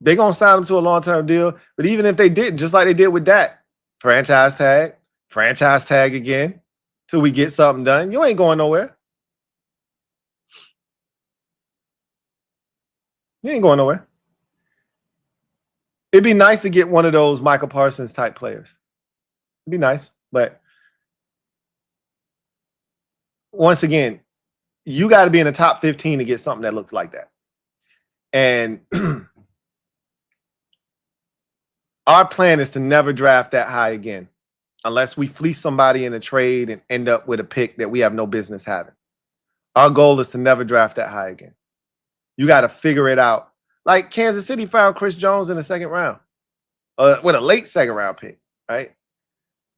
they're going to sign him to a long-term deal. But even if they didn't, just like they did with Dak, franchise tag again till we get something done. You ain't going nowhere. You ain't going nowhere. It'd be nice to get one of those Michael Parsons type players. It'd be nice. But once again, you got to be in the top 15 to get something that looks like that. And our plan is to never draft that high again unless we fleece somebody in a trade and end up with a pick that we have no business having. Our goal is to never draft that high again. You got to figure it out. Like Kansas City found Chris Jones in the second round with a late second round pick, right?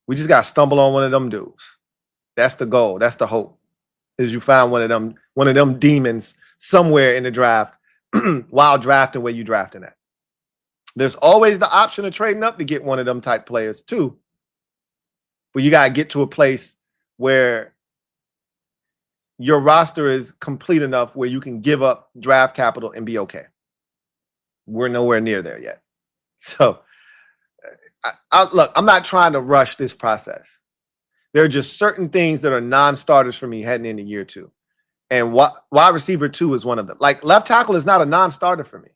We just got to stumble on one of them dudes. That's the goal. That's the hope. is you find one of them demons somewhere in the draft while drafting where you drafting at. There's always the option of trading up to get one of them type players too. But you got to get to a place where your roster is complete enough where you can give up draft capital and be okay. We're nowhere near there yet. So, look, I'm not trying to rush this process. There are just certain things that are non-starters for me heading into year 2. And wide receiver 2 is one of them. Like left tackle is not a non-starter for me.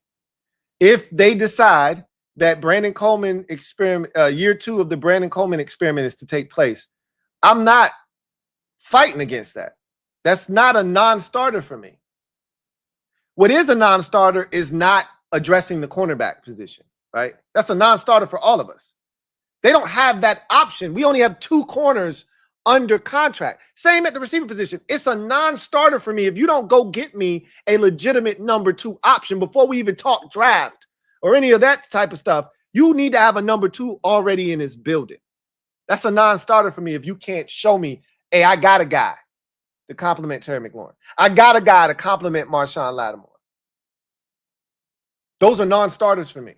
If they decide that Brandon Coleman experiment, year 2 of the Brandon Coleman experiment is to take place, I'm not fighting against that. That's not a non-starter for me. What is a non-starter is not addressing the cornerback position, right? That's a non-starter for all of us. They don't have that option. We only have 2 corners under contract. Same at the receiver position. It's a non-starter for me if you don't go get me a legitimate number 2 option before we even talk draft or any of that type of stuff. You need to have a number 2 already in this building. That's a non-starter for me if you can't show me, hey, I got a guy to complement Terry McLaurin. I got a guy to complement Marshawn Lattimore. Those are non-starters for me.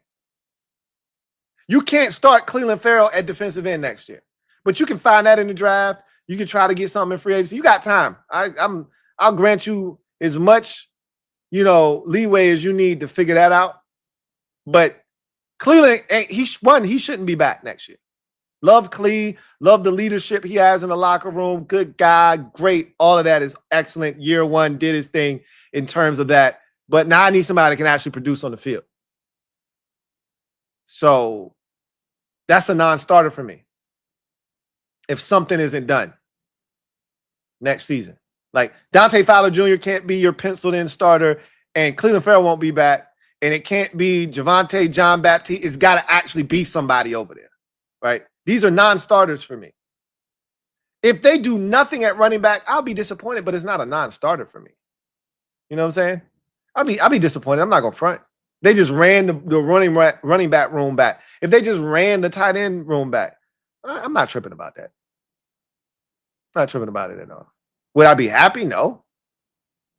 You can't start Cleveland Farrell at defensive end next year, but you can find that in the draft. You can try to get something in free agency. You got time. I'll grant you as much, leeway as you need to figure that out. But Cleveland, he shouldn't be back next year. Love Clee, love the leadership he has in the locker room. Good guy, great. All of that is excellent. Year 1 did his thing in terms of that. But now I need somebody that can actually produce on the field. So that's a non-starter for me. If something isn't done next season. Like Dante Fowler Jr. can't be your penciled-in starter, and Cleveland Farrell won't be back, and it can't be Javonte John Baptiste. It's got to actually be somebody over there, right? These are non-starters for me. If they do nothing at running back, I'll be disappointed, but it's not a non-starter for me. You know what I'm saying? I'll be disappointed. I'm not going to front. They just ran the running back room back. If they just ran the tight end room back, I'm not tripping about that. Not tripping about it at all. Would I be happy? No.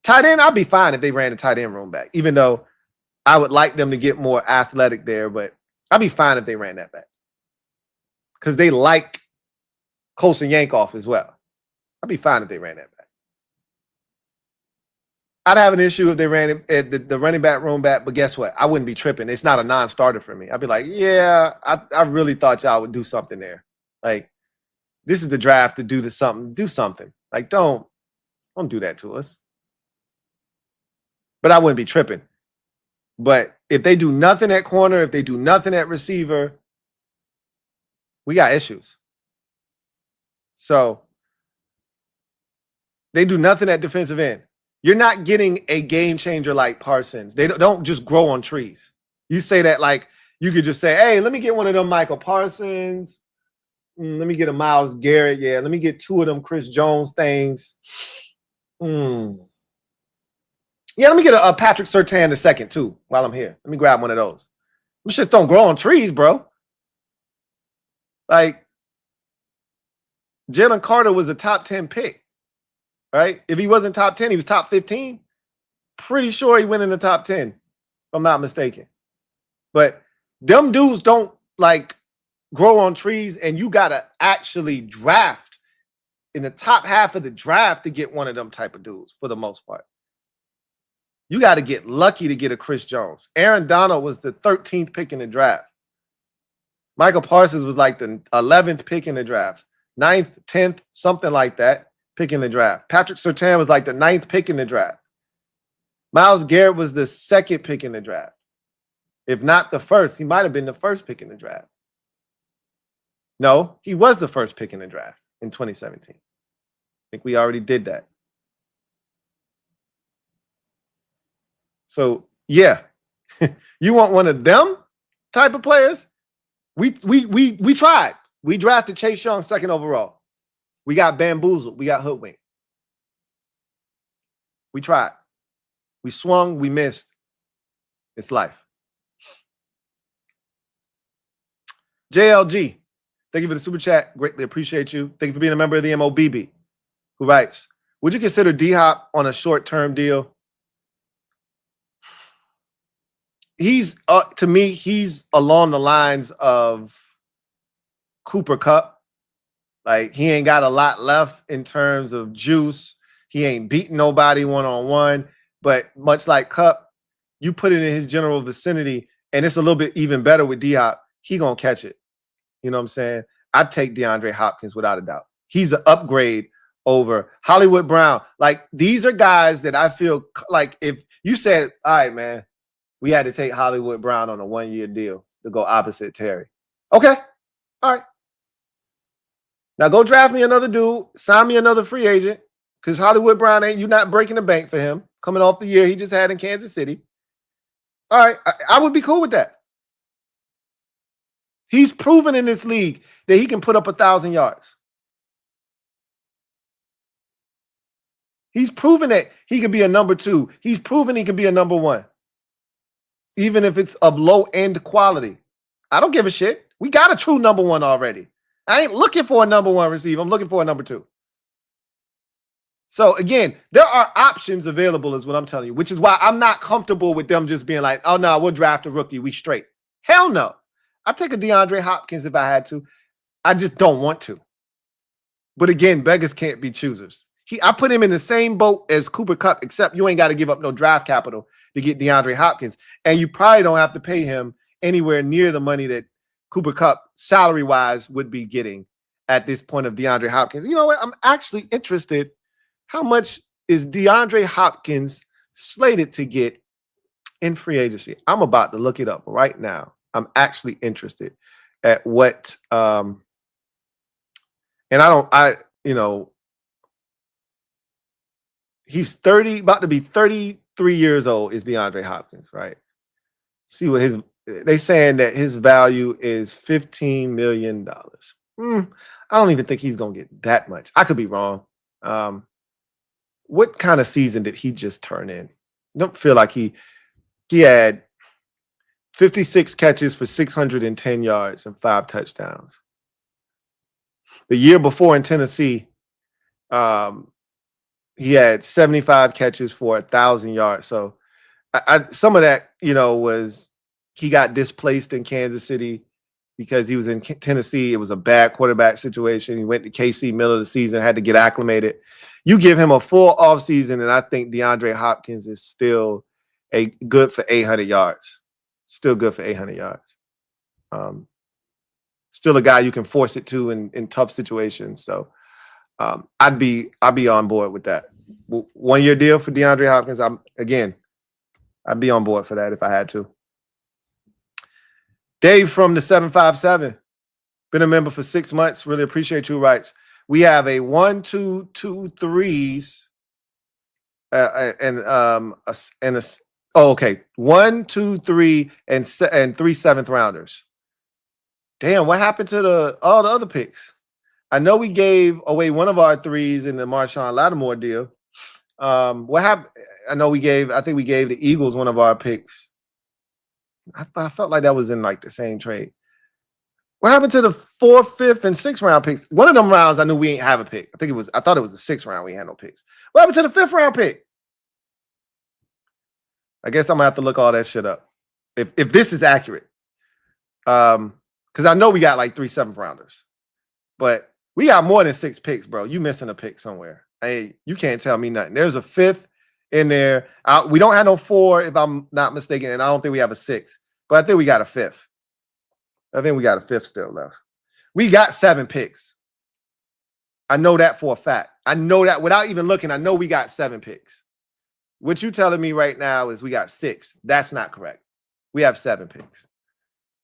Tight end, I'd be fine if they ran the tight end room back, even though I would like them to get more athletic there, but I'd be fine if they ran that back. Because they like Colson Yankoff as well. I'd be fine if they ran that back. I'd have an issue if they ran the running back room back, but guess what? I wouldn't be tripping. It's not a non-starter for me. I'd be like, yeah, I really thought y'all would do something there. Like, this is the draft to do something. Do something. Like, don't do that to us. But I wouldn't be tripping. But if they do nothing at corner, if they do nothing at receiver, we got issues. So they do nothing at defensive end. You're not getting a game changer like Parsons. They don't just grow on trees. You say that like you could just say, hey, let me get one of them Michael Parsons. Let me get a Myles Garrett. Yeah, let me get 2 of them Chris Jones things. Yeah, let me get a Patrick Surtain the second too while I'm here. Let me grab one of those. Them shits don't grow on trees, bro. Like, Jalen Carter was a top 10 pick, right? If he wasn't top 10, he was top 15. Pretty sure he went in the top 10, if I'm not mistaken. But them dudes don't, like, grow on trees, and you got to actually draft in the top half of the draft to get one of them type of dudes for the most part. You got to get lucky to get a Chris Jones. Aaron Donald was the 13th pick in the draft. Michael Parsons was like the 11th pick in the draft. 9th, 10th, something like that, pick in the draft. Patrick Surtain was like the 9th pick in the draft. Myles Garrett was the 2nd pick in the draft. If not the first, he might have been the 1st pick in the draft. No, he was the 1st pick in the draft in 2017. I think we already did that. So, yeah, you want one of them type of players? We tried. We drafted Chase Young 2nd overall. We got bamboozled. We got hoodwinked. We tried. We swung. We missed. It's life. JLG, thank you for the super chat. Greatly appreciate you. Thank you for being a member of the MOBB, who writes, Would you consider D-Hop on a short-term deal? He's to me, he's along the lines of Cooper Kupp. Like, he ain't got a lot left in terms of juice. He ain't beating nobody one-on-one. But much like Kupp, you put it in his general vicinity, and it's a little bit even better with D-Hop. He gonna catch it. You know what I'm saying? I'd take DeAndre Hopkins without a doubt. He's an upgrade over Hollywood Brown. Like, these are guys that I feel like if you said, all right, man, we had to take Hollywood Brown on a 1-year deal to go opposite Terry. Okay. All right. Now go draft me another dude, sign me another free agent, because Hollywood Brown you're not breaking the bank for him coming off the year he just had in Kansas City. All right. I would be cool with that. He's proven in this league that he can put up 1,000 yards. He's proven that he can be a number 2. He's proven he can be a number 1. Even if it's of low-end quality. I don't give a shit. We got a true number 1 already. I ain't looking for a number 1 receiver. I'm looking for a number 2. So, again, there are options available is what I'm telling you, which is why I'm not comfortable with them just being like, oh, no, we'll draft a rookie. We straight. Hell no. I'd take a DeAndre Hopkins if I had to. I just don't want to. But, again, beggars can't be choosers. I put him in the same boat as Cooper Kupp, except you ain't got to give up no draft capital to get DeAndre Hopkins. And you probably don't have to pay him anywhere near the money that Cooper Kupp, salary-wise, would be getting at this point of DeAndre Hopkins. You know what? I'm actually interested. How much is DeAndre Hopkins slated to get in free agency? I'm about to look it up right now. I'm actually interested at what he's 30, about to be 33 years old is DeAndre Hopkins, right? See what they saying that his value is $15 million. I don't even think he's going to get that much. I could be wrong. What kind of season did he just turn in? I don't feel like he had 56 catches for 610 yards and 5 touchdowns. The year before in Tennessee, he had 75 catches for 1,000 yards. So some of that, was he got displaced in Kansas City because he was in Tennessee. It was a bad quarterback situation. He went to KC middle of the season, had to get acclimated. You give him a full offseason, and I think DeAndre Hopkins is still good for 800 yards. Still good for 800 yards. Still a guy you can force it to in tough situations. So I'd be on board with that. 1-year deal for DeAndre Hopkins. I'd be on board for that if I had to. Dave from the 757, been a member for 6 months. Really appreciate you. Writes, we have a 1, 2, 2 3s, okay, 1, 2, 3, and 3 7th rounders. Damn, what happened to all the other picks? I know we gave away one of our 3s in the Marshawn Lattimore deal. What happened? I think we gave the Eagles one of our picks. I felt like that was in like the same trade. What happened to the 4th, 5th, and 6th round picks? One of them rounds I knew we ain't have a pick. I thought it was the 6th round we had no picks. What happened to the 5th round pick? I guess I'm gonna have to look all that shit up. If this is accurate. Because I know we got like 3 7th rounders. But we got more than 6 picks, bro. You missing a pick somewhere. Hey, you can't tell me nothing. There's a 5th in there. We don't have no 4, if I'm not mistaken, and I don't think we have a 6. But I think we got a 5th. I think we got a 5th still left. We got 7 picks. I know that for a fact. I know that without even looking. I know we got 7 picks. What you telling me right now is we got 6. That's not correct. We have 7 picks.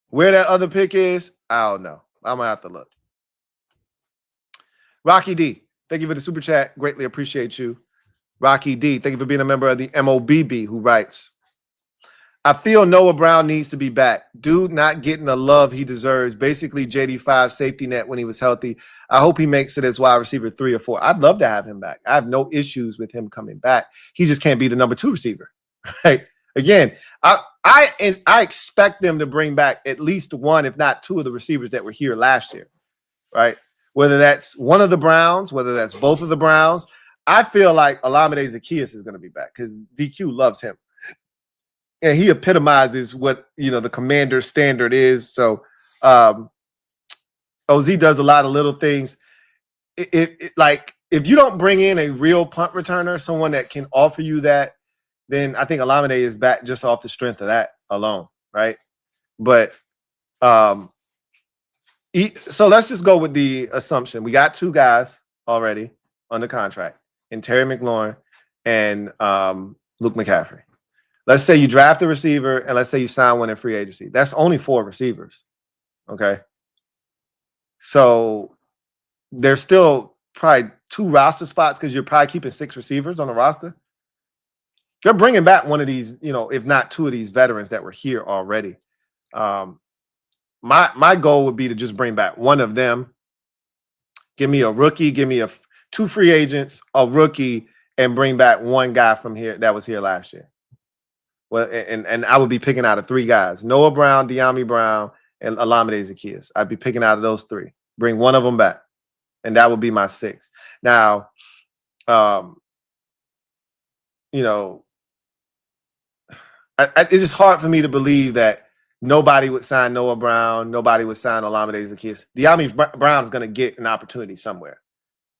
Where that other pick is, I don't know. I'm gonna have to look. Rocky D, thank you for the super chat. Greatly appreciate you. Rocky D, thank you for being a member of the MOBB, who writes, I feel Noah Brown needs to be back. Dude not getting the love he deserves. Basically, JD5 safety net when he was healthy. I hope he makes it as wide receiver 3 or 4. I'd love to have him back. I have no issues with him coming back. He just can't be the number 2 receiver. Right? Again, I expect them to bring back at least 1, if not 2 of the receivers that were here last year. Right? Whether that's one of the Browns, whether that's both of the Browns. I feel like Olamide Zaccheaus is going to be back because DQ loves him. And he epitomizes what, the commander standard is. So OZ does a lot of little things. Like, if you don't bring in a real punt returner, someone that can offer you that, then I think Olamide is back just off the strength of that alone, right? But so let's just go with the assumption. We got 2 guys already under contract, in Terry McLaurin and Luke McCaffrey. Let's say you draft a receiver, and let's say you sign one in free agency. That's only 4 receivers, okay? So there's still probably 2 roster spots because you're probably keeping 6 receivers on the roster. You're bringing back one of these, if not 2 of these veterans that were here already. My goal would be to just bring back one of them. Give me a rookie, give me 2 free agents, a rookie, and bring back one guy from here that was here last year. Well, and I would be picking out of 3 guys: Noah Brown, Dyami Brown, and Olamide Zaccheaus. I'd be picking out of those 3. Bring one of them back, and that would be my 6. Now, it's just hard for me to believe that nobody would sign Noah Brown, nobody would sign Olamide Zaccheaus. Dyami Brown is going to get an opportunity somewhere,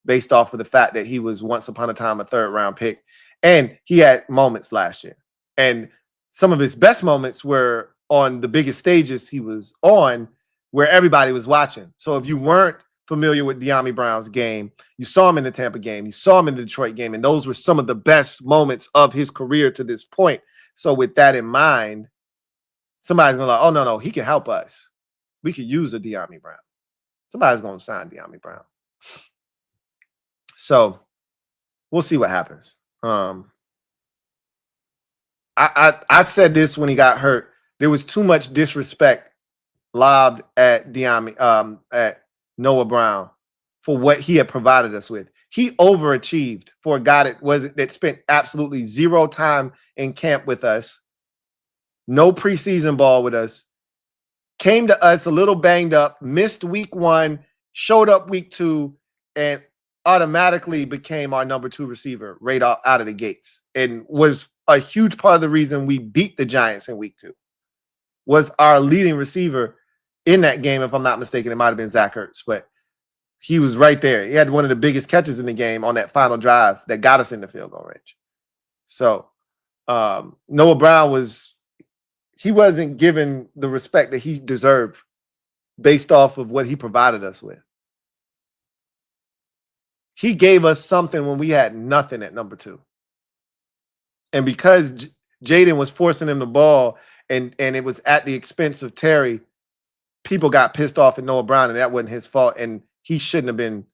based off of the fact that he was once upon a time a 3rd-round pick, and he had moments last year. And some of his best moments were on the biggest stages he was on, where everybody was watching. So if you weren't familiar with Dyami Brown's game, you saw him in the Tampa game, you saw him in the Detroit game, and those were some of the best moments of his career to this point. So with that in mind, somebody's going to oh, no, he can help us. We could use a Dyami Brown. Somebody's going to sign Dyami Brown. So we'll see what happens. I said this when he got hurt. There was too much disrespect lobbed at at Noah Brown for what he had provided us with. He overachieved for a guy that spent absolutely 0 time in camp with us, no preseason ball with us, came to us a little banged up, missed week 1, showed up week 2, and automatically became our number 2 receiver right out of the gates, and was a huge part of the reason we beat the Giants in week 2. Was our leading receiver in that game. If I'm not mistaken, it might have been Zach Ertz, but he was right there. He had one of the biggest catches in the game on that final drive that got us in the field goal range. So Noah Brown wasn't given the respect that he deserved based off of what he provided us with. He gave us something when we had nothing at number 2. And because Jayden was forcing him the ball and it was at the expense of Terry, people got pissed off at Noah Brown, and that wasn't his fault. And he shouldn't have been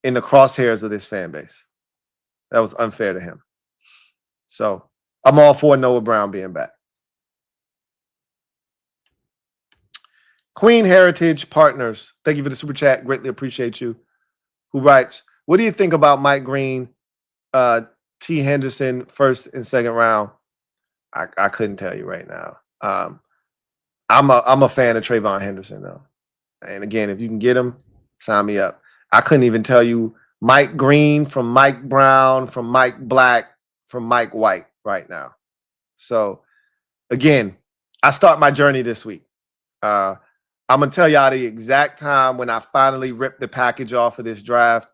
in the crosshairs of this fan base. That was unfair to him. So I'm all for Noah Brown being back. Queen Heritage Partners, thank you for the super chat. Greatly appreciate you. Who writes, what do you think about Mike Green, T. Henderson, 1st and 2nd round? I couldn't tell you right now. I'm a fan of Trayvon Henderson, though. And again, if you can get him, sign me up. I couldn't even tell you Mike Green from Mike Brown, from Mike Black, from Mike White right now. So again, I start my journey this week. I'm going to tell y'all the exact time when I finally rip the package off of this draft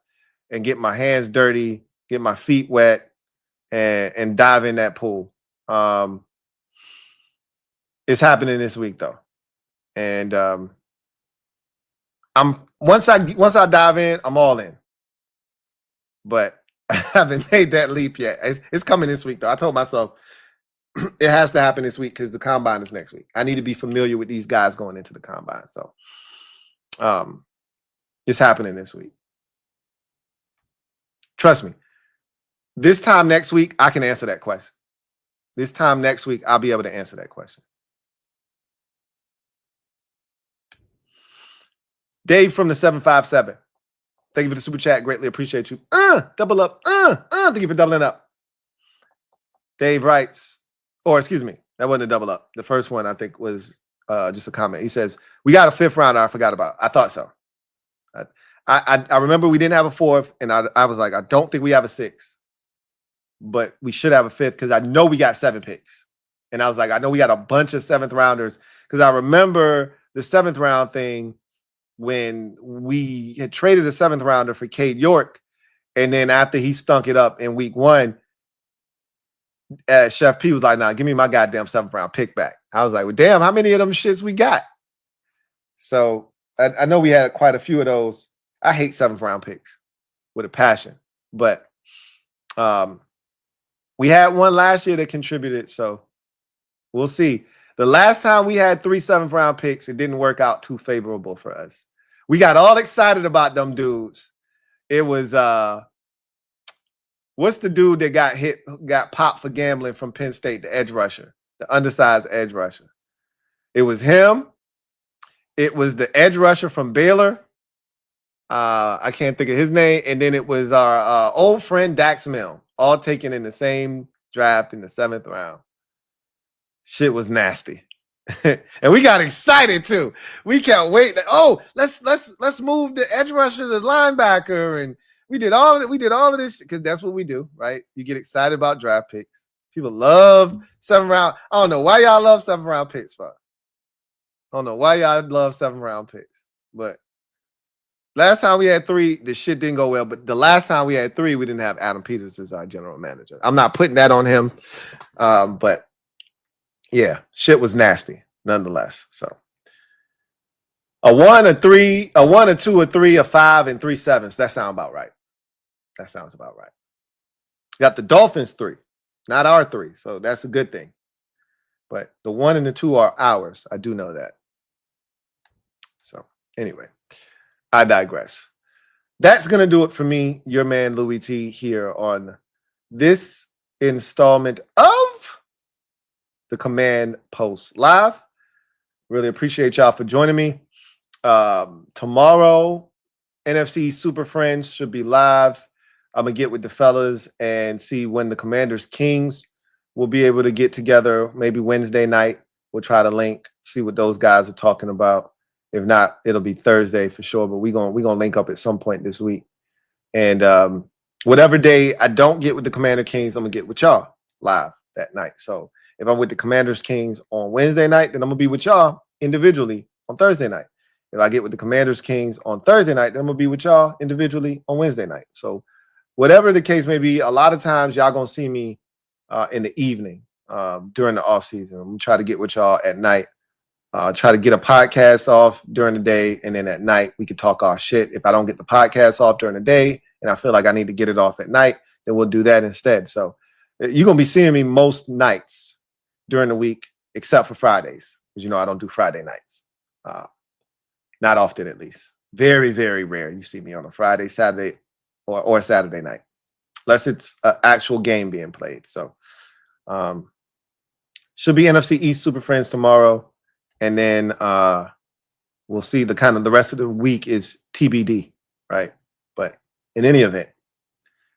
and get my hands dirty, get my feet wet, and dive in that pool. It's happening this week, though. And once I dive in, I'm all in. But I haven't made that leap yet. It's coming this week, though. I told myself it has to happen this week because the combine is next week. I need to be familiar with these guys going into the combine. So it's happening this week. Trust me. This time next week, I can answer that question. This time next week, I'll be able to answer that question. Dave from the 757. Thank you for the super chat. Greatly appreciate you. Double up. Thank you for doubling up. Dave writes, or excuse me, that wasn't a double up. The first one I think was just a comment. He says, we got a 5th rounder I forgot about. I thought so. I remember we didn't have a fourth, and I was like, I don't think we have a sixth, but we should have a fifth because I know we got 7 picks. And I was like, I know we got a bunch of 7th rounders because I remember the 7th round thing when we had traded a 7th rounder for Cade York. And then after he stunk it up in week 1, Chef P was like, nah, give me my goddamn 7th round pick back. I was like, well, damn, how many of them shits we got? So I know we had quite a few of those. I hate 7th round picks with a passion, but we had one last year that contributed. So we'll see. The last time we had 3 7th round picks, it didn't work out too favorable for us. We got all excited about them dudes. It was what's the dude that got popped for gambling from Penn State, the edge rusher, the undersized edge rusher? It was him. It was the edge rusher from Baylor. I can't think of his name. And then it was our old friend Dax Milne, all taken in the same draft in the 7th round. Shit was nasty. And we got excited too. We can't wait. Oh, let's move the edge rusher to the linebacker. And we did all of this because that's what we do, right? You get excited about draft picks. People love 7th round. I don't know why y'all love 7th round picks, for. I don't know why y'all love 7th round picks. But last time we had 3, the shit didn't go well. But the last time we had 3, we didn't have Adam Peters as our general manager. I'm not putting that on him. But yeah, shit was nasty nonetheless. So a 1, a 3, a 1, a 2, a 3, a 5, and 3 7s. That sounds about right. That sounds about right. Got the Dolphins 3, not our 3. So that's a good thing. But the 1 and the 2 are ours. I do know that. So anyway, I digress. That's going to do it for me, your man Louie T, here on this installment of the Command Post Live. Really appreciate y'all for joining me. Tomorrow, NFC Super Friends should be live. I'm going to get with the fellas and see when the Commanders Kings will be able to get together. Maybe Wednesday night. We'll try to link, see what those guys are talking about. If not, it'll be Thursday for sure. But we're gonna link up at some point this week. And whatever day I don't get with the Commander Kings, I'm going to get with y'all live that night. So if I'm with the Commanders Kings on Wednesday night, then I'm going to be with y'all individually on Thursday night. If I get with the Commanders Kings on Thursday night, then I'm going to be with y'all individually on Wednesday night. So whatever the case may be, a lot of times y'all going to see me in the evening during the off season. I'm going to try to get with y'all at night. Try to get a podcast off during the day, and then at night we can talk our shit. If I don't get the podcast off during the day and I feel like I need to get it off at night, then we'll do that instead. So you're going to be seeing me most nights during the week, except for Fridays, because you know I don't do Friday nights. Not often, at least. Very, very rare you see me on a Friday, Saturday, or Saturday night, unless it's an actual game being played. So should be NFC East Super Friends tomorrow. And then we'll see the rest of the week is TBD, right? But in any event,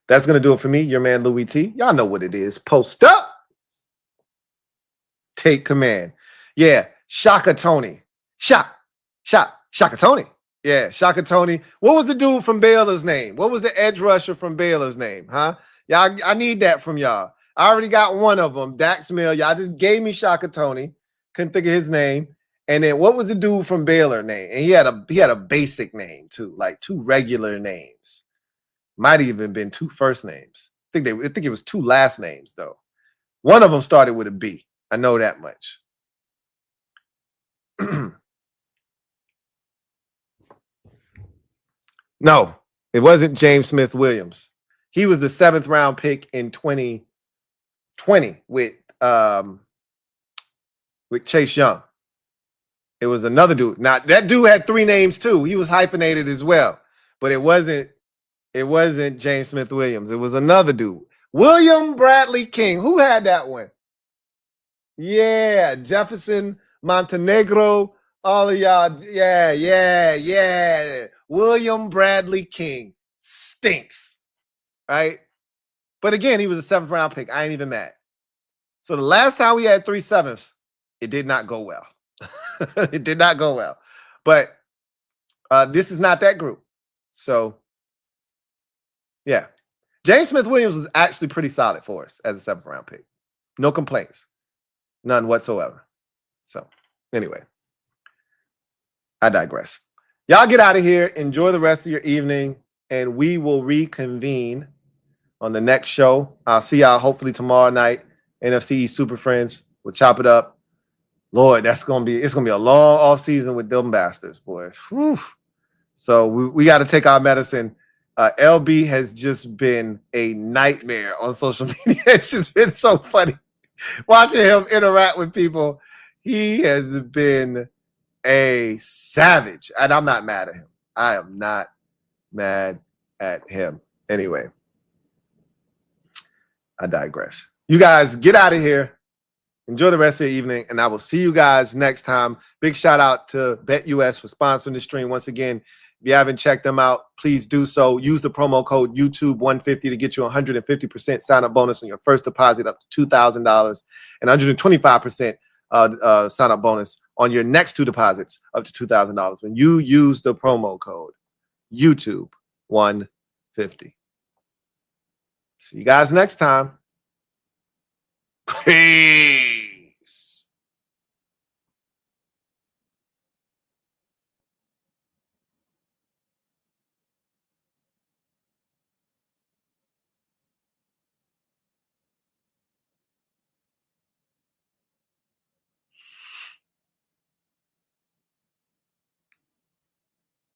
that's going to do it for me, your man Louie T. Y'all know what it is. Post up. Take command. Yeah, Shaka Tony. Shaka Tony. Yeah, Shaka Tony. What was the dude from Baylor's name? What was the edge rusher from Baylor's name? Huh? Y'all, I need that from y'all. I already got one of them, Dax Milne. Y'all just gave me Shaka Tony. Couldn't think of his name. And then what was the dude from Baylor name? And he had a basic name too, like 2 regular names. Might even been 2 first names. I think it was 2 last names though. One of them started with a B. I know that much. No, it wasn't James Smith Williams. He was the 7th round pick in 2020 with Chase Young. It was another dude. Now that dude had 3 names too. He was hyphenated as well, but it wasn't James Smith Williams. It was another dude, William Bradley King. Who had that one? Yeah, Jefferson Montenegro. All of y'all. Yeah. William Bradley King stinks, right? But again, he was a 7th round pick. I ain't even mad. So the last time we had 3 7s, it did not go well. It did not go well. But this is not that group. So, yeah. James Smith-Williams was actually pretty solid for us as a 7th round pick. No complaints. None whatsoever. So, anyway, I digress. Y'all get out of here. Enjoy the rest of your evening, and we will reconvene on the next show. I'll see y'all hopefully tomorrow night. NFC East Super Friends. We'll chop it up. Lord, it's gonna be a long off season with them bastards, boys. Whew. So we got to take our medicine. LB has just been a nightmare on social media. It's just been so funny watching him interact with people. He has been a savage, and I'm not mad at him. I am not mad at him. Anyway, I digress. You guys get out of here. Enjoy the rest of the evening, and I will see you guys next time. Big shout out to BetUS for sponsoring the stream. Once again, if you haven't checked them out, please do so. Use the promo code YouTube150 to get you 150% sign-up bonus on your first deposit up to $2,000 and 125% sign-up bonus on your next 2 deposits up to $2,000 when you use the promo code YouTube150. See you guys next time. Peace.